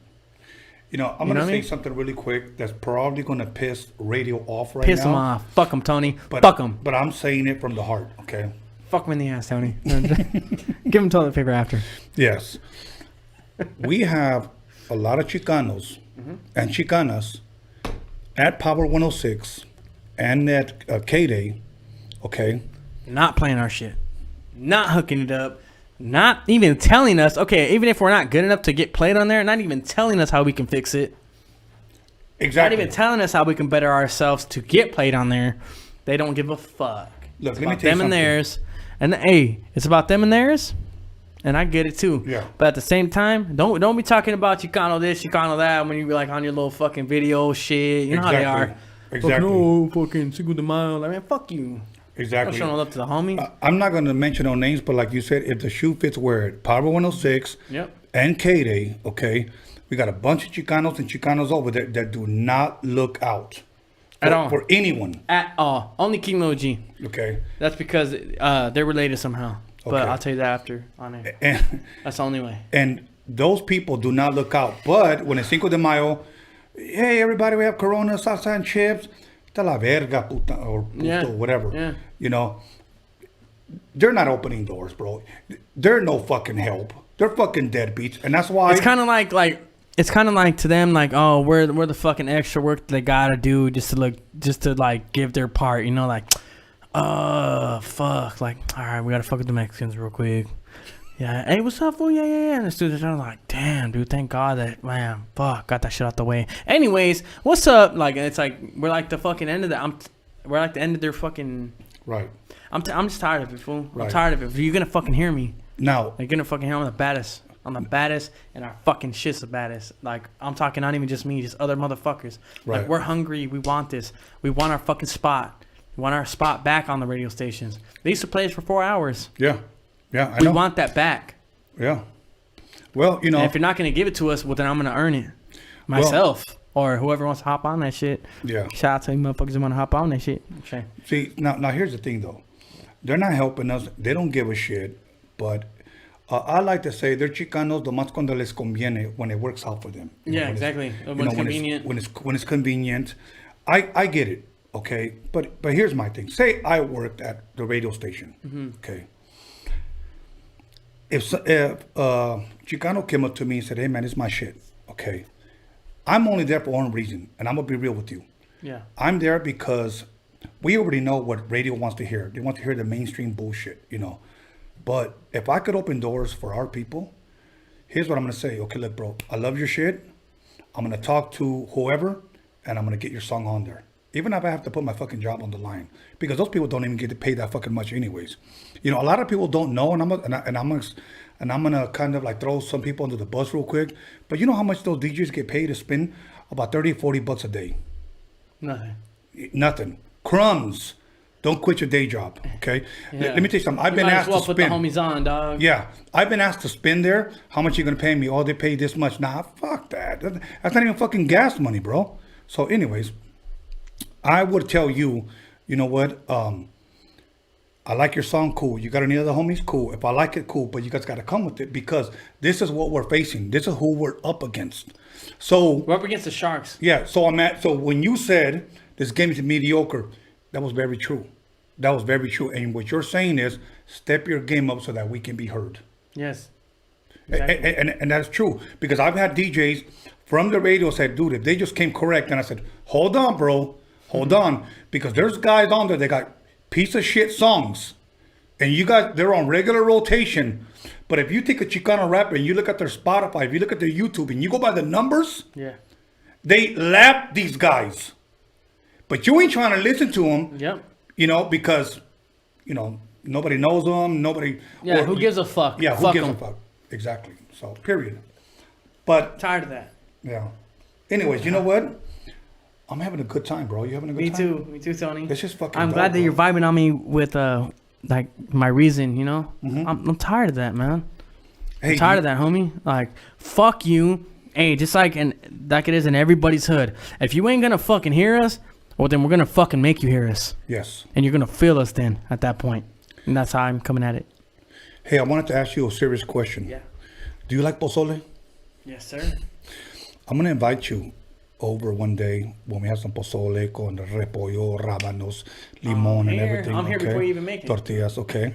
You know, I'm going to say something really quick that's probably going to piss radio off right now. Piss them off. Fuck them, Tony. Fuck them. But I'm saying it from the heart, okay? Fuck him in the ass, Tony. Give him toilet paper after. Yes. We have a lot of Chicanos and Chicanas at Power 106 and at K-Day, okay? Not playing our shit. Not hooking it up. Not even telling us, okay, even if we're not good enough to get played on there, not even telling us how we can fix it. Exactly. Not even telling us how we can better ourselves to get played on there. They don't give a fuck. Look, it's let me about tell you them and something. theirs. And hey, it's about them and theirs. And I get it too. Yeah. But at the same time, don't be talking about Chicano this, Chicano that when you be like on your little fucking video shit. You know how they are. Exactly. Fucking, oh, fucking Cinco de Mayo. Like, man, fuck you. Exactly. I'm showing love to the homie. I'm not going to mention no names, but like you said, if the shoe fits, wear it. Power 106 Yep. and K-Day, okay? We got a bunch of Chicanos and Chicanos over there that do not look out. At all. For anyone. At all. Only King Lil G. Okay. That's because they're related somehow. But Okay. I'll tell you that after on it. And, That's the only way. and those people do not look out. But when it's Cinco de Mayo, hey, everybody, we have Corona, salsa, and chips. De la verga, puta, or puto, Yeah. whatever. Yeah. You know, they're not opening doors, bro. They're no fucking help. They're fucking deadbeats. And that's why... It's kind of like it's kind of like to them like, oh, we're the fucking extra work they gotta do just to like give their part, you know, like, fuck, like, all right, we gotta fuck with the Mexicans real quick. Yeah, hey, what's up, fool? Yeah. And the students are like, damn, dude, thank God that, man, fuck, got that shit out the way. Anyways, what's up? Like, it's like we're like the fucking end of the we're like the end of their fucking. Right. I'm just tired of it, fool. Right. I'm tired of it. You're gonna fucking hear me. Now. You're gonna fucking hear I'm the baddest. I'm the baddest, and our fucking shit's the baddest. Like, I'm talking not even just me, just other motherfuckers. Right. Like, we're hungry. We want this. We want our fucking spot. We want our spot back on the radio stations. They used to play us for 4 hours. Yeah. Yeah, I We know. want that back. Yeah. Well, you know... And if you're not going to give it to us, well, then I'm going to earn it myself. Or whoever wants to hop on that shit. Yeah. Shout out to you motherfuckers who want to hop on that shit. Okay. See, now here's the thing, though. They're not helping us. They don't give a shit. But I like to say they're Chicanos nomás cuando les conviene, when it works out for them. You Yeah, know, when exactly. you When it's know, convenient. When it's convenient. I get it, okay? But here's my thing. Say I worked at the radio station, Mhm. okay? If Chicano came up to me and said, hey, man, it's my shit, okay? I'm only there for one reason, and I'm going to be real with you. Yeah. I'm there because we already know what radio wants to hear. They want to hear the mainstream bullshit, you know. But if I could open doors for our people, here's what I'm going to say. Okay, look, bro, I love your shit. I'm going to talk to whoever, and I'm going to get your song on there. even if I have to put my fucking job on the line, because those people don't even get paid that fucking much anyways. You know, a lot of people don't know, and I'm gonna kind of like throw some people under the bus real quick. But you know how much those DJs get paid to spin? About $30-$40 a day. Nothing. Crumbs. Don't quit your day job, okay? Yeah. Let me tell you something. I've been might as asked well to put spin. the homies on, dog. Yeah, I've been asked to spin there. How much are you gonna pay me? Oh, they pay this much. Nah, fuck that. That's not even fucking gas money, bro. So, anyways, I would tell you, you know what? I like your song, cool. You got any other homies? Cool. If I like it, cool. But you guys got to come with it because this is what we're facing. This is who we're up against. So we're up against the Sharks. Yeah. So So when you said this game is mediocre, that was very true. That was very true. And what you're saying is step your game up so that we can be heard. Yes. Exactly. And that's true because I've had DJs from the radio said, dude, if they just came correct, and I said, hold on, bro, hold on, because there's guys on there that got piece of shit songs, and they're on regular rotation. But if you take a Chicano rapper and you look at their Spotify, if you look at their YouTube, and you go by the numbers, they lap these guys. But you ain't trying to listen to them, you know, because, you know, nobody knows them, nobody. Yeah, who gives a fuck? Yeah, who gives a fuck? Exactly. So, period. But tired of that. Yeah. Anyways, you know what? I'm having a good time, bro. You having a good time? Me too, Tony. It's just fucking. I'm glad that you're vibing on me with like my reason. You know, I'm tired of that, man. I'm tired of that, homie. Like, fuck you. Hey, just like it is in everybody's hood. If you ain't gonna fucking hear us, well then we're gonna fucking make you hear us. Yes. And you're gonna feel us then at that point. And that's how I'm coming at it. Hey, I wanted to ask you a serious question. Yeah. Do you like pozole? Yes, sir. I'm gonna invite you over one day when we have some pozole con repollo, rábanos, limón, and everything. I'm here before you even make it. Tortillas, okay.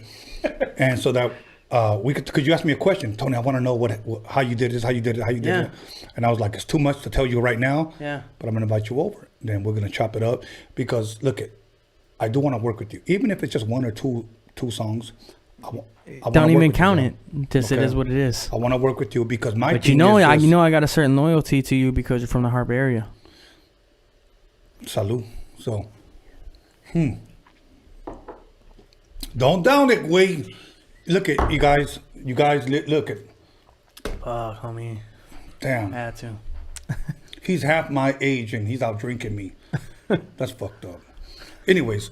And so that could you ask me a question, Tony? I want to know how you did this, how you did it. And I was like, it's too much to tell you right now. Yeah. But I'm gonna invite you over. Then we're gonna chop it up because look, I do want to work with you, even if it's just one or two songs. I don't even count it. Just okay? It is what it is. I want to work with you because But you know I got a certain loyalty to you because you're from the Harbor area. Salud. So, don't down it, way. Look at you guys. You guys look at. Fuck, homie. Damn. I had to. He's half my age and he's out drinking me. That's fucked up. Anyways,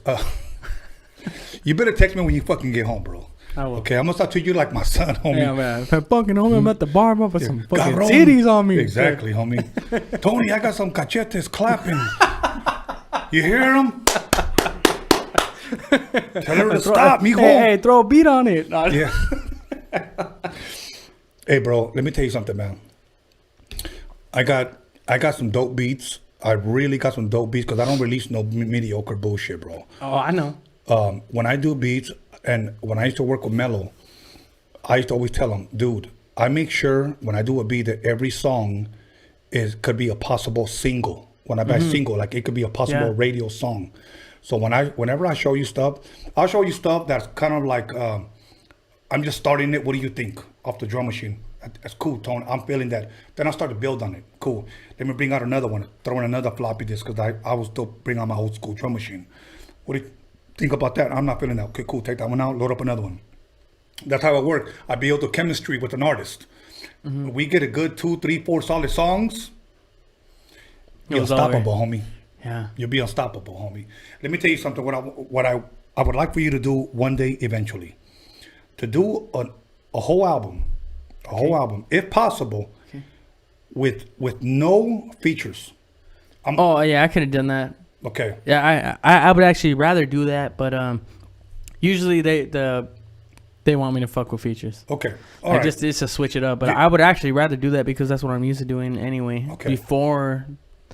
you better text me when you fucking get home, bro. I will. Okay, I'm gonna start treating you like my son, homie. Yeah, man. If I'm fucking homie, I'm at the bar, but some fucking titties on me. Exactly, homie. Tony, I got some cachetes clapping. You hear them? Tell her to stop, mijo. Hey, throw a beat on it. Yeah. Hey, bro, let me tell you something, man. I got some dope beats. I really got some dope beats because I don't release no mediocre bullshit, bro. Oh, I know. When I do beats, and when I used to work with Mello, I used to always tell him, dude, I make sure when I do a beat that every song could be a possible single. When I buy single, like it could be a possible radio song. So whenever I show you stuff, I'll show you stuff that's kind of like, I'm just starting it. What do you think? Off the drum machine. That's cool, Tone. I'm feeling that. Then I start to build on it. Cool. Let me bring out another one. Throw in another floppy disk because I will still bring out my old school drum machine. What do you think about that? I'm not feeling that. Okay, cool. Take that one out. Load up another one. That's how it works. I build a chemistry with an artist. We get a good 2, 3, 4 solid songs. You're unstoppable, homie. Yeah. You'll be unstoppable, homie. Let me tell you something. What I would like for you to do one day eventually. To do a whole album. A whole album, if possible, with no features. I could have done that. Okay. Yeah, I would actually rather do that, but usually they want me to fuck with features. Okay. All right. Just to switch it up, but I would actually rather do that because that's what I'm used to doing anyway. Okay. Before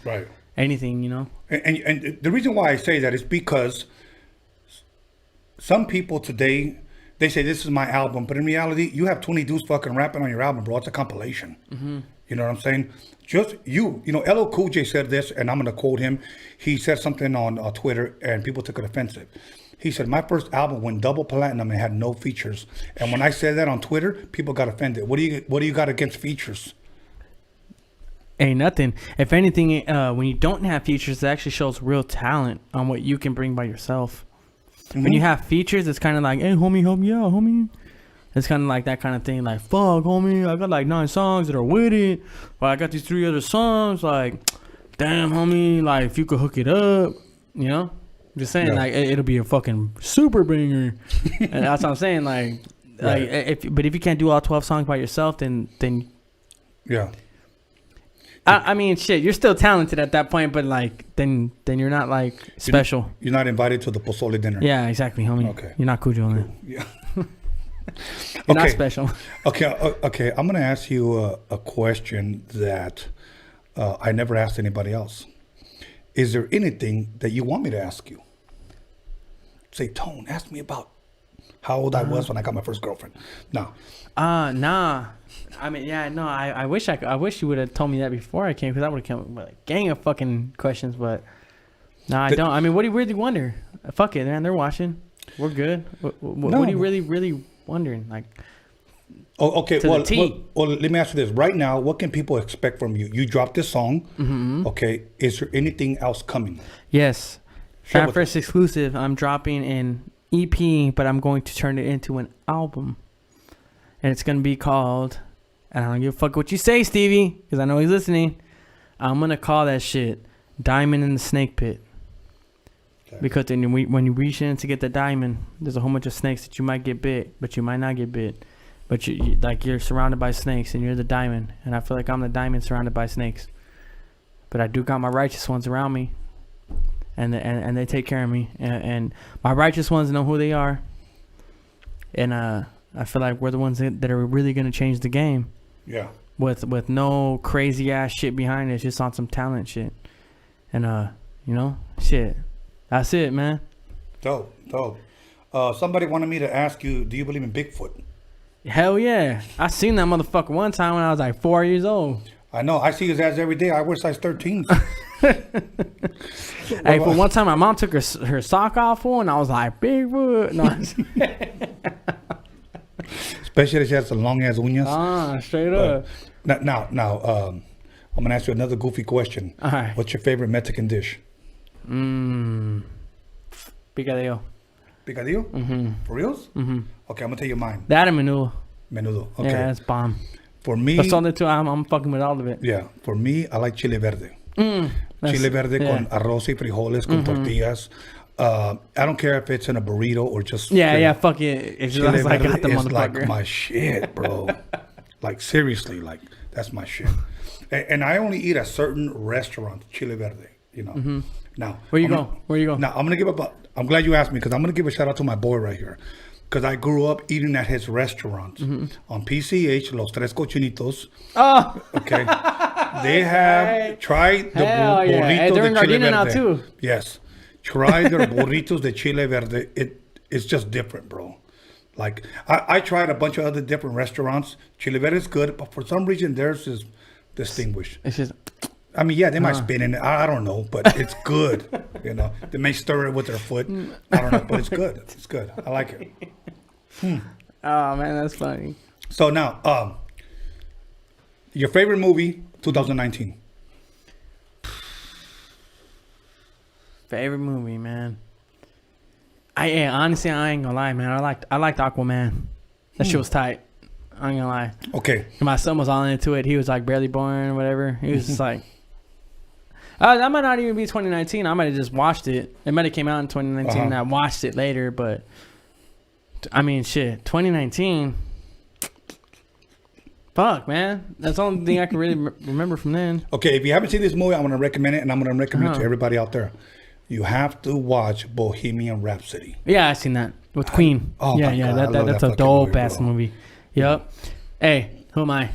right anything, you know. And the reason why I say that is because some people today, they say this is my album, but in reality, you have 20 dudes fucking rapping on your album, bro. It's a compilation. You know what I'm saying? Just you know, LL Cool J said this, and I'm gonna quote him. He said something on Twitter, and people took it offensive. He said, my first album went double platinum and had no features. And when I said that on Twitter, people got offended. What do you got against features? ain't nothing. If anything, when you don't have features, it actually shows real talent on what you can bring by yourself. When you have features, it's kind of like, hey, homie, help me out, homie. It's kind of like that kind of thing. Like, fuck, homie, I got like 9 songs that are with it. But I got these 3 other songs. Like, damn, homie, like, if you could hook it up, you know? Just saying, like, it'll be a fucking super banger. And that's what I'm saying. Like, if you can't do all 12 songs by yourself, then yeah. I mean, shit, you're still talented at that point, but like, then you're not like special. You're not invited to the pozole dinner. Yeah, exactly, homie. Okay. You're not Kujo, man. Yeah. You're not special. Okay. I'm gonna ask you a question that I never asked anybody else. Is there anything that you want me to ask you? Say, Tone, ask me about how old I was when I got my first girlfriend. No. Nah. I mean, yeah, no. I wish you would have told me that before I came, because I would have come with a gang of fucking questions. But no, I don't. I mean, what do you really wonder? Fuck it, man. They're watching. We're good. What are you really wondering? Like, okay. Well, let me ask you this. Right now, what can people expect from you? You dropped this song. Mm-hmm. Okay. Is there anything else coming? Yes. Fat First exclusive. I'm dropping an EP, but I'm going to turn it into an album. And it's going to be called, and I don't give a fuck what you say, Stevie, because I know he's listening. I'm going to call that shit Diamond in the Snake Pit. Okay. Because then when you reach in to get the diamond, there's a whole bunch of snakes that you might get bit, but you might not get bit. But you're surrounded by snakes, and you're the diamond. And I feel like I'm the diamond surrounded by snakes. But I do got my righteous ones around me. And they take care of me. And my righteous ones know who they are. And I feel like we're the ones that are really going to change the game. Yeah. With no crazy ass shit behind it. It's just on some talent shit. And, shit. That's it, man. Dope. Somebody wanted me to ask you, do you believe in Bigfoot? Hell yeah. I seen that motherfucker one time when I was like 4 years old. I know. I see his ass every day. I wear size 13. Hey, for one time, my mom took her sock off for, and I was like, Bigfoot. No. Especially if she has some long ass uñas. Straight up. Now, I'm gonna ask you another goofy question. All right. What's your favorite Mexican dish? Picadillo. Picadillo? Mm-hmm. For reals? Mm-hmm. Okay, I'm gonna tell you mine. That and menudo. Menudo. Okay. Yeah, that's bomb. For me, that's all the two. I'm fucking with all of it. Yeah. For me, I like chile verde. Chile verde con arroz y frijoles con tortillas. I don't care if it's in a burrito or just fuck it. It's chile just like, I got the is motherfucker. like my shit, bro. Like seriously, like that's my shit. And I only eat at certain restaurants chile verde. You know. Mm-hmm. Now where you go? Now I'm gonna give I'm glad you asked me, because I'm gonna give a shout out to my boy right here, because I grew up eating at his restaurant on PCH, Los Tres Cochinitos. Oh, okay. They have tried the burritos They're in de chile Gardena now verde. too. Yes, try their burritos de chile verde. It's just different, bro. Like I tried a bunch of other different restaurants. Chile verde is good, but for some reason theirs is distinguished. It's just. I mean, yeah, they might spin in it. I don't know, but it's good. You know, they may stir it with their foot. I don't know, but it's good. It's good. I like it. Oh man, that's funny. So now, your favorite movie, 2019. Favorite movie, man. Honestly, I ain't gonna lie, man. I liked Aquaman. That shit was tight. I ain't gonna lie. Okay. My son was all into it. He was like barely born or whatever. He was just like. That might not even be 2019. I might have just watched it. It might have came out in 2019 and I watched it later, but I mean, shit, 2019. Fuck, man. That's the only thing I can really remember from then. Okay, if you haven't seen this movie, I'm going to recommend it, and I'm going to recommend it to everybody out there. You have to watch Bohemian Rhapsody. Yeah, I seen that with Queen. Oh yeah, my yeah, God, that's a dope ass movie. Yep. Hey, who am I?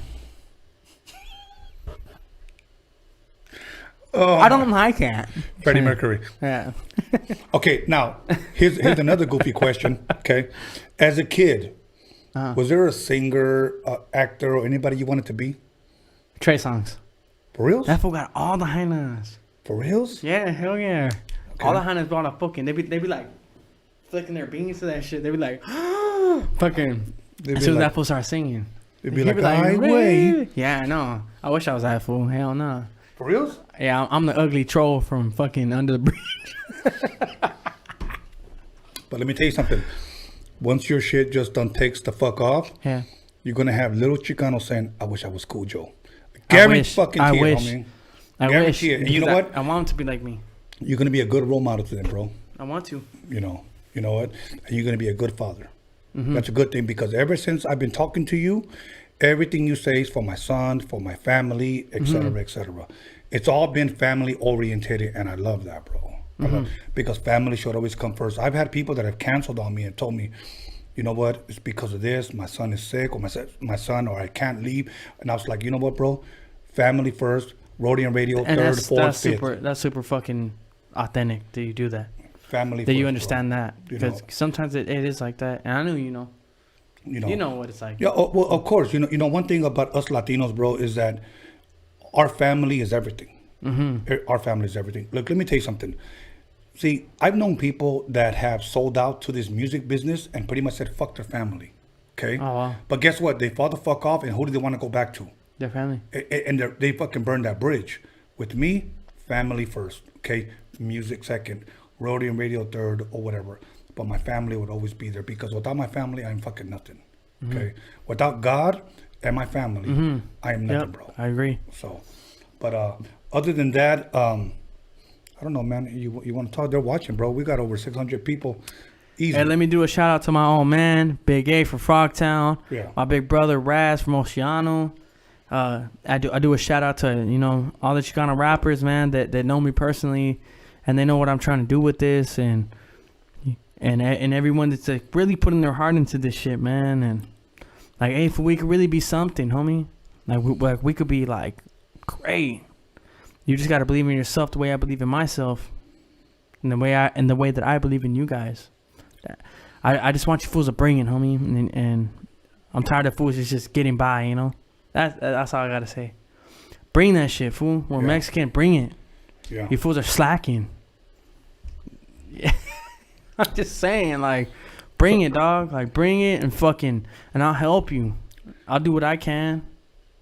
I don't like that. Freddie Mercury. Yeah. Okay, now here's another goofy question. Okay, as a kid, was there a singer, actor, or anybody you wanted to be? Trey Songz. For reals? That fool got all the hyenas. For reals? Yeah, hell yeah. Okay. All the hyenas brought a fucking. They be like flicking their beans to that shit. They be like, fucking. As soon as that fool started singing. It'd be like, "I way." Yeah, I know. I wish I was that fool. Hell no. For reals? Yeah, I'm the ugly troll from fucking Under the Bridge. But let me tell you something. Once your shit just done takes the fuck off, yeah, you're gonna have little Chicanos saying, "I wish I was Kujo." Guarantee fucking I it, wish. homie. I Guarantee wish. it. And you know what? I want them to be like me. You're gonna be a good role model to them, bro. I want to. You know what? And you're gonna be a good father. Mhm. That's a good thing because ever since I've been talking to you, everything you say is for my son, for my family, etc., Mhm. etc. It's all been family oriented, and I love that, bro. Because family should always come first. I've had people that have canceled on me and told me, you know what, it's because of this, my son is sick, or my son, or I can't leave. And I was like, you know what, bro, family first, Roadium Radio, And third, fourth, that's fifth. That's super fucking authentic that you do that. Family that you first, understand bro. that, You because know. sometimes it is like that, and I know you know. You know what it's like. Yeah, well, of course. You know, one thing about us Latinos, bro, is that our family is everything. Our family is everything. Look, let me tell you something. See, I've known people that have sold out to this music business and pretty much said, fuck their family. Okay? Oh, wow. But guess what? They fall the fuck off, and who do they want to go back to? Their family. And they fucking burned that bridge. With me, family first. Okay? Music second. Roadium Radio third, or whatever. But my family would always be there, because without my family, I'm fucking nothing. Okay? Without God and my family, I am nothing, bro. I agree. So, but other than that, I don't know, man. You want to talk? They're watching, bro. We got over 600 people. Easy. Hey, let me do a shout out to my old man, Big A from Frogtown. Yeah. My big brother Raz from Oceano. I do a shout out to all the Chicano rappers, man, that know me personally, and they know what I'm trying to do with this, and everyone that's like really putting their heart into this shit, man. And like, hey, if we could really be something, homie. Like we could be like great. You just gotta believe in yourself the way I believe in myself, and the way that I believe in you guys. I just want you fools to bring it, homie, and I'm tired of fools just getting by, you know. That's all I gotta say. Bring that shit, fool. We're Mexican. Bring it. Yeah. You fools are slacking. Yeah. I'm just saying, like, bring it, dog. Like, bring it and I'll help you. I'll do what I can.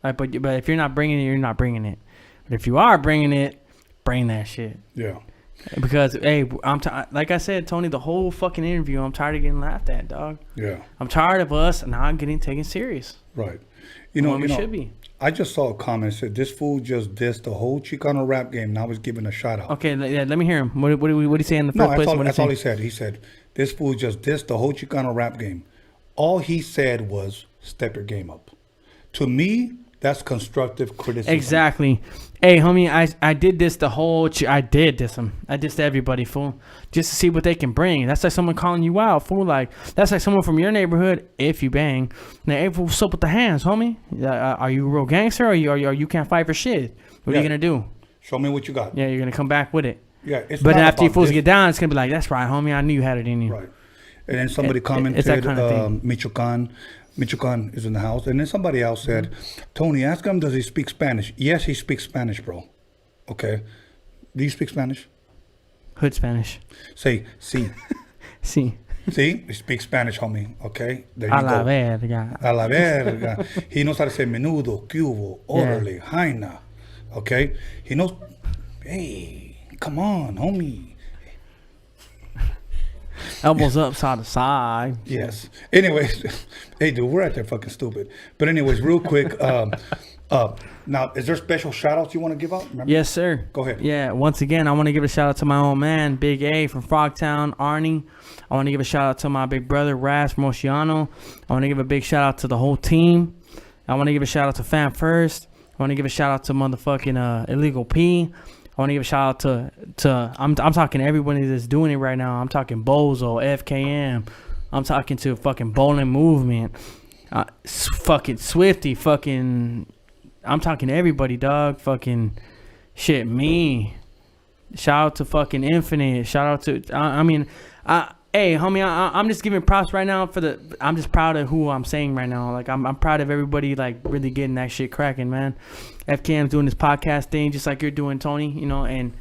Like, but if you're not bringing it, you're not bringing it. But if you are bringing it, bring that shit. Yeah. Because, hey, like I said, Tony, the whole fucking interview, I'm tired of getting laughed at, dog. Yeah. I'm tired of us not getting taken serious. Right. We should be. I just saw a comment that said this fool just dissed the whole Chicano rap game. Now he's giving a shout out. Okay, let me hear him. What did he say in the first place? That's all he said. He said this fool just dissed the whole Chicano rap game. All he said was step your game up. To me, that's constructive criticism. Exactly. Hey, homie, I did this I did diss him. I dissed everybody, fool. Just to see what they can bring. That's like someone calling you out, fool. Like, that's like someone from your neighborhood, if you bang. Now, hey, what's up with the hands, homie? Are you a real gangster, or you can't fight for shit? What are you going to do? Show me what you got. Yeah, you're going to come back with it. Yeah, it's but not after you about fools this. get down, it's going to be like, that's right, homie. I knew you had it in you. Right. And then somebody commented, it's that kind of thing. Michoacan is in the house. And then somebody else said, Tony, ask him, does he speak Spanish? Yes, he speaks Spanish, bro. Okay. Do you speak Spanish? Hood Spanish. Say, si. Si. See? He speaks Spanish, homie. Okay? There you A go. la verga. A la verga. He knows how to say menudo, cubo, orderly, jaina. Okay? He knows, hey, come on, homie. Elbows up, side to side. Yes. Anyways, hey, dude, we're out there fucking stupid. But anyways, real quick, now, is there special shout-outs you want to give out? Remember? Yes, sir. Go ahead. Yeah, once again, I want to give a shout-out to my old man, Big A from Frogtown, Arnie. I want to give a shout-out to my big brother, Raz from Oceano. I want to give a big shout-out to the whole team. I want to give a shout-out to Fam First. I want to give a shout-out to motherfucking Illegal P. I want to give a shout out to I'm talking to everybody that's doing it right now. I'm talking Bozo, FKM. I'm talking to fucking Bowling Movement, fucking Swifty, fucking. I'm talking to everybody, dog. Fucking shit, me. Shout out to fucking Infinite. Shout out to hey, homie, I'm just giving props right now I'm just proud of who I'm saying right now. Like, I'm proud of everybody, like, really getting that shit cracking, man. FKM's doing this podcast thing just like you're doing, Tony, you know, and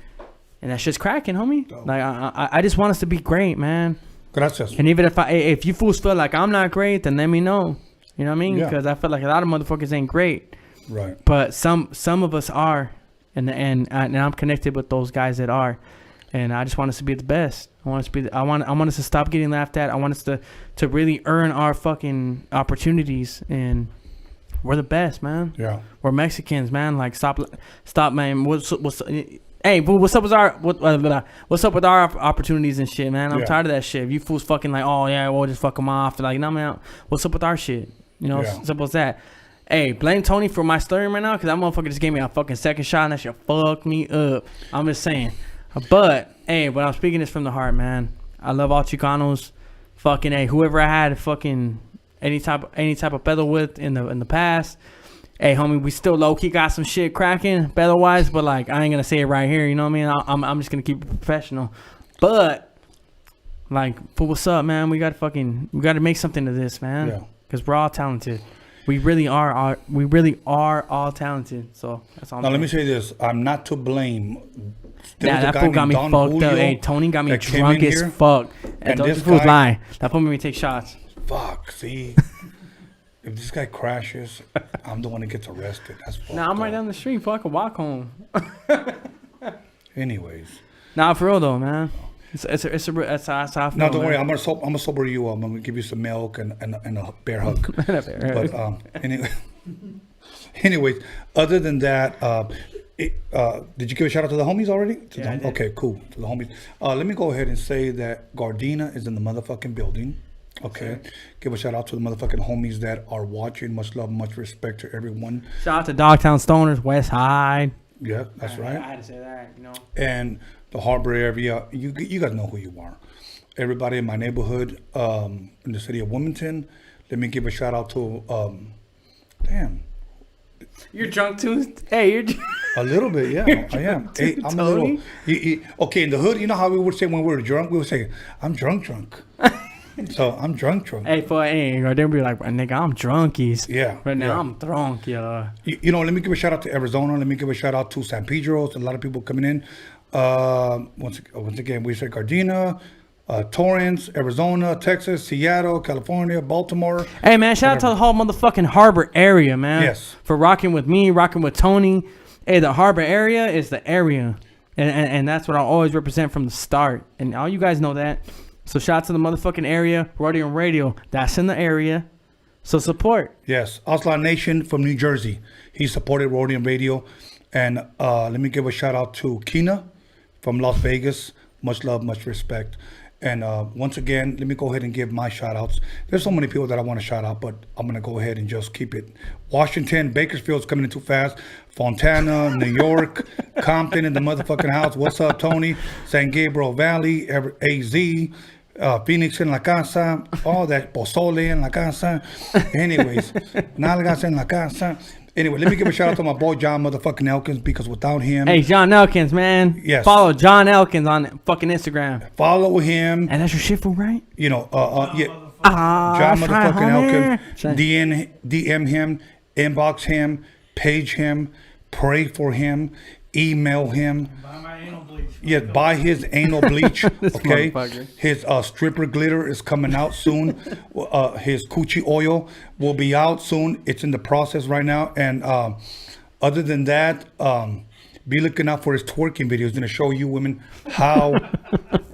that shit's cracking, homie. Like, I just want us to be great, man. Gracias. And even if you fools feel like I'm not great, then let me know. You know what I mean? Yeah. Because I feel like a lot of motherfuckers ain't great. Right. But some of us are, and I'm connected with those guys that are, and I just want us to be the best. I want us to stop getting laughed at. I want us to really earn our fucking opportunities, and we're the best, man. Yeah. We're Mexicans, man. Like stop, man. Hey, boo, what's up with our opportunities and shit, man? I'm tired of that shit. If you fools fucking like, oh yeah, we'll just fuck them off. Like, no, man. What's up with our shit? You know, simple as that. Hey, blame Tony for my story right now, because that motherfucker just gave me a fucking second shot and that shit fucked me up. I'm just saying. But, hey, when I'm speaking this from the heart, man. I love all Chicanos. Fucking, hey, whoever I had fucking any type of pedo with in the past. Hey, homie, we still low-key got some shit cracking pedo-wise, but, like, I ain't going to say it right here, you know what I mean? I'm just going to keep it professional. But, like, what's up, man? We got to make something of this, man. Yeah. Because we're all talented. We really are all talented. So that's all. Now let me say this: I'm not to blame. That fool got me fucked up. Hey, Tony got me drunk as fuck. And this fool's lying. That fool made me take shots. Fuck. See, if this guy crashes, I'm the one that gets arrested. That's fucked. Nah, I'm right down the street. Fuck, I can walk home. Anyways. Nah, for real though, man. It's how I feel. No, don't worry. I'm gonna sober you up. I'm gonna give you some milk and a bear hug. But anyways, other than that, did you give a shout out to the homies already? Okay, cool. To the homies. Let me go ahead and say that GARDENA is in the motherfucking building. Okay. Give a shout out to the motherfucking homies that are watching. Much love, much respect to everyone. Shout out to Dogtown Stoners, West Side. Yeah, that's right. I had to say that, you know. And the Harbor area, you guys know who you are. Everybody in my neighborhood, in the city of Wilmington. Let me give a shout out to, damn. You're drunk too? Hey, you're a little bit, yeah. I am. Hey, I'm a little. Okay, in the hood, you know how we would say when we were drunk? We would say, I'm drunk. So I'm drunk. Hey, they'll be like, nigga, I'm drunkies. Yeah. Right now, I'm drunk, yeah. You know, let me give a shout out to Arizona. Let me give a shout out to San Pedro. A lot of people coming in. Once again, we said Gardena, Torrance, Arizona, Texas, Seattle, California, Baltimore. Hey, man, shout out to the whole motherfucking Harbor area, man. Yes. For rocking with me, rocking with Tony. Hey, the Harbor area is the area. And that's what I always represent from the start. And all you guys know that. So shout out to the motherfucking area. Roadium Radio, that's in the area. So support. Yes. Aslan Nation from New Jersey. He supported Roadium Radio. And let me give a shout out to Kina from Las Vegas. Much love, much respect. And once again, let me go ahead and give my shout outs. There's so many people that I want to shout out, but I'm going to go ahead and just keep it. Washington, Bakersfield's coming in too fast. Fontana, New York, Compton in the motherfucking house. What's up, Tony? San Gabriel Valley, AZ, Phoenix in la casa, all that, Pozole in la casa. Anyways, Nalgas in la casa. Anyway, let me give a shout out to my boy John motherfucking Elkins, because without him... Hey, John Elkins, man. Yes. Follow John Elkins on fucking Instagram. Follow him. And that's your shit for, right? You know, yeah. John motherfucking Elkins. DM him, inbox him, page him, pray for him, email him. Yes, buy his anal bleach. Okay, his stripper glitter is coming out soon. His coochie oil will be out soon. It's in the process right now. And other than that, be looking out for his twerking video. He's gonna show you women how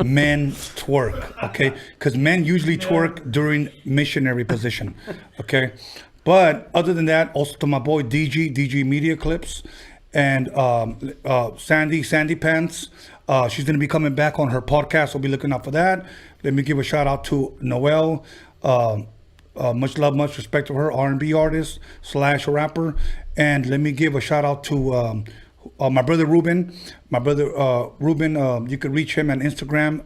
men twerk. Okay, because men usually twerk during missionary position. Okay, but other than that, also to my boy DG Media Clips. And Sandy Pants, she's going to be coming back on her podcast, so be looking out for that. Let me give a shout out to Noelle. Much love, much respect to her, R&B artist / rapper. And let me give a shout out to my brother Ruben. My brother Ruben, you can reach him on Instagram,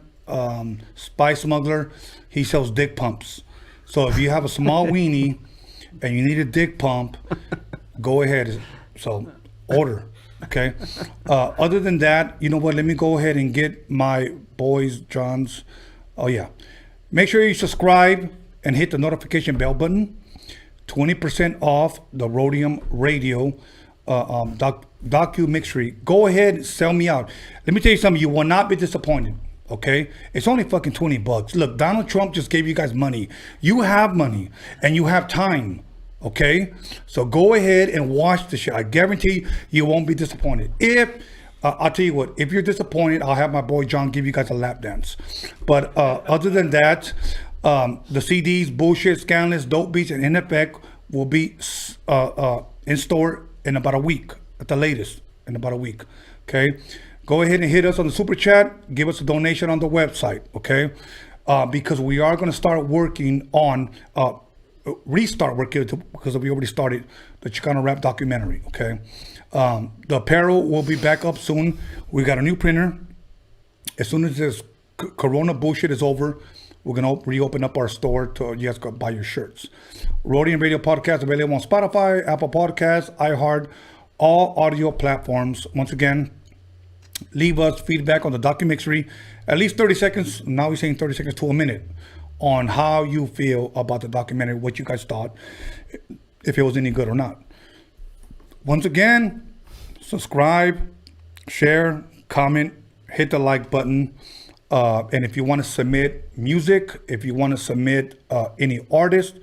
Spy Smuggler. He sells dick pumps. So if you have a small weenie and you need a dick pump, go ahead. So order. Okay. Other than that, you know what? Let me go ahead and get my boys, John's. Oh yeah. Make sure you subscribe and hit the notification bell button. 20% off the Roadium Radio DOCUMIXERY. Go ahead, sell me out. Let me tell you something. You will not be disappointed. Okay, it's only fucking $20. Look, Donald Trump just gave you guys money. You have money and you have time. Okay, so go ahead and watch the shit. I guarantee you won't be disappointed. If I'll tell you what, if you're disappointed, I'll have my boy John give you guys a lap dance. But other than that, the CDs, bullshit, scandalous, dope beats, and in effect will be in store in about a week at the latest. In about a week. Okay. Go ahead and hit us on the super chat. Give us a donation on the website, okay? Because we are going to start working on, restart working because we already started the Chicano rap documentary, okay? The apparel will be back up soon. We got a new printer. As soon as this Corona bullshit is over, we're going to reopen up our store to you guys go buy your shirts. Roadium Radio Podcast available on Spotify, Apple Podcasts, iHeart, all audio platforms. Once again, leave us feedback on the DOCUMIXERY, at least 30 seconds. Now we're saying 30 seconds to a minute on how you feel about the documentary, what you guys thought, if it was any good or not. Once again, subscribe, share, comment, hit the like button. And if you want to submit music, if you want to submit any artist,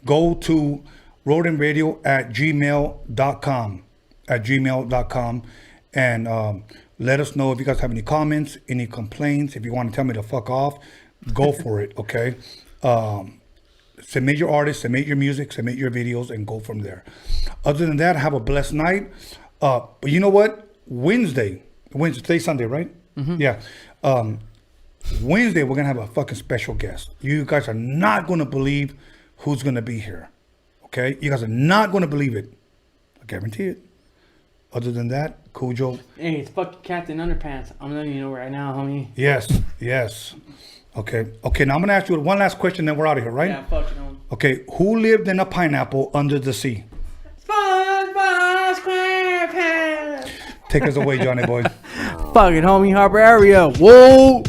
go to roadiumradio@gmail.com. And let us know if you guys have any comments, any complaints. If you want to tell me to fuck off, go for it, okay? Submit your artists, submit your music, submit your videos, and go from there. Other than that, have a blessed night. But you know what? Wednesday, today's Sunday, right? Mm-hmm. Yeah. Wednesday, we're going to have a fucking special guest. You guys are not going to believe who's going to be here, okay? You guys are not going to believe it. I guarantee it. Other than that, Kujo. Hey, it's fucking Captain Underpants. I'm letting you know right now, homie. Yes. Okay, now I'm going to ask you one last question, then we're out of here, right? Yeah, fuck it, homie. Okay, who lived in a pineapple under the sea? SpongeBob SquarePants. Take us away, Johnny boy. Fucking homie, Harbor area. Whoa.